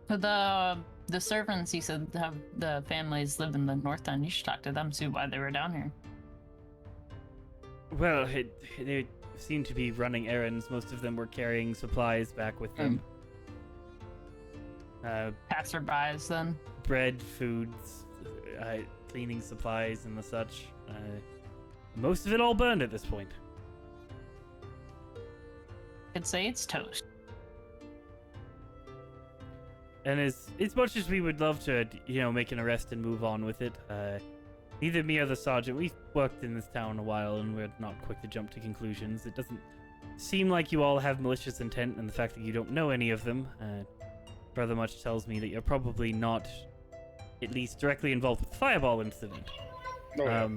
The servants you said have the families live in the North End. You should talk to them, see why they were down here. Well, they seem to be running errands. Most of them were carrying supplies back with them. Passerbys, then. Bread, foods, cleaning supplies, and the such. Most of it all burned at this point. I'd say it's toast. And as much as we would love to, make an arrest and move on with it, neither me or the sergeant, we've worked in this town a while, and we're not quick to jump to conclusions. It doesn't seem like you all have malicious intent, and the fact that you don't know any of them rather much tells me that you're probably not at least directly involved with the fireball incident. Oh, yeah.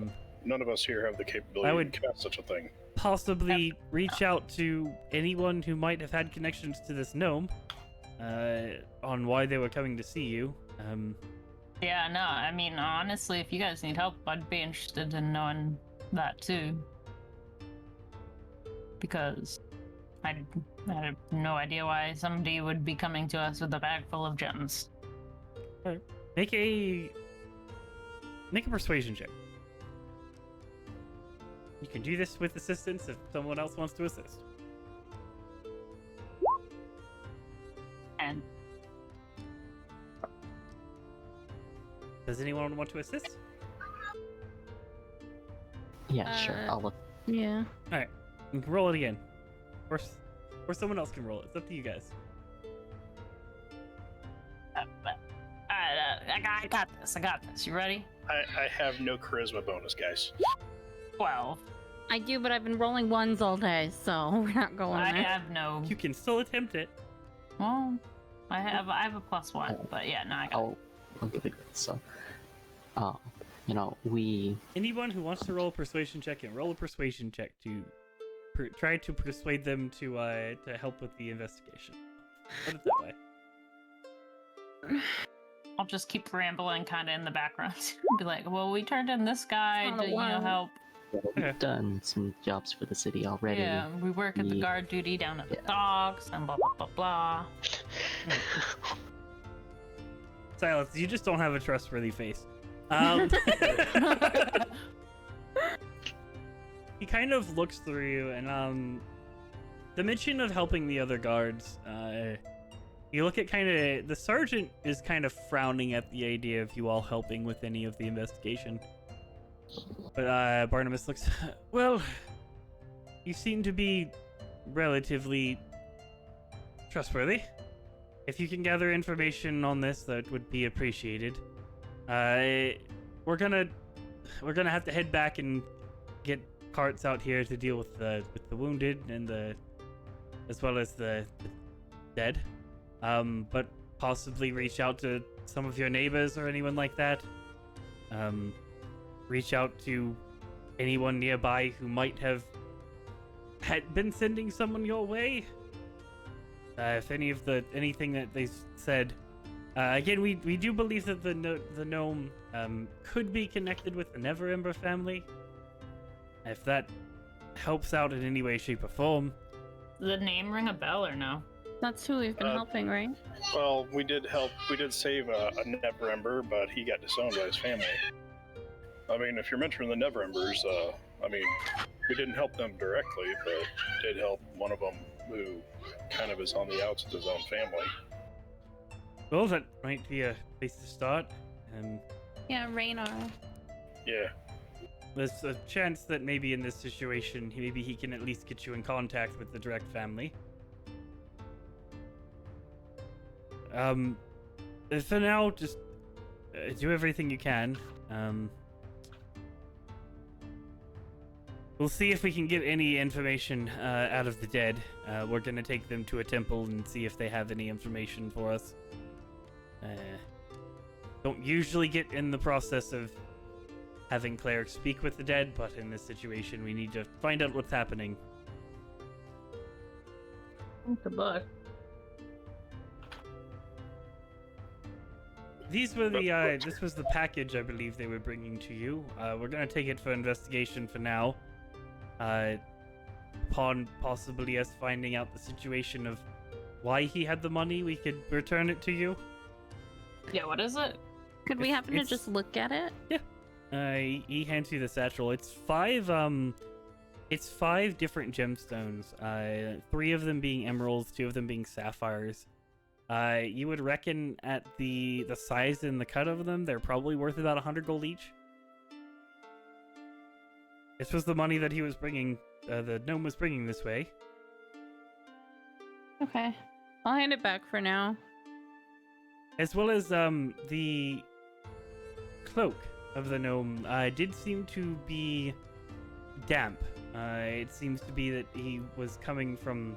None of us here have the capability I would to cast such a thing. possibly reach out to anyone who might have had connections to this gnome on why they were coming to see you. Yeah, no, I mean, honestly, if you guys need help, I'd be interested in knowing that too. Because I have no idea why somebody would be coming to us with a bag full of gems. Make a persuasion check. You can do this with assistance if someone else wants to assist. And Does anyone want to assist? Yeah, sure. I'll look. Yeah. You can roll it again. Or someone else can roll it. It's up to you guys. I got this. I got this. You ready? I have no charisma bonus, guys. 12. I do, but I've been rolling ones all day, so we're not going I there. have no. You can still attempt it. Well, I have a +1, but yeah, no, I got. I'll give it. So, we Anyone who wants to roll a persuasion check can roll a persuasion check to try to persuade them to help with the investigation. Put it that way. I'll just keep rambling kind of in the background. Be like, well, we turned in this guy It's not to, a while. help. we've done some jobs for the city already. Yeah, we work at the Yeah. guard duty down at the Yeah. docks and blah, blah, blah, blah. Silence. You just don't have a trustworthy face. He kind of looks through you, and the mention of helping the other guards. You look at the sergeant is kind of frowning at the idea of you all helping with any of the investigation. But Barnabas looks. Well, you seem to be relatively trustworthy. If you can gather information on this, that would be appreciated. we're gonna have to head back and get carts out here to deal with the wounded and as well as the dead. But possibly reach out to some of your neighbors or anyone like that. Reach out to anyone nearby who might have had been sending someone your way. If anything that they said. Again, we do believe that the gnome could be connected with the Neverember family. If that helps out in any way, shape, or form. Does the name ring a bell or no? That's who we've been helping, right? Well, we did save a Neverember, but he got disowned by his family. I mean, if you're mentioning the Neverembers, I mean, we didn't help them directly, but did help one of them who kind of is on the outs of his own family. Well, that might be a place to start. Yeah, Raynar. Yeah. There's a chance that maybe in this situation, maybe he can at least get you in contact with the direct family. For now, just do everything you can. We'll see if we can get any information out of the dead. We're gonna take them to a temple and see if they have any information for us. Don't usually get in the process of having clerics speak with the dead, but in this situation, we need to find out what's happening. Good luck. These were this was the package I believe they were bringing to you. We're gonna take it for investigation for now. Upon possibly us finding out the situation of why he had the money, we could return it to you. Yeah, what is it? Could we happen to just look at it? Yeah. He hands you the satchel. It's five different gemstones. 3 of them being emeralds, 2 of them being sapphires. You would reckon at the size and the cut of them, they're probably worth about 100 gold each. This was the money that he was bringing, the gnome was bringing this way. Okay. I'll hand it back for now. As well as the cloak of the gnome did seem to be damp. It seems to be that he was coming from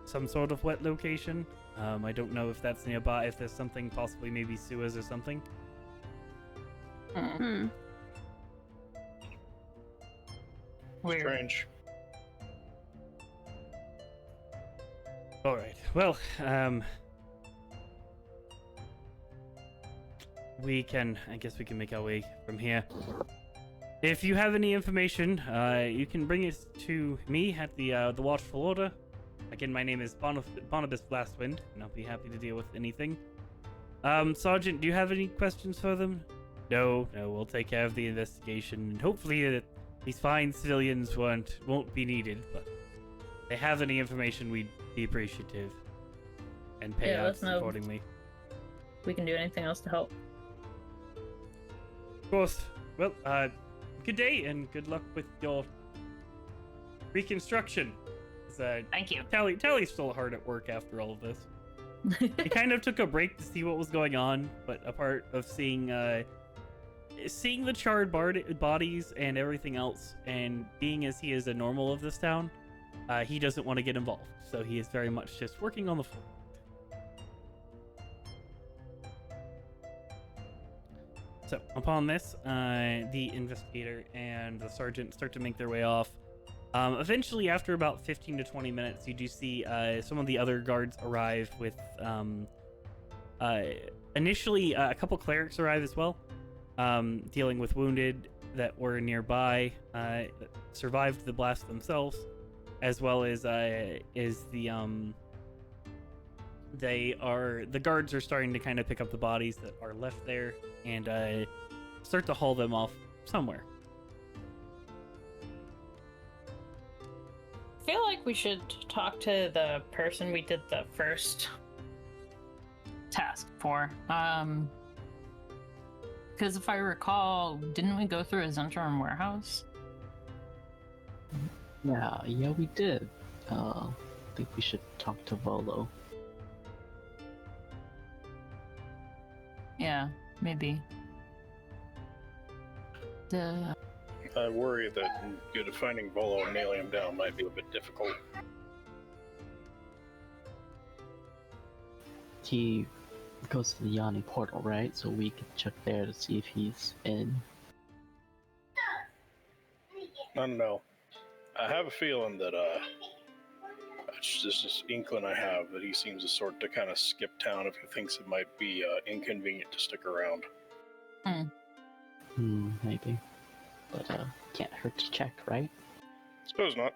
some sort of wet location. I don't know if that's nearby, if there's something, possibly maybe sewers or something. Weird. Strange. Alright, well, I guess we can make our way from here. If you have any information, you can bring it to me at the Watchful Order. Again, my name is Barnabas Blastwind, and I'll be happy to deal with anything. Sergeant, do you have any questions for them? No, we'll take care of the investigation, and hopefully these fine civilians won't be needed, but if they have any information, we'd be appreciative and pay out accordingly. If we can do anything else to help. Of course. Well, good day and good luck with your reconstruction. Thank you. Tally's still hard at work after all of this. He kind of took a break to see what was going on, but a part of seeing the charred bodies and everything else, and being as he is a normal of this town, he doesn't want to get involved. So he is very much just working on the floor. So upon this, the investigator and the sergeant start to make their way off. Eventually, after about 15 to 20 minutes, you do see some of the other guards arrive with... initially, a couple clerics arrive as well, dealing with wounded that were nearby, that survived the blast themselves, as well as the guards are starting to kind of pick up the bodies that are left there and start to haul them off somewhere. I feel like we should talk to the person we did the first task for. Because if I recall, didn't we go through a Zentrum warehouse? Yeah, we did. I think we should talk to Volo. Yeah, maybe. I worry that finding Volo and nailing him down might be a bit difficult. He goes to the yawning portal, right? So we can check there to see if he's in. I don't know. I have a feeling that it's just this inkling I have that he seems the sort to kind of skip town if he thinks it might be inconvenient to stick around. Maybe. But can't hurt to check, right? Suppose not.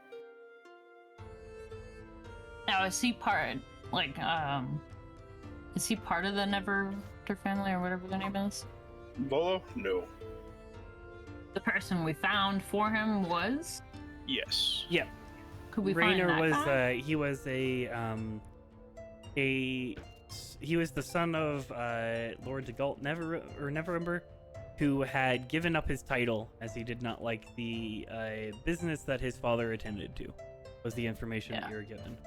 Now, is he part, like, is he part of the Neverwinter family or whatever their name is? Volo? No. The person we found for him was? Yes. Yep. Could we Rainer find that was guy? he was he was the son of Lord DeGalt Neverember, who had given up his title as he did not like the business that his father attended to. Was the information that you were given.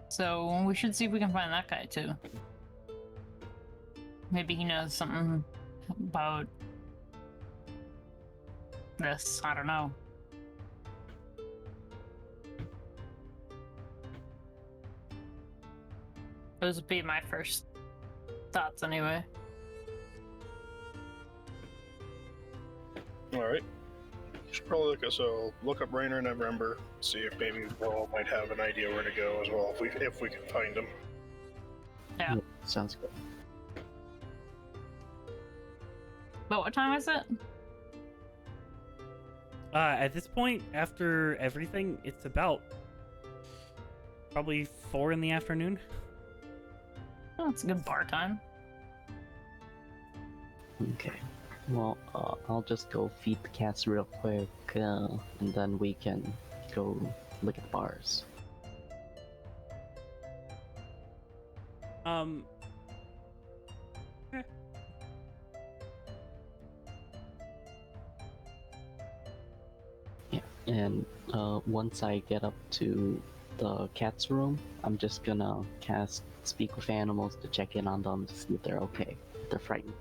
So we should see if we can find that guy too. Maybe he knows something about this. I don't know. Those would be my first thoughts anyway. Alright. Should probably look up Rainer and Neverember, see if maybe Volo might have an idea where to go as well, if we can find him. Yeah. Sounds good. But what time is it? At this point, after everything, it's about probably 4 in the afternoon. Oh, it's a good bar time. Okay. Well, I'll just go feed the cats real quick, and then we can go look at the bars. Yeah, and once I get up to the cat's room, I'm just gonna cast Speak with Animals to check in on them to see if they're okay, if they're frightened.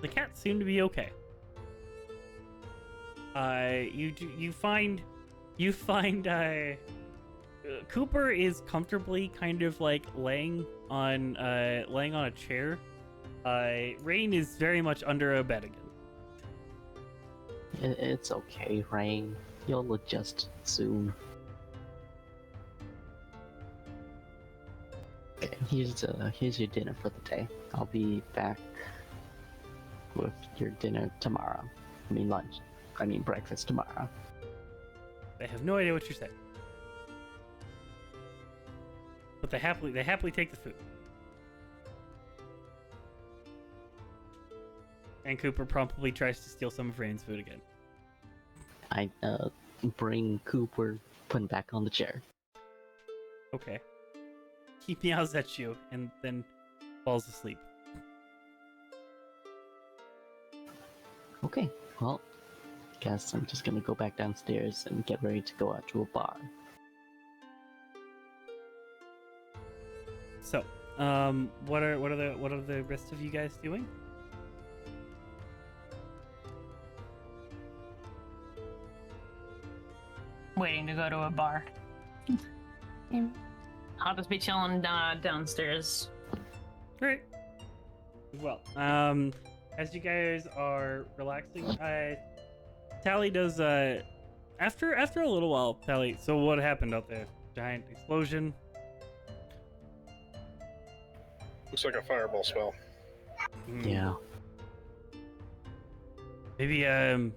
The cats seem to be okay. You find Cooper is comfortably kind of like laying on a chair. Rain is very much under a bed again. It's okay, Rain. You'll adjust soon. Okay, here's your dinner for the day. I'll be back with your dinner tomorrow. I mean lunch. I mean breakfast tomorrow. They have no idea what you're saying. But they happily take the food. And Cooper promptly tries to steal some of Rain's food again. I bring Cooper, put him back on the chair. Okay. He meows at you and then falls asleep. Okay, well, guess I'm just gonna go back downstairs and get ready to go out to a bar. So, what are the rest of you guys doing? Waiting to go to a bar. I'll just be chilling downstairs. Great. Well, as you guys are relaxing, Tally does after a little while, Tally. So what happened out there? Giant explosion. Looks like a fireball spell. Yeah. Maybe you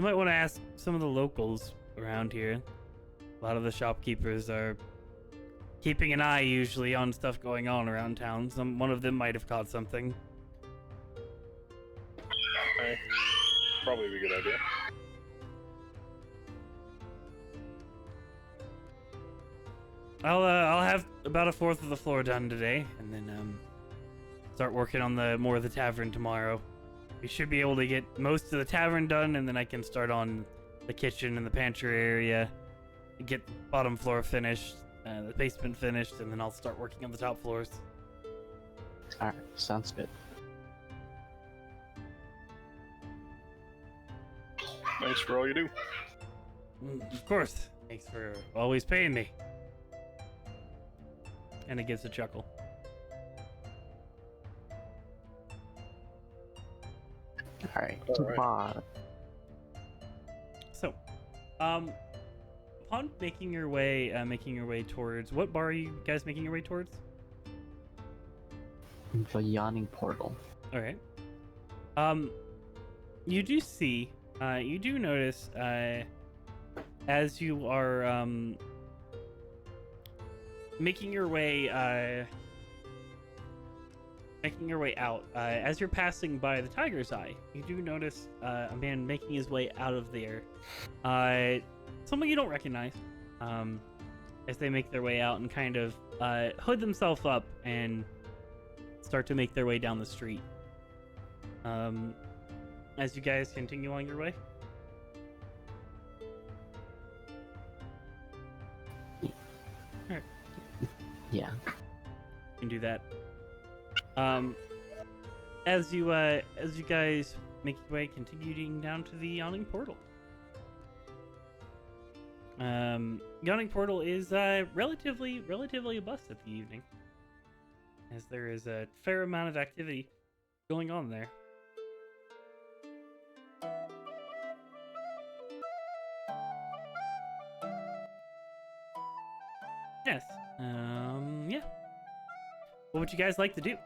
might want to ask some of the locals around here. A lot of the shopkeepers are keeping an eye usually on stuff going on around town. One of them might have caught something. Okay. Probably be a good idea. I'll have about a fourth of the floor done today, and then start working on more of the tavern tomorrow. We should be able to get most of the tavern done, and then I can start on the kitchen and the pantry area, get the bottom floor finished, the basement finished, and then I'll start working on the top floors. Alright, sounds good. Thanks for all you do. Of course. Thanks for always paying me. And it gives a chuckle. Alright, Alright. Bob. So, upon making your way towards, what bar are you guys making your way towards? The yawning portal. All right. You do see, you do notice, as you are making your way out, as you're passing by the Tiger's Eye, you do notice a man making his way out of there. Someone you don't recognize. As they make their way out and kind of hood themselves up and start to make their way down the street. As you guys continue on your way. Alright. Yeah. You can do that. As you guys make your way, continuing down to the Yawning Portal. Yawning Portal is relatively a bust at the evening, as there is a fair amount of activity going on there. Yes. Yeah. What would you guys like to do?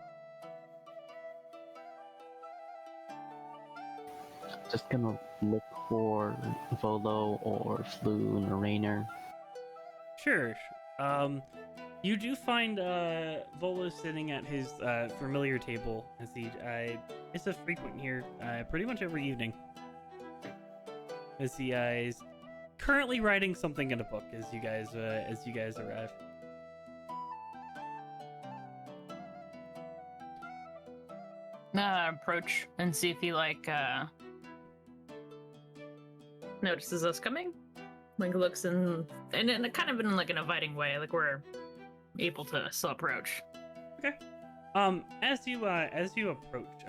Just gonna look for Volo or Floon or Rainer. Sure. You do find Volo sitting at his familiar table, as he is a frequent here pretty much every evening. As he is currently writing something in a book as you guys arrive. Approach and see if he notices us coming. Looks in and kind of in an inviting way, like we're able to still approach. Okay. As you approach,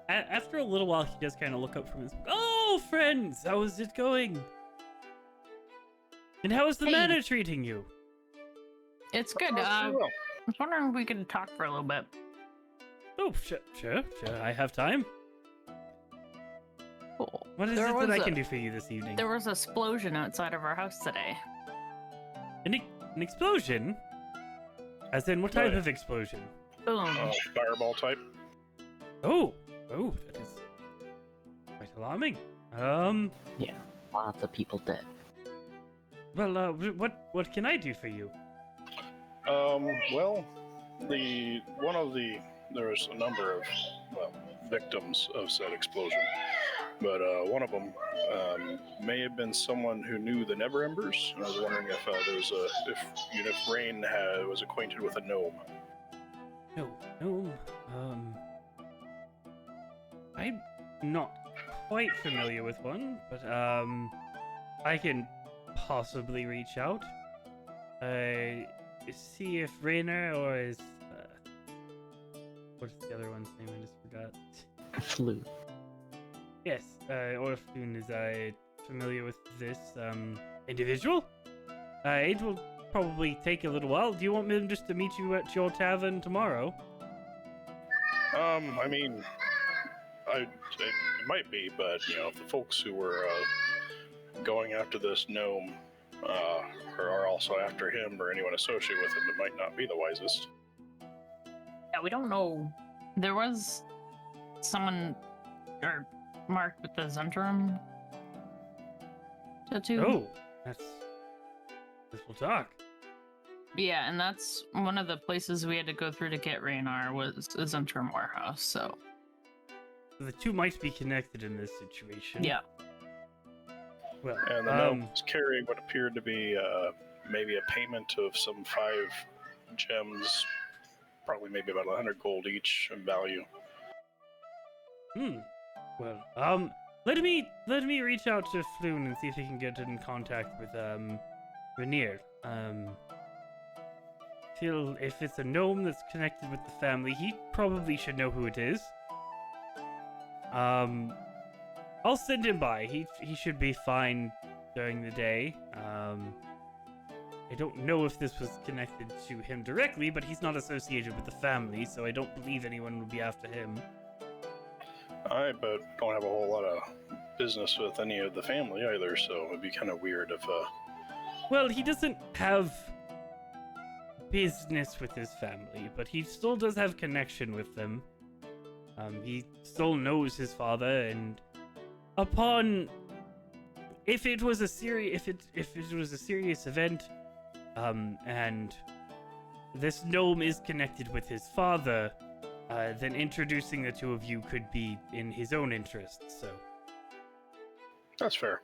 after a little while, he does kind of look up from his. Oh, friends, how is it going? And how is the Hey. manor treating you? It's good. I was wondering if we could talk for a little bit. Oh, sure. I have time. Cool. What is it that I can do for you this evening? There was an explosion outside of our house today. An explosion? As in, what type Right. of explosion? Boom. Fireball type. Oh, that is quite alarming. Yeah, lots of people dead. Well, what can I do for you? Well, there was a number of victims of said explosion, but one of them may have been someone who knew the Never Embers. And I was wondering if if Rain was acquainted with a gnome. No. I'm not quite familiar with one, but I can possibly reach out. See if Rainer or is what's the other one's name? I just forgot. Flu. Yes, or if Floon is familiar with this individual. It will probably take a little while. Do you want me just to meet you at your tavern tomorrow? I mean, it might be, but if the folks who were going after this gnome are also after him or anyone associated with him, it might not be the wisest. Yeah, we don't know. There was someone marked with the Zentrum tattoo. Oh, that's. We'll talk. Yeah, and that's one of the places we had to go through to get Raynar was a Zentrum warehouse. So The two might be connected in this situation. yeah, Well, And the gnome was carrying what appeared to be maybe a payment of some 5 gems, probably maybe about 100 gold each in value. Well, let me reach out to Floon and see if he can get in contact with Rainier. if it's a gnome that's connected with the family, he probably should know who it is. I'll send him by. He should be fine during the day. I don't know if this was connected to him directly, but he's not associated with the family, so I don't believe anyone would be after him. I but don't have a whole lot of business with any of the family either, so it'd be kind of weird if Well, he doesn't have business with his family, but he still does have connection with them. He still knows his father, and if it was a serious event, and this gnome is connected with his father, then introducing the two of you could be in his own interests. So that's fair.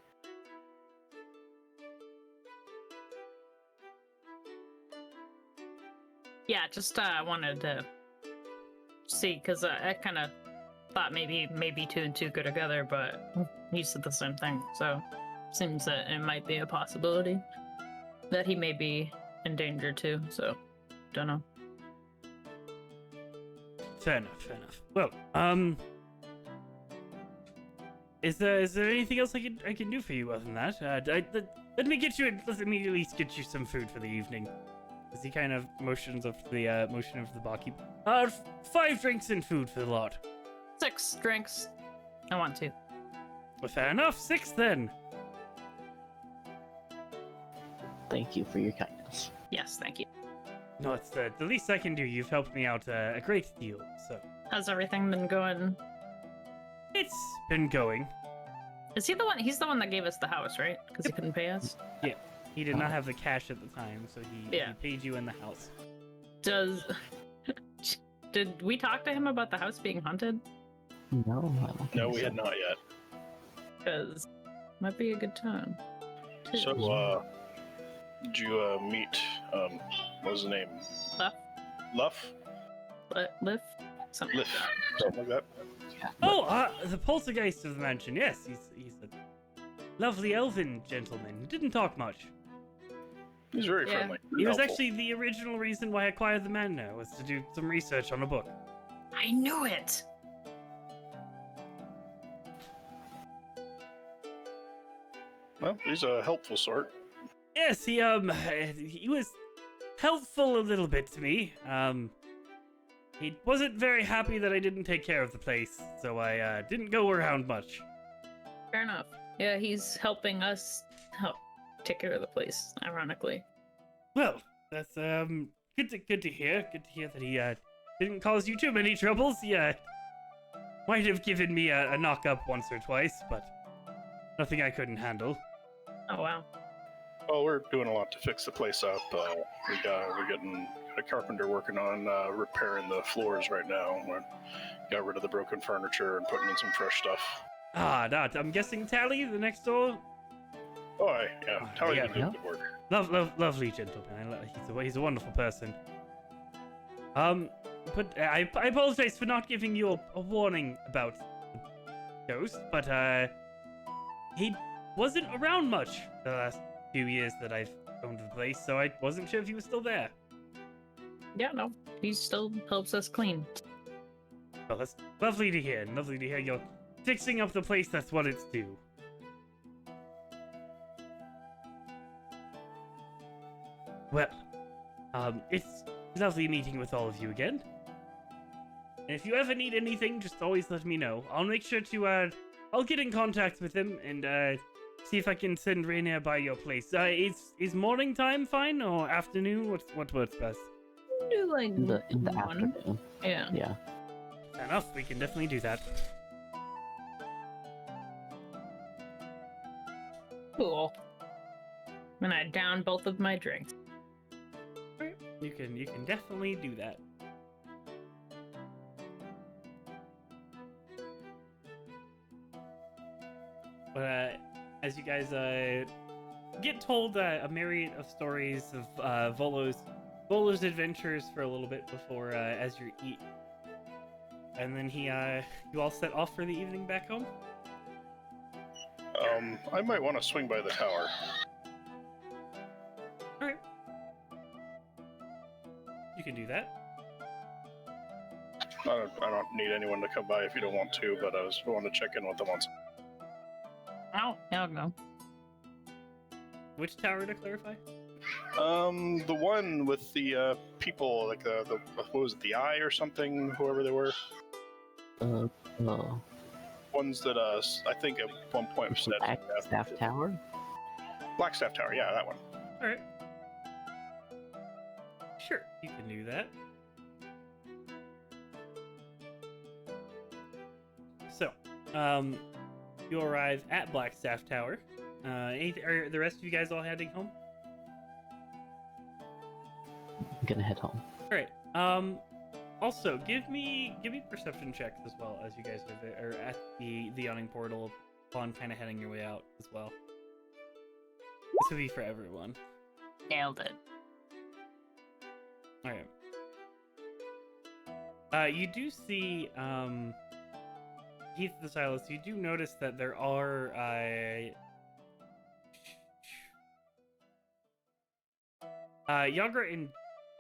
Yeah, just wanted to see, because I kind of thought maybe two and two go together, but you said the same thing, so seems that it might be a possibility that he may be in danger too, so don't know. Fair enough. Well, is there anything else I can do for you other than that? Let me at least get you some food for the evening. As he kind of motions of the barkeep. 5 drinks and food for the lot. 6 drinks. I want 2. Well, fair enough. 6 then. Thank you for your kindness. Yes, thank you. No, it's the least I can do. You've helped me out a great deal. So How's everything been going? it's been going. Is he the one? He's the one that gave us the house, right? Because he couldn't pay us. Yeah, he did not have the cash at the time, so he paid you in the house. Did we talk to him about the house being haunted? No, I don't think No, we so. had not yet. Because might be a good time. too. So, did you meet what was the name? Luff? Luff? Liff? Something like Liff. that. Something like that. Yeah, Oh, the poltergeist of the mansion. Yes, he's a lovely elven gentleman. He didn't talk much. He's very Yeah. friendly. He was helpful. actually the original reason why I acquired the manor, was to do some research on a book. I knew it! Well, he's a helpful sort. Yes, he was helpful a little bit to me. He wasn't very happy that I didn't take care of the place, so I didn't go around much. Fair enough. Yeah, he's helping us help take care of the place, ironically. Well, that's good to hear. Good to hear that he didn't cause you too many troubles. He might have given me a knock up once or twice, but nothing I couldn't handle. Oh, wow. Well, we're doing a lot to fix the place up. We're getting a carpenter working on repairing the floors right now. We got rid of the broken furniture and putting in some fresh stuff. Ah, that. I'm guessing Tally, the next door. Oh, yeah. Tell you Yeah. to do good work. Lovely gentleman. He's a wonderful person. But I apologize for not giving you a warning about the ghost, but he wasn't around much the last few years that I've owned the place, so I wasn't sure if he was still there. Yeah, no. He still helps us clean. Well, that's lovely to hear. Lovely to hear you're fixing up the place. That's what it's due. Well, it's lovely meeting with all of you again. And if you ever need anything, just always let me know. I'll make sure to, I'll get in contact with him and, see if I can send Rainier by your place. Is morning time fine or afternoon? What works best? Do like In the one. afternoon. Yeah. Yeah. Fair enough, we can definitely do that. Cool. And I down both of my drinks. You can definitely do that. But as you guys get told a myriad of stories of Volo's adventures for a little bit before as you eat, and then you all set off for the evening back home. I might want to swing by the tower. All right. can do that. I don't need anyone to come by if you don't want to, but I was wanting to check in with them once. Oh, yeah, I'll go. Which tower to clarify? The one with the people, like the what was it, the Eye or something, whoever they were. No. Ones that I think at one point said Staff Tower? Blackstaff Tower, yeah, that one. All right. Sure, you can do that. So, you arrive at Blackstaff Tower. Are the rest of you guys all heading home? I'm gonna head home. All right. Also, give me perception checks as well as you guys are at the yawning portal upon kind of heading your way out as well. This would be for everyone. Nailed it. All right. You do see Heath the Silas. You do notice that there are Yagra and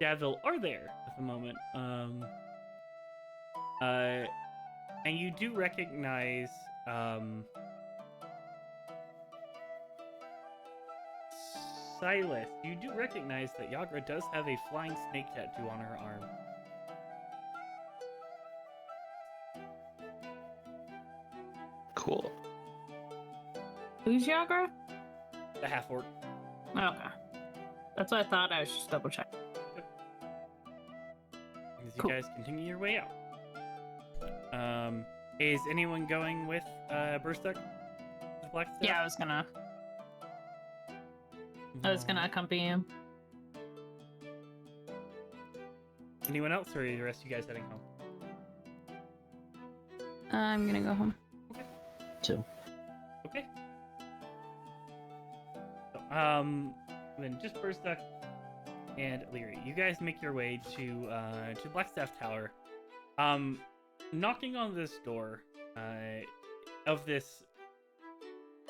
Davil are there at the moment. And you do recognize Silas. You do recognize that Yagra does have a flying snake tattoo on her arm. Cool. Who's Yagra? The half orc. Okay. That's what I thought. I was just double checking. As you Cool. guys continue your way out. Is anyone going with Burstuck? The Blackstaff? Yeah, I was gonna accompany him. Anyone else, or are the rest of you guys heading home? I'm gonna go home. Too. Okay. So, then just Burstuck and Leary, you guys make your way to Blackstaff Tower. Knocking on this door of this,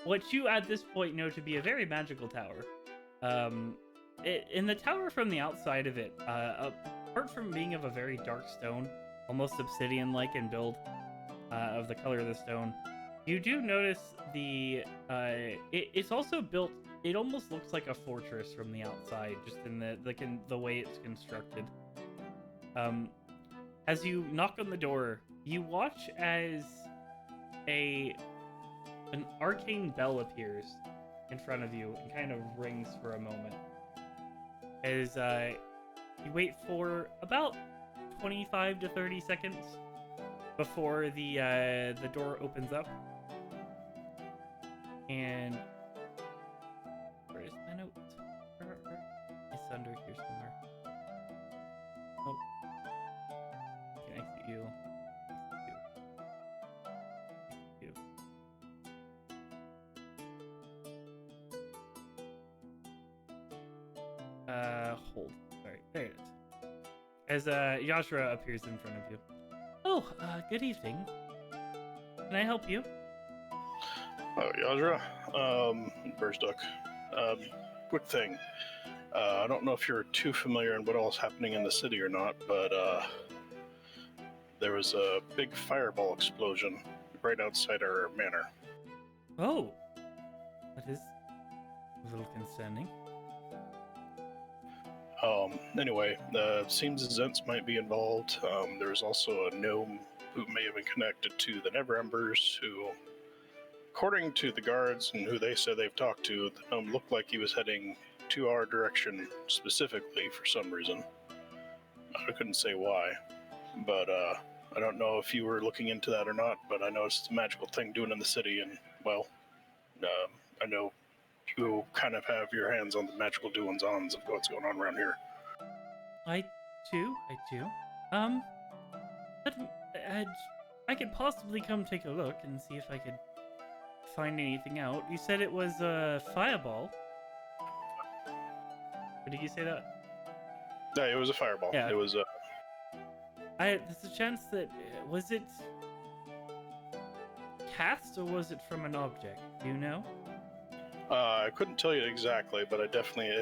what you at this point know to be a very magical tower. In the tower from the outside of it, apart from being of a very dark stone, almost obsidian-like in build, of the color of the stone, you do notice it's also built. It almost looks like a fortress from the outside, just in the way it's constructed. As you knock on the door, you watch as an arcane bell appears in front of you and kind of rings for a moment. As you wait for about 25 to 30 seconds before the door opens up. And where is my note? It's under here somewhere. Oh. Can exit you. Exit you. Hold. Sorry, there it is. As Yashra appears in front of you. Oh, good evening. Can I help you? Oh, Yadra, Burstuck. Quick thing. I don't know if you're too familiar in what all is happening in the city or not, but there was a big fireball explosion right outside our manor. Oh, that is a little concerning. Anyway, seems Zents might be involved. There's also a gnome who may have been connected to the Never Embers, who, according to the guards and who they said they've talked to, the gnome looked like he was heading to our direction specifically for some reason. I couldn't say why, but I don't know if you were looking into that or not, but I know it's a magical thing doing in the city, and, well, I know you kind of have your hands on the magical doings-ons of what's going on around here. I do. But I could possibly come take a look and see if I could find anything out. You said it was a fireball. Or did you say that? Yeah, it was a fireball. Yeah. It was There's a chance that was it cast or was it from an object? Do you know? I couldn't tell you exactly, but it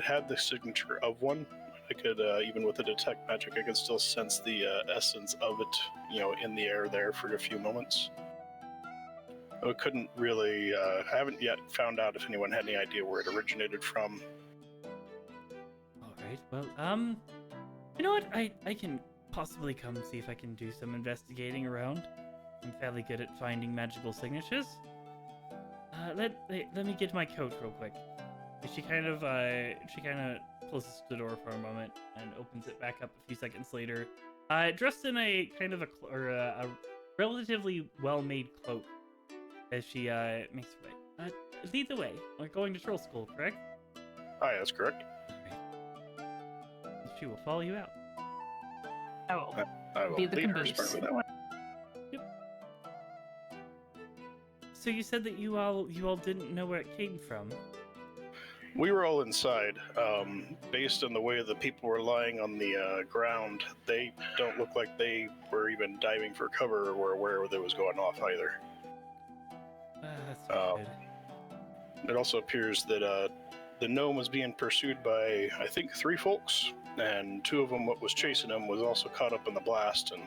had the signature of one. I I could even with the detect magic, I could still sense the essence of it, in the air there for a few moments. I couldn't really. I haven't yet found out if anyone had any idea where it originated from. All right. Well, you know what? I can possibly come see if I can do some investigating around. I'm fairly good at finding magical signatures. Let me get my coat real quick. She kind of closes the door for a moment and opens it back up a few seconds later. Dressed in a kind of a relatively well-made cloak, as she makes her way. Lead the way. We're going to troll school, correct? Hi, that's correct. Alright. She will follow you out. I will I will be the lead her caboose. smartly that way. So you said that you all didn't know where it came from. We were all inside. Based on the way the people were lying on the ground, they don't look like they were even diving for cover or were aware that was going off either. That's not good. It also appears that the gnome was being pursued by, I think, 3 folks, and 2 of them, what was chasing them, was also caught up in the blast, and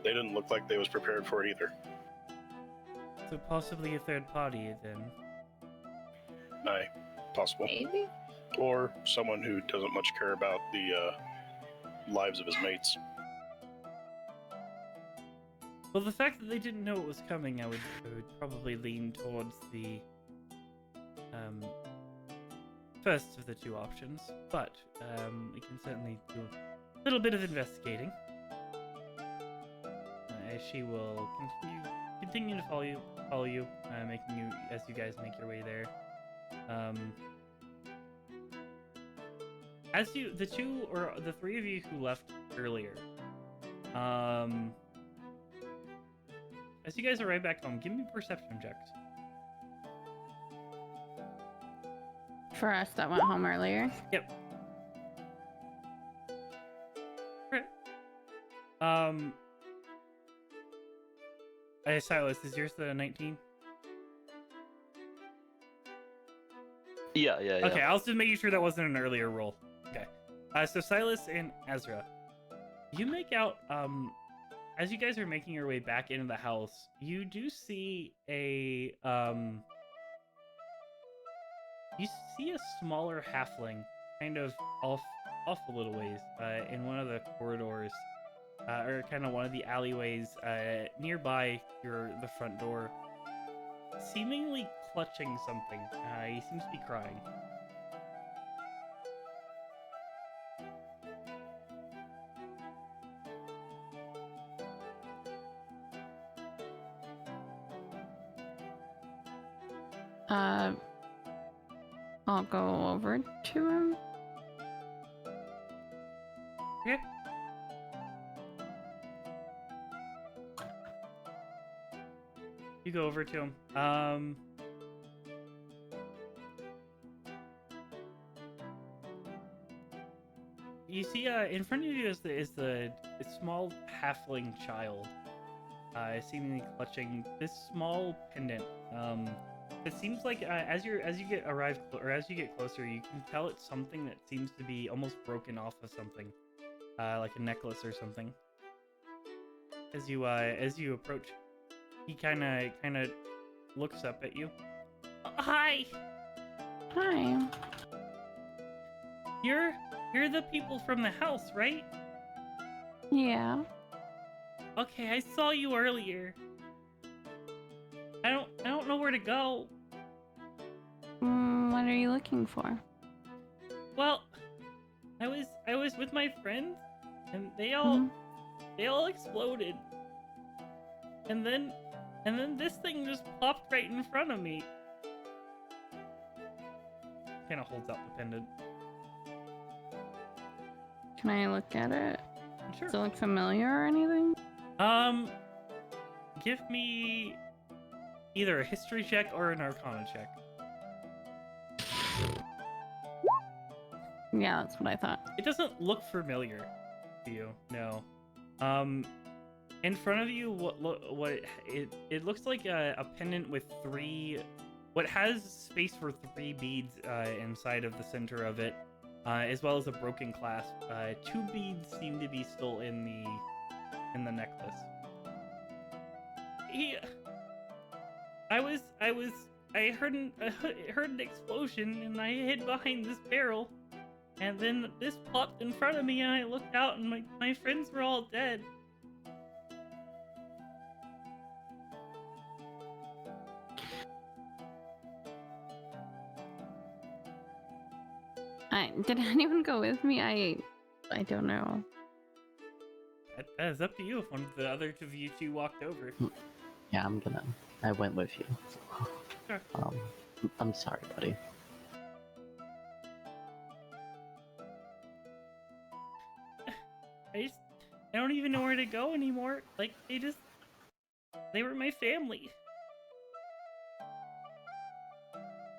they didn't look like they was prepared for it either. So possibly a third party then. Aye, possible. Maybe. Or someone who doesn't much care about the lives of his mates. Well, the fact that they didn't know it was coming, I would probably lean towards the first of the 2 options. But we can certainly do a little bit of investigating. As she will continue to follow you, making you as you guys make your way there. As the 2 or the 3 of you who left earlier, as you guys arrive back home, give me perception checks. For us that went home earlier. Yep. Alright. Silas, is yours the 19? Yeah. Okay, I was just making sure that wasn't an earlier roll. Okay. So Silas and Ezra, you make out, as you guys are making your way back into the house, you do see a smaller halfling kind of off a little ways in one of the corridors, or kind of one of the alleyways nearby the front door, seemingly clutching something. He seems to be crying. I'll go over to him. Okay. You go over to him. You see, in front of you is the small halfling child, seemingly clutching this small pendant. It seems like as you get closer, you can tell it's something that seems to be almost broken off of something, like a necklace or something. As you approach, he kind of looks up at you. Hi. Hi. You're the people from the house, right? Yeah. Okay, I saw you earlier. I don't know where to go. What are you looking for? Well, I was with my friends, and they all exploded. And then this thing just popped right in front of me. Kind of holds out the pendant. Can I look at it? Sure. Does it look familiar or anything? Give me either a history check or an arcana check. Yeah, that's what I thought. It doesn't look familiar to you, no. In front of you, it looks like a pendant with what has space for 3 beads inside of the center of it. as well as a broken clasp. 2 beads seem to be still in the necklace. I heard an explosion, and I hid behind this barrel, and then this plopped in front of me, and I looked out, and my friends were all dead. Did anyone go with me? I don't know. That is up to you if one of the other of you two walked over. Yeah, I went with you. Sure. I'm sorry, buddy. I don't even know where to go anymore. Like, they were my family.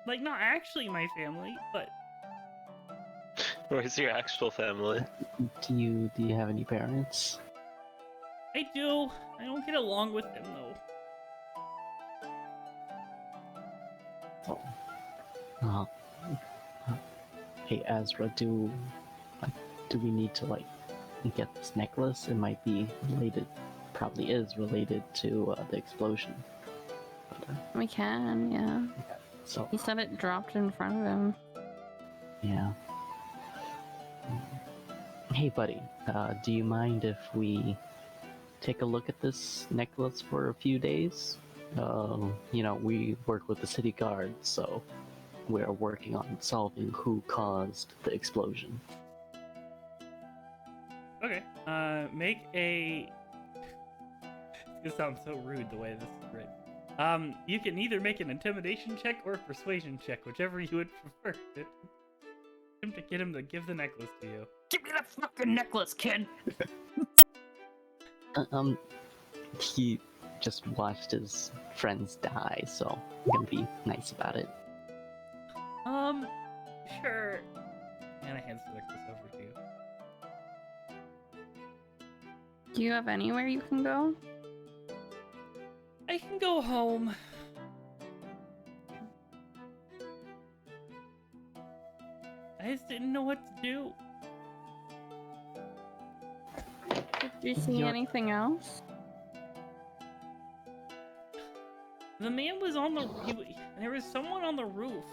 Like, not actually my family, but Where's your actual family? Do you have any parents? I do. I don't get along with them, though. Oh. Hey, Ezra, do we need to, like, get this necklace? It might be related, probably is related to the explosion. But, We can, yeah. so, He said it dropped in front of him. yeah. Hey, buddy, do you mind if we take a look at this necklace for a few days? You know, we work with the city guard, so we're working on solving who caused the explosion. Okay. Make a. It's gonna sound so rude the way this is written. You can either make an intimidation check or a persuasion check, whichever you would prefer. To get him to give the necklace to you. Give me that fucking necklace, kid! He just watched his friends die, so I'm gonna be nice about it. Sure. And I hands the necklace over to you. Do you have anywhere you can go? I can go home. I just didn't know what to do. Did you see You're- anything else? The man was on the. There was someone on the roof.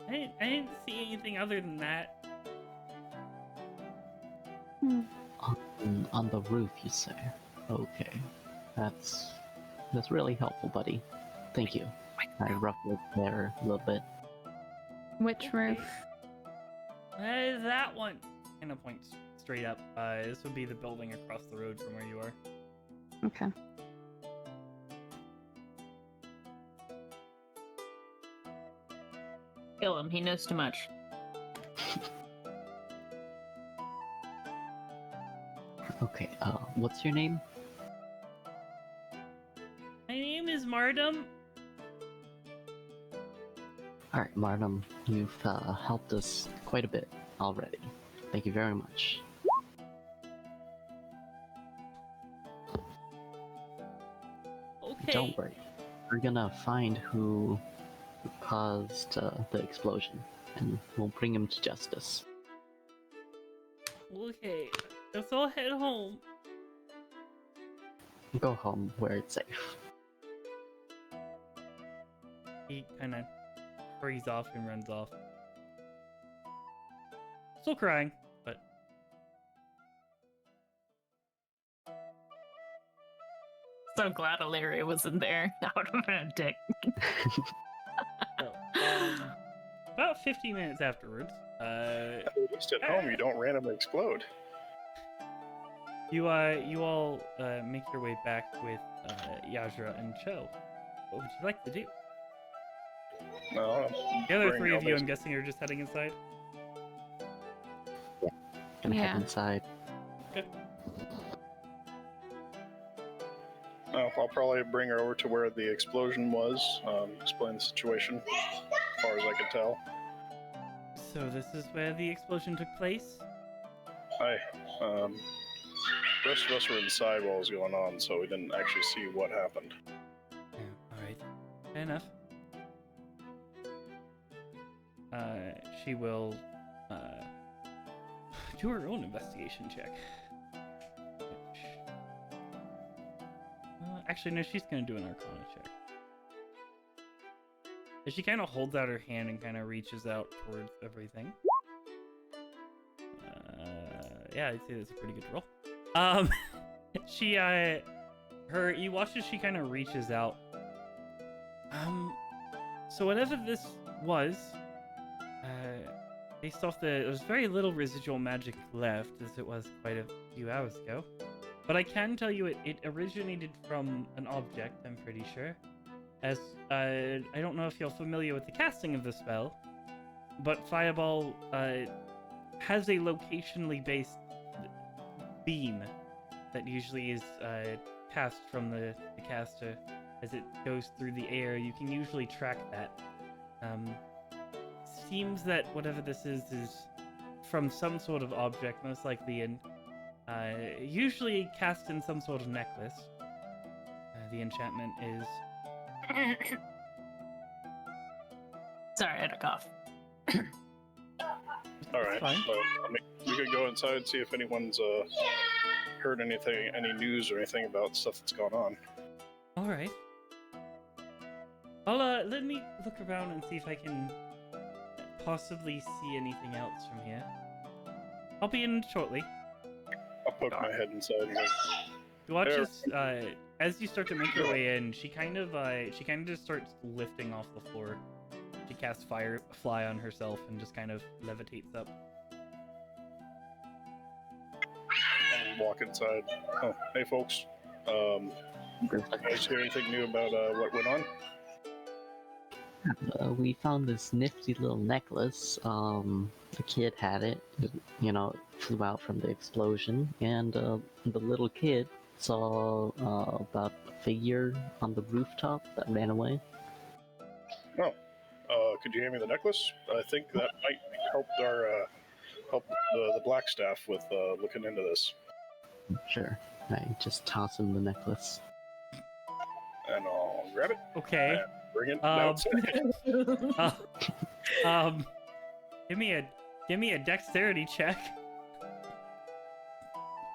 I didn't see anything other than that. On the roof, you say? Okay, that's really helpful, buddy. Thank you. I ruffled there a little bit. Which roof? That one. And it points straight up. This would be the building across the road from where you are. Okay. Kill him, he knows too much. Okay, what's your name? My name is Mardum. Alright, Marnum, you've helped us quite a bit already. Thank you very much. Okay. Don't worry. We're gonna find who caused the explosion, and we'll bring him to justice. Okay. Let's all head home. Go home where it's safe. He kind of hurries off and runs off. Still crying, but So glad Ilaria wasn't there. That would have been a dick. so, about 15 minutes afterwards, At least at home, you don't randomly explode. you all make your way back with Yajra and Cho. What would you like to do? No, The other bring three all of you, those- I'm guessing, are just heading inside. Gonna Yeah. head inside. I'll probably bring her over to where the explosion was, explain the situation, as far as I can tell. So this is where the explosion took place? Hi. The rest of us were inside while it was going on, so we didn't actually see what happened. Yeah, alright. Fair enough. She will do her own investigation check. Actually, no, she's gonna do an Arcana check. And she kind of holds out her hand and kind of reaches out towards everything. Yeah, I'd say that's a pretty good roll. You watch as she kind of reaches out. So whatever this was, based off there's very little residual magic left, as it was quite a few hours ago. But I can tell you it originated from an object, I'm pretty sure. As, I don't know if you're familiar with the casting of the spell, but Fireball, has a locationally based beam that usually is, cast from the caster as it goes through the air. You can usually track that. Seems that whatever this is from some sort of object, most likely usually cast in some sort of necklace. The enchantment is... Sorry, I had a cough. Alright, Fine. so we could go inside and see if anyone's heard anything, any news or anything about stuff that's gone on. Alright. Let me look around and see if I can possibly see anything else from here. I'll be in shortly. I'll poke my head inside and go, You watch as you start to make your way in, she kind of just starts lifting off the floor. She casts Firefly on herself and just kind of levitates up. and walk inside. Oh, hey folks. Guys hear anything new about what went on? We found this nifty little necklace. The kid had it. It, flew out from the explosion, and the little kid saw about a figure on the rooftop that ran away. Oh, could you hand me the necklace? I think that might help the black staff with looking into this. Sure. I just toss him the necklace. And I'll grab it. Okay. And bring it outside. Give me a dexterity check.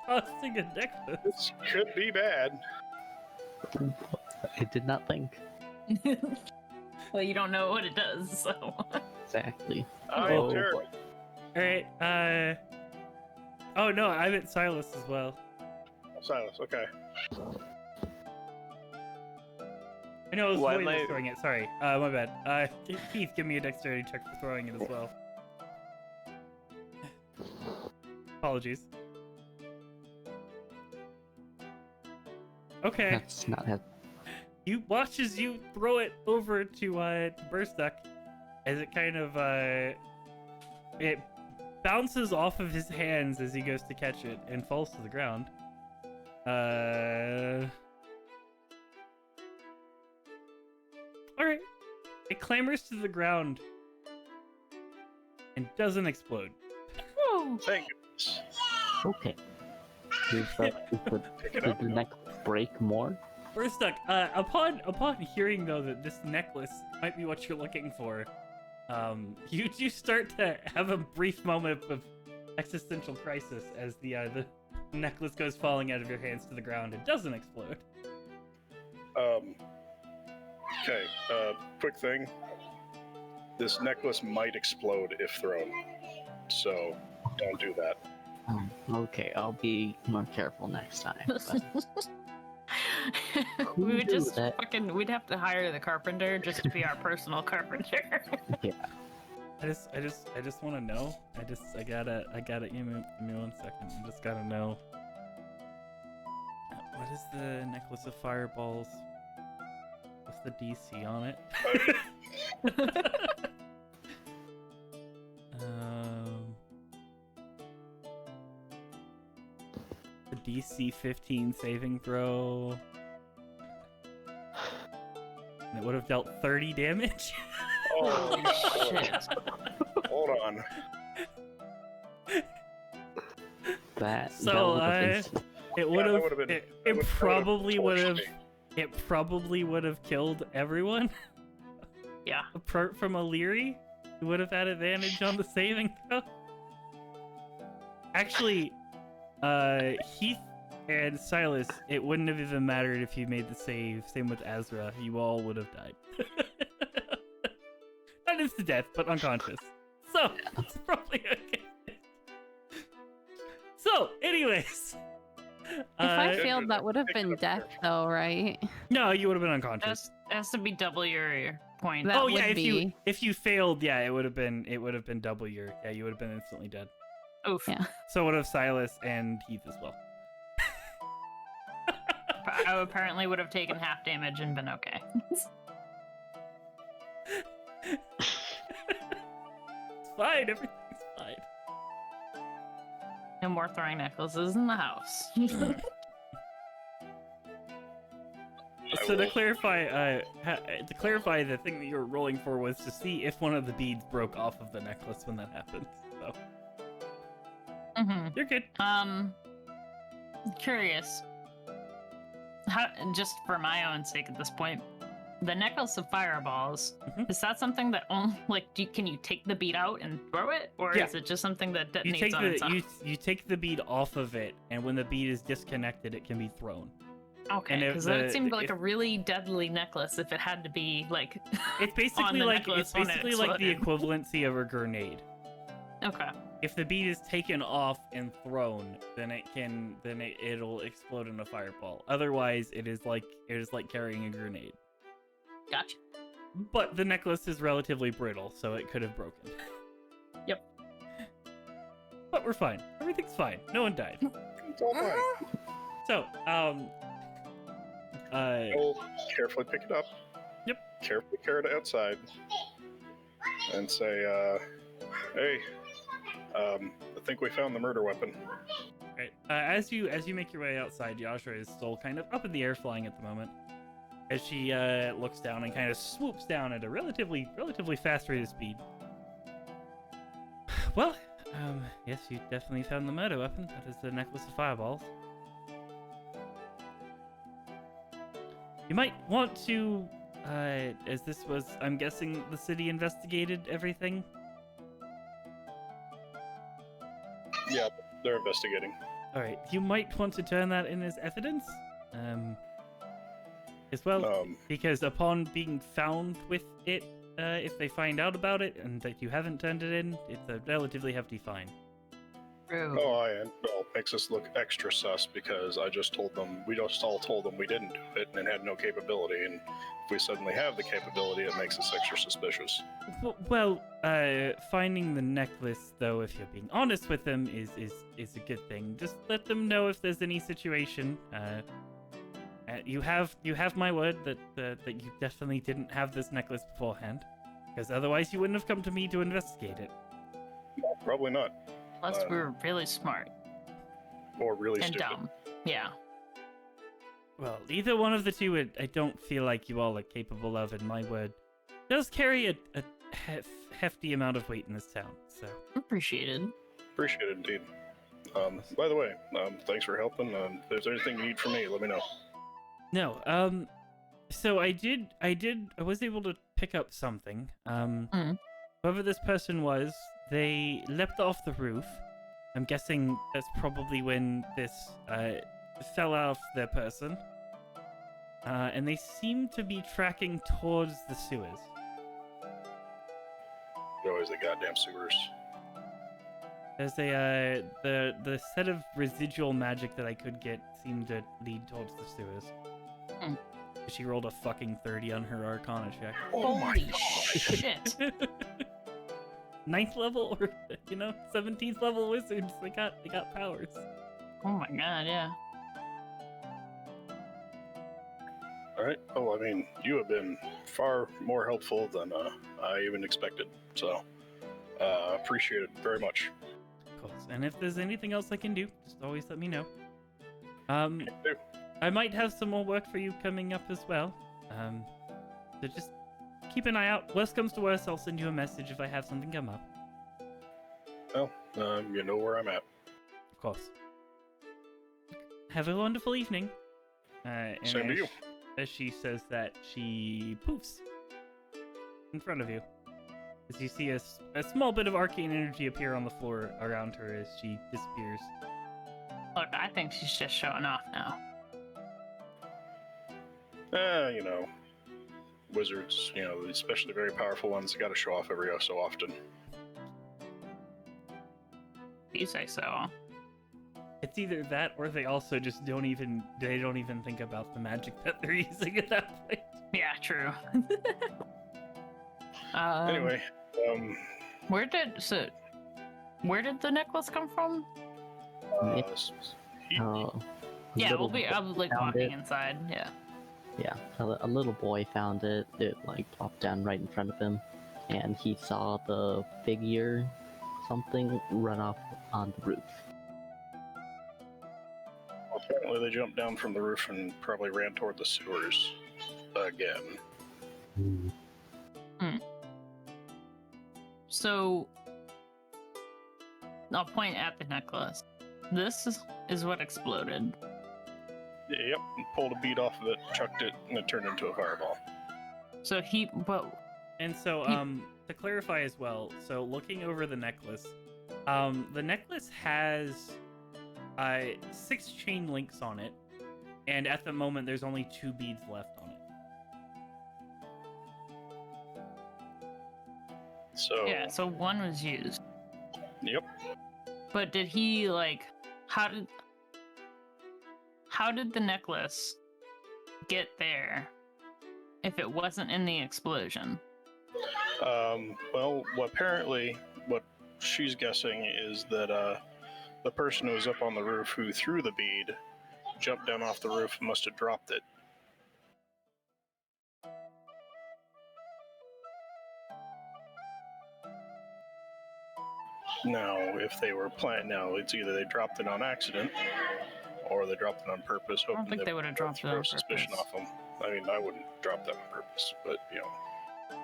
Tossing a necklace. This could be bad. I did not think. Well, you don't know what it does, so. Exactly. Oh, terrible. Alright, oh no, I meant Silas as well. Silas, okay. I know it was Why Lloyd am that's I- throwing it, sorry. My bad. Keith, give me a dexterity check for throwing it as well. Apologies. Okay. That's not how. You watch as you throw it over to Burstuck, as it kind of it bounces off of his hands as he goes to catch it and falls to the ground. All right. It clambers to the ground and doesn't explode. Thank goodness. Okay. Did the necklace break more? Burstuck, upon hearing though that this necklace might be what you're looking for, you do start to have a brief moment of existential crisis as the necklace goes falling out of your hands to the ground. It doesn't explode. Okay, quick thing. This necklace might explode if thrown, so don't do that. Okay, I'll be more careful next time. But We would knew just that? we'd have to hire the carpenter just to be our personal carpenter. Yeah. I just want to know. I gotta. Give me 1 second. I just gotta know. What is the necklace of fireballs? What's the DC on it? The DC 15 saving throw. And it would have dealt 30 damage. Oh, Shit. hold on. So, it would that have. would've been- It that would've probably would have. torched me. It probably would have killed everyone. Yeah. Apart from O'Leary, who would have had advantage on the saving throw. Actually, Heath and Silas, it wouldn't have even mattered if you made the save. Same with Azra. You all would have died. Not instant death, but unconscious. So, it's probably okay. So, anyways. If I failed, that would have been death, though, right? No, you would have been unconscious. It has to be double your point. That Oh yeah, would if you failed, yeah, it would have been double your, yeah, you would have been instantly dead. Oof. Yeah. So would have Silas and Heath as well. I apparently would have taken half damage and been okay. It's fine, everything's fine. No more throwing necklaces in the house. So to clarify, the thing that you were rolling for was to see if one of the beads broke off of the necklace when that happened. So you're good. Curious. How, just for my own sake at this point, the necklace of fireballs, is that something that only, like, can you take the bead out and throw it? Or Yeah. is it just something that You detonates take on its own? you take the bead off of it, and when the bead is disconnected, it can be thrown. Okay, and if because that the- seemed like if- a really deadly necklace if it had to be, like, It's basically on the like necklace when it the exploded. equivalency of a grenade. Okay. If the bead is taken off and thrown, then it'll explode in a fireball. Otherwise, it is like carrying a grenade. Gotcha. But the necklace is relatively brittle, so it could have broken. Yep. But we're fine. Everything's fine. No one died. It's all fine. So, We'll carefully pick it up. Yep. Carefully carry it outside. And say, hey, I think we found the murder weapon. right. As you make your way outside, Yashra is still kind of up in the air, flying at the moment. As she looks down and kind of swoops down at a relatively fast rate of speed. Well, yes, you definitely found the murder weapon. That is the necklace of fireballs. You might want to, as this was, I'm guessing the city investigated everything. Yeah, they're investigating. All right, you might want to turn that in as evidence, as well, because upon being found with it, if they find out about it and that you haven't turned it in, it's a relatively hefty fine. True. Well, makes us look extra sus because we just all told them we didn't do it and it had no capability, and if we suddenly have the capability, it makes us extra suspicious. Well, finding the necklace, though, if you're being honest with them, is a good thing. Just let them know if there's any situation. You have my word that you definitely didn't have this necklace beforehand, because otherwise you wouldn't have come to me to investigate it. No, probably not. Plus, we're really smart Or really and stupid. dumb. Yeah. Well, either one of the two, I don't feel like you all are capable of, and my word does carry a hefty amount of weight in this town. So Appreciated. Appreciate it indeed. By the way, thanks for helping. If there's anything you need from me, let me know. no, so I was able to pick up something. Whoever this person was, they leapt off the roof. I'm guessing that's probably when this fell off their person. And they seem to be tracking towards the sewers. Always the goddamn sewers. There's the set of residual magic that I could get seemed to lead towards the sewers. She rolled a fucking 30 on her Arcana check. Oh my Holy god. shit. 9th level or 17th level wizards. They got powers. Oh my god, yeah. Alright, well, I mean, you have been far more helpful than I even expected, so appreciate it very much. Of course. And if there's anything else I can do, just always let me know. Do. I might have some more work for you coming up as well. So just keep an eye out. Worst comes to worst, I'll send you a message if I have something come up. Well, you know where I'm at. Of course. Have a wonderful evening. And Same to you. As she says that, she poofs in front of you. as you see a small bit of arcane energy appear on the floor around her as she disappears. Look, I think she's just showing off now. You know, wizards, you know, especially very powerful ones, got to show off every so often. You say so. It's either that or they also just don't even think about the magic that they're using at that point. Yeah, true. Anyway, where did the necklace come from? he, Yeah, little I was like found walking it. inside. Yeah. Yeah, a little boy found it. It like plopped down right in front of him, and he saw the figure, something, run off on the roof. apparently they jumped down from the roof and probably ran toward the sewers again. So I'll point at the necklace. This is what exploded. Yep, pulled a bead off of it, chucked it, and it turned into a fireball. So And so, to clarify as well, so looking over the necklace has 6 chain links on it, and at the moment there's only 2 beads left on it. So yeah, so one was used. Yep. But did he how did the necklace get there if it wasn't in the explosion? Well, apparently, what she's guessing is that the person who was up on the roof who threw the bead jumped down off the roof and must have dropped it. Now, if they were planning, now it's either they dropped it on accident or they dropped it on purpose. I don't Hoping think that they would have dropped it throw on suspicion purpose. off them. I mean, I wouldn't drop that on purpose, but you know,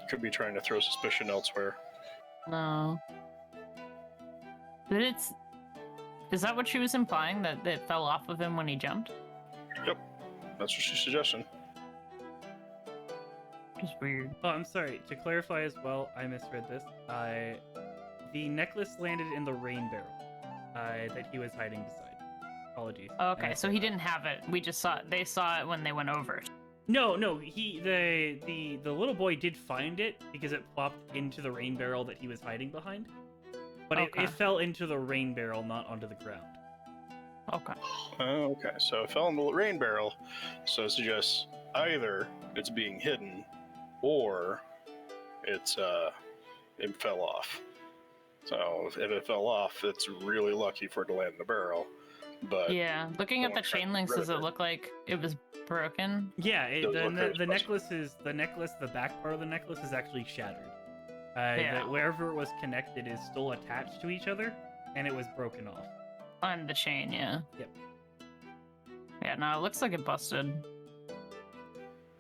could be trying to throw suspicion elsewhere. No. But is that what she was implying, that it fell off of him when he jumped? Yep, that's what she's suggesting. Just weird. Oh, I'm sorry. To clarify as well, I misread this. The necklace landed in the rain barrel that he was hiding beside. Apologies. Okay, so he didn't have it. We just saw it. They saw it when they went over. No, the little boy did find it because it plopped into the rain barrel that he was hiding behind. But Okay. it fell into the rain barrel, not onto the ground. Okay. Okay, so it fell in the rain barrel, so it suggests either it's being hidden or it fell off. So if it fell off, it's really lucky for it to land in the barrel. But Yeah, looking at the Someone tried chain to links, get does rid it of look like it was broken? Yeah, Those look very the necklace, the back part of the necklace is actually shattered. Yeah. Wherever it was connected is still attached to each other, and it was broken off. On the chain, yeah. Yep. Yeah, no, it looks like it busted.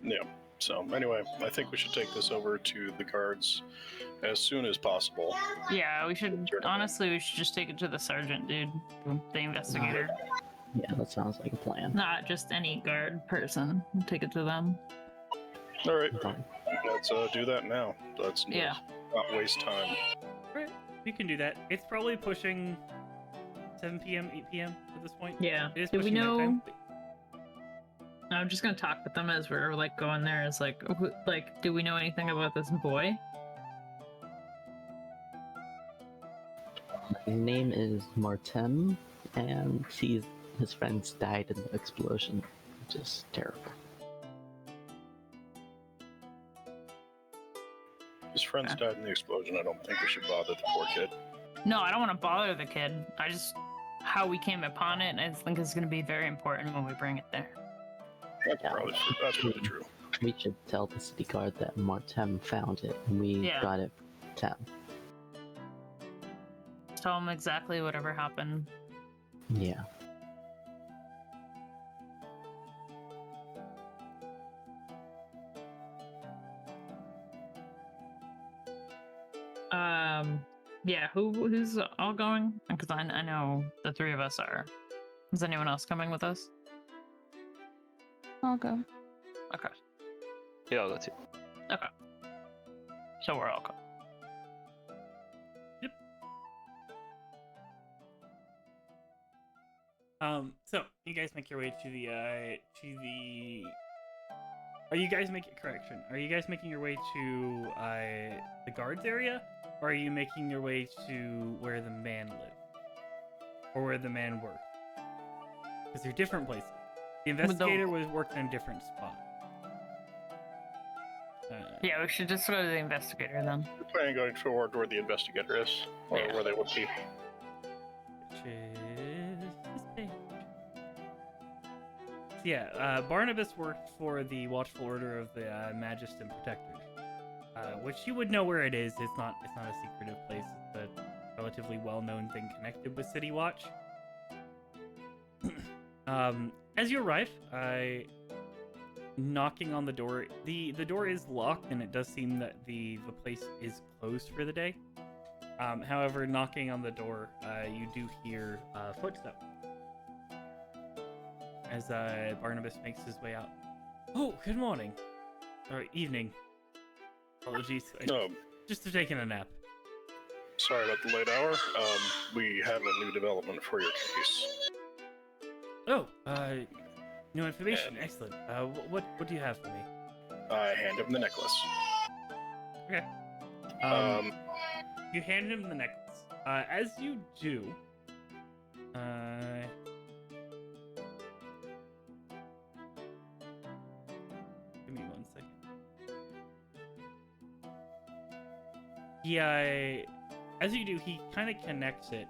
yeah. So anyway, I think we should take this over to the guards as soon as possible. Yeah, we should, Turn it in. honestly, we should just take it to the sergeant, dude. The investigator. Yeah, that sounds like a plan. Not just any guard person. Take it to them. All right, Fine. let's do that now. Let's Yeah. not waste time. Right, you can do that. It's probably pushing 7 p.m., 8 p.m. at this point. Yeah. It is Do we pushing know? nighttime. I'm just gonna talk with them as we're like going there. It's like, do we know anything about this boy? His name is Martin, and his friends died in the explosion, which is terrible. His friends died in the explosion. I don't think we should bother the poor kid. No, I don't want to bother the kid. How we came upon it, I think is going to be very important when we bring it there. That's probably true. We should tell the city guard that Martin found it, and we Yeah. got it from town. Tell him exactly whatever happened. Yeah. Yeah. Who's all going? Because I know the 3 of us are. Is anyone else coming with us? I'll go. Okay. Yeah, I'll go too. So we're all covered. So you guys make your way to the Are you guys making correction? Are you guys making your way to the guards area, or are you making your way to where the man lived, or where the man worked? Because they're different places. The investigator was working in a different spot. Yeah, we should just go to the investigator then. We're planning on going toward where the investigator is, or Yeah. where they would be. Which is this page. So yeah, Barnabas worked for the Watchful Order of the Magist and Protectors, which you would know where it is. It's not a secretive place. It's a relatively well-known thing connected with City Watch. As you arrive, knocking on the door, the door is locked, and it does seem that the place is closed for the day. However, knocking on the door, you do hear footsteps as Barnabas makes his way out. Oh, good morning. Or evening. Apologies. Just have taken a nap. Sorry about the late hour. We have a new development for your case. Oh, new information. Excellent. What do you have for me? I hand him the necklace. Okay. You hand him the necklace. As you do, give me 1 second. As you do, he kind of connects it,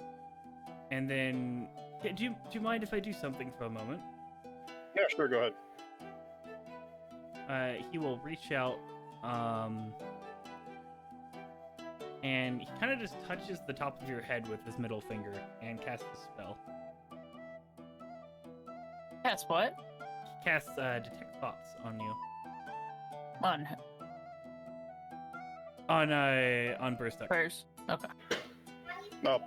and then do you mind if I do something for a moment? Yeah, sure. Go ahead. He will reach out, and he kind of just touches the top of your head with his middle finger and casts a spell. Cast what? He casts Detect Thoughts on you. On Burst Up. First. Okay. No,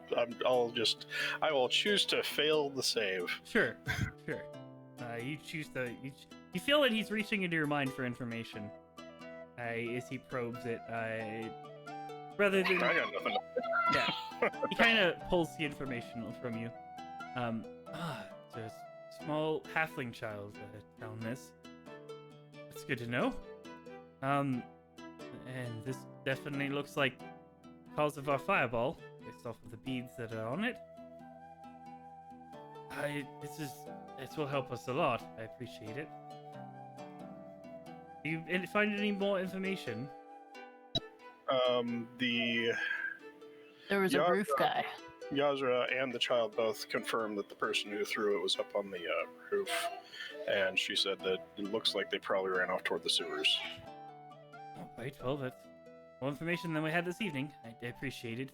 I will choose to fail the save. Sure. You choose to. You feel that he's reaching into your mind for information. As he probes it, rather than. I got nothing. Yeah. He kind of pulls the information from you. It's a small halfling child down this. That's good to know. And this definitely looks like the cause of our fireball, based off of the beads that are on it. This will help us a lot. I appreciate it. Do you find any more information? There was a roof guy. Yazra and the child both confirmed that the person who threw it was up on the roof, and she said that it looks like they probably ran off toward the sewers. Right, well, that's more information than we had this evening. I appreciate it.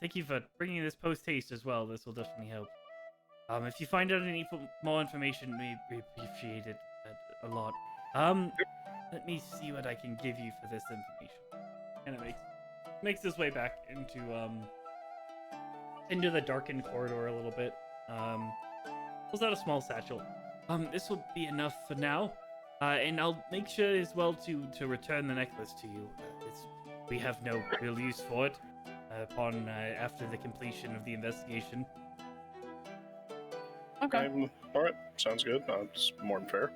Thank you for bringing this post-haste as well. This will definitely help. If you find out any more information, we appreciate it a lot. Let me see what I can give you for this information. And it makes his way back into the darkened corridor a little bit. Pulls out a small satchel. This will be enough for now. And I'll make sure as well to return the necklace to you. We have no real use for it upon after the completion of the investigation. Okay. All right, sounds good. It's more than fair.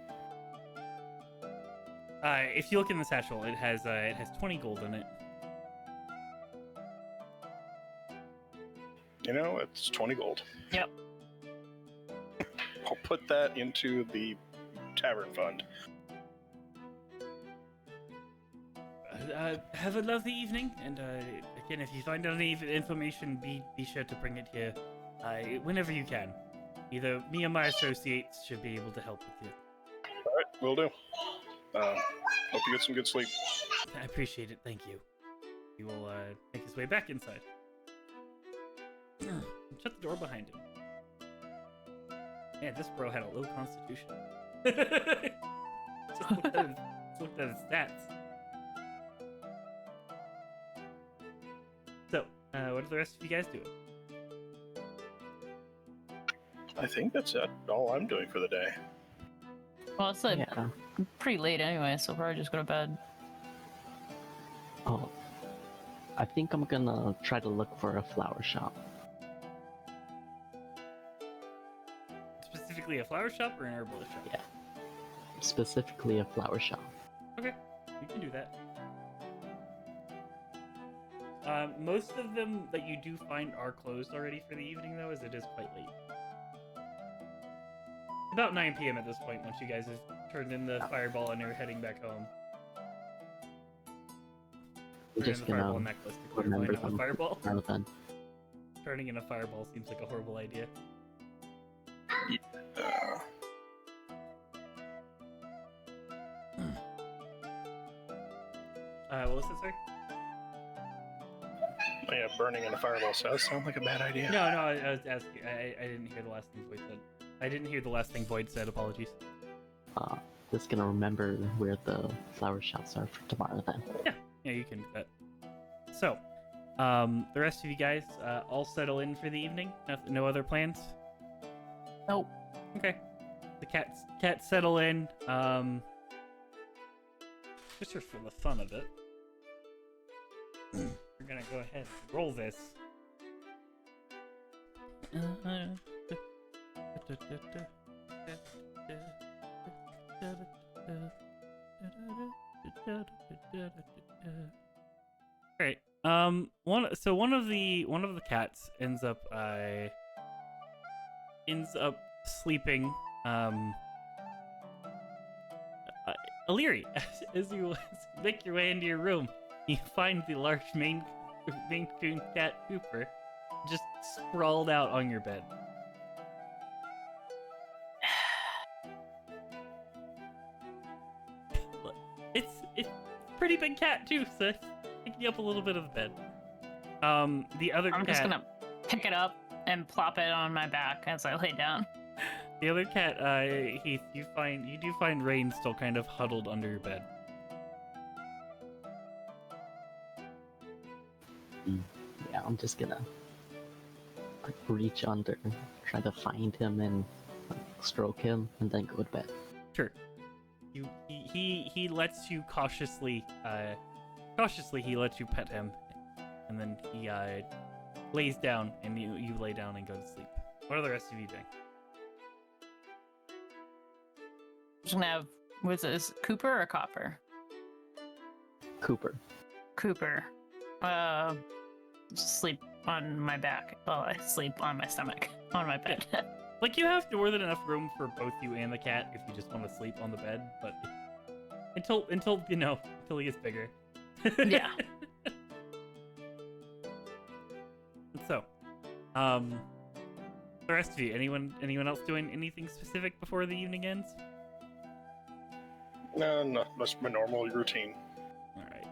If you look in the satchel, it has 20 gold in it. You know, it's 20 gold. Yep. I'll put that into the tavern fund. Have a lovely evening, and again, if you find out any information, be sure to bring it here whenever you can. Either me or my associates should be able to help with you. All right, will do. Hope you get some good sleep. I appreciate it. Thank you. He will make his way back inside. Shut the door behind him. Man, this bro had a low constitution. Just looked at his stats. So, what are the rest of you guys doing? I think that's it. All I'm doing for the day. Well, it's pretty late anyway, so probably just go to bed. Oh, I think I'm gonna try to look for a flower shop. Specifically a flower shop or an herbalist shop? Yeah. Specifically a flower shop. Okay, you can do that. Most of them that you do find are closed already for the evening, though, as it is quite late. About 9 p.m. at this point, once you guys have turned in the fireball and are heading back home. I'm Turn in just the fireball gonna necklace to clarify, remember not a them. fireball. Then. Turning in a fireball seems like a horrible idea. What was it, sir? Oh, yeah, burning in a fireball does sound like a bad idea. No, I was asking. I didn't hear the last thing Void said. I didn't hear the last thing Void said. Apologies. Just gonna remember where the flower shops are for tomorrow then. Yeah, you can do that. So, the rest of you guys all settle in for the evening. No other plans. Nope. Okay. The cats settle in. Just for the fun of it, we're gonna go ahead and roll this. Alright. One of the cats ends up sleeping. Illyri, as you make your way into your room, you find the large Maine Coon cat Cooper just sprawled out on your bed. It's a pretty big cat too, so it's picking up a little bit of the bed. The other cat. I'm just gonna pick it up and plop it on my back as I lay down. The other cat, Heath, you do find Rain still kind of huddled under your bed. Yeah, I'm just gonna like, reach under, try to find him and like, stroke him, and then go to bed. Sure. He lets you cautiously he lets you pet him, and then he lays down, and you lay down and go to sleep. What are the rest of you doing? Just gonna have, was this Cooper or Copper? Cooper. Cooper. Just sleep on my back while I sleep on my stomach on my bed. Like, you have more than enough room for both you and the cat if you just want to sleep on the bed, but until he gets bigger. Yeah. So, the rest of you, anyone else doing anything specific before the evening ends? No, that's my normal routine. All right.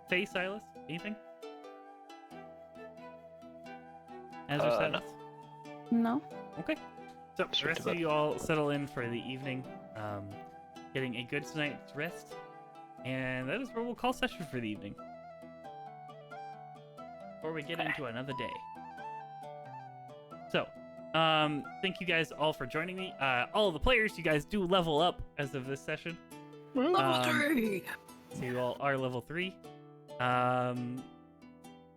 Faye, Silas, anything? As or No. Silas? No. Okay. So the rest of you all settle in for the evening, getting a good night's rest, and that is where we'll call session for the evening. Before we get into another day. So, thank you guys all for joining me. All of the players, you guys do level up as of this session. Level 3! So you all are level 3.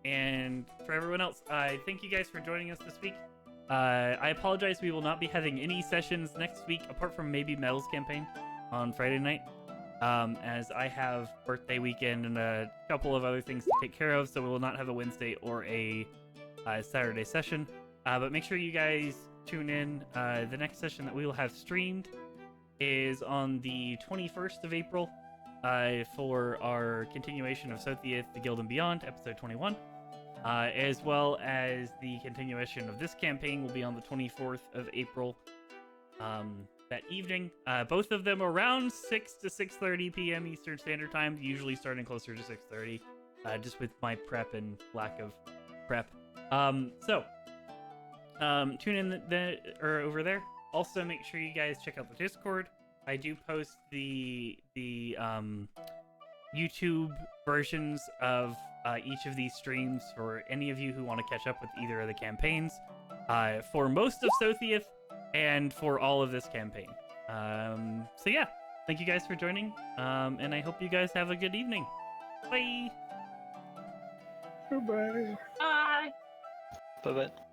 And for everyone else, thank you guys for joining us this week. I apologize, we will not be having any sessions next week, apart from maybe Metal's campaign on Friday night, as I have birthday weekend and a couple of other things to take care of, so we will not have a Wednesday or a Saturday session. But make sure you guys tune in. The next session that we will have streamed is on the 21st of April for our continuation of Sotheath, The Guild and Beyond, episode 21. As well as the continuation of this campaign will be on the 24th of April that evening. Both of them around 6 to 6:30 p.m. Eastern Standard Time, usually starting closer to 6:30, just with my prep and lack of prep. Tune in over there. Also, make sure you guys check out the Discord. I do post the YouTube versions of each of these streams for any of you who want to catch up with either of the campaigns, for most of Sotheath and for all of this campaign. So yeah, thank you guys for joining. And I hope you guys have a good evening. Bye. Goodbye. Bye. Bye bye.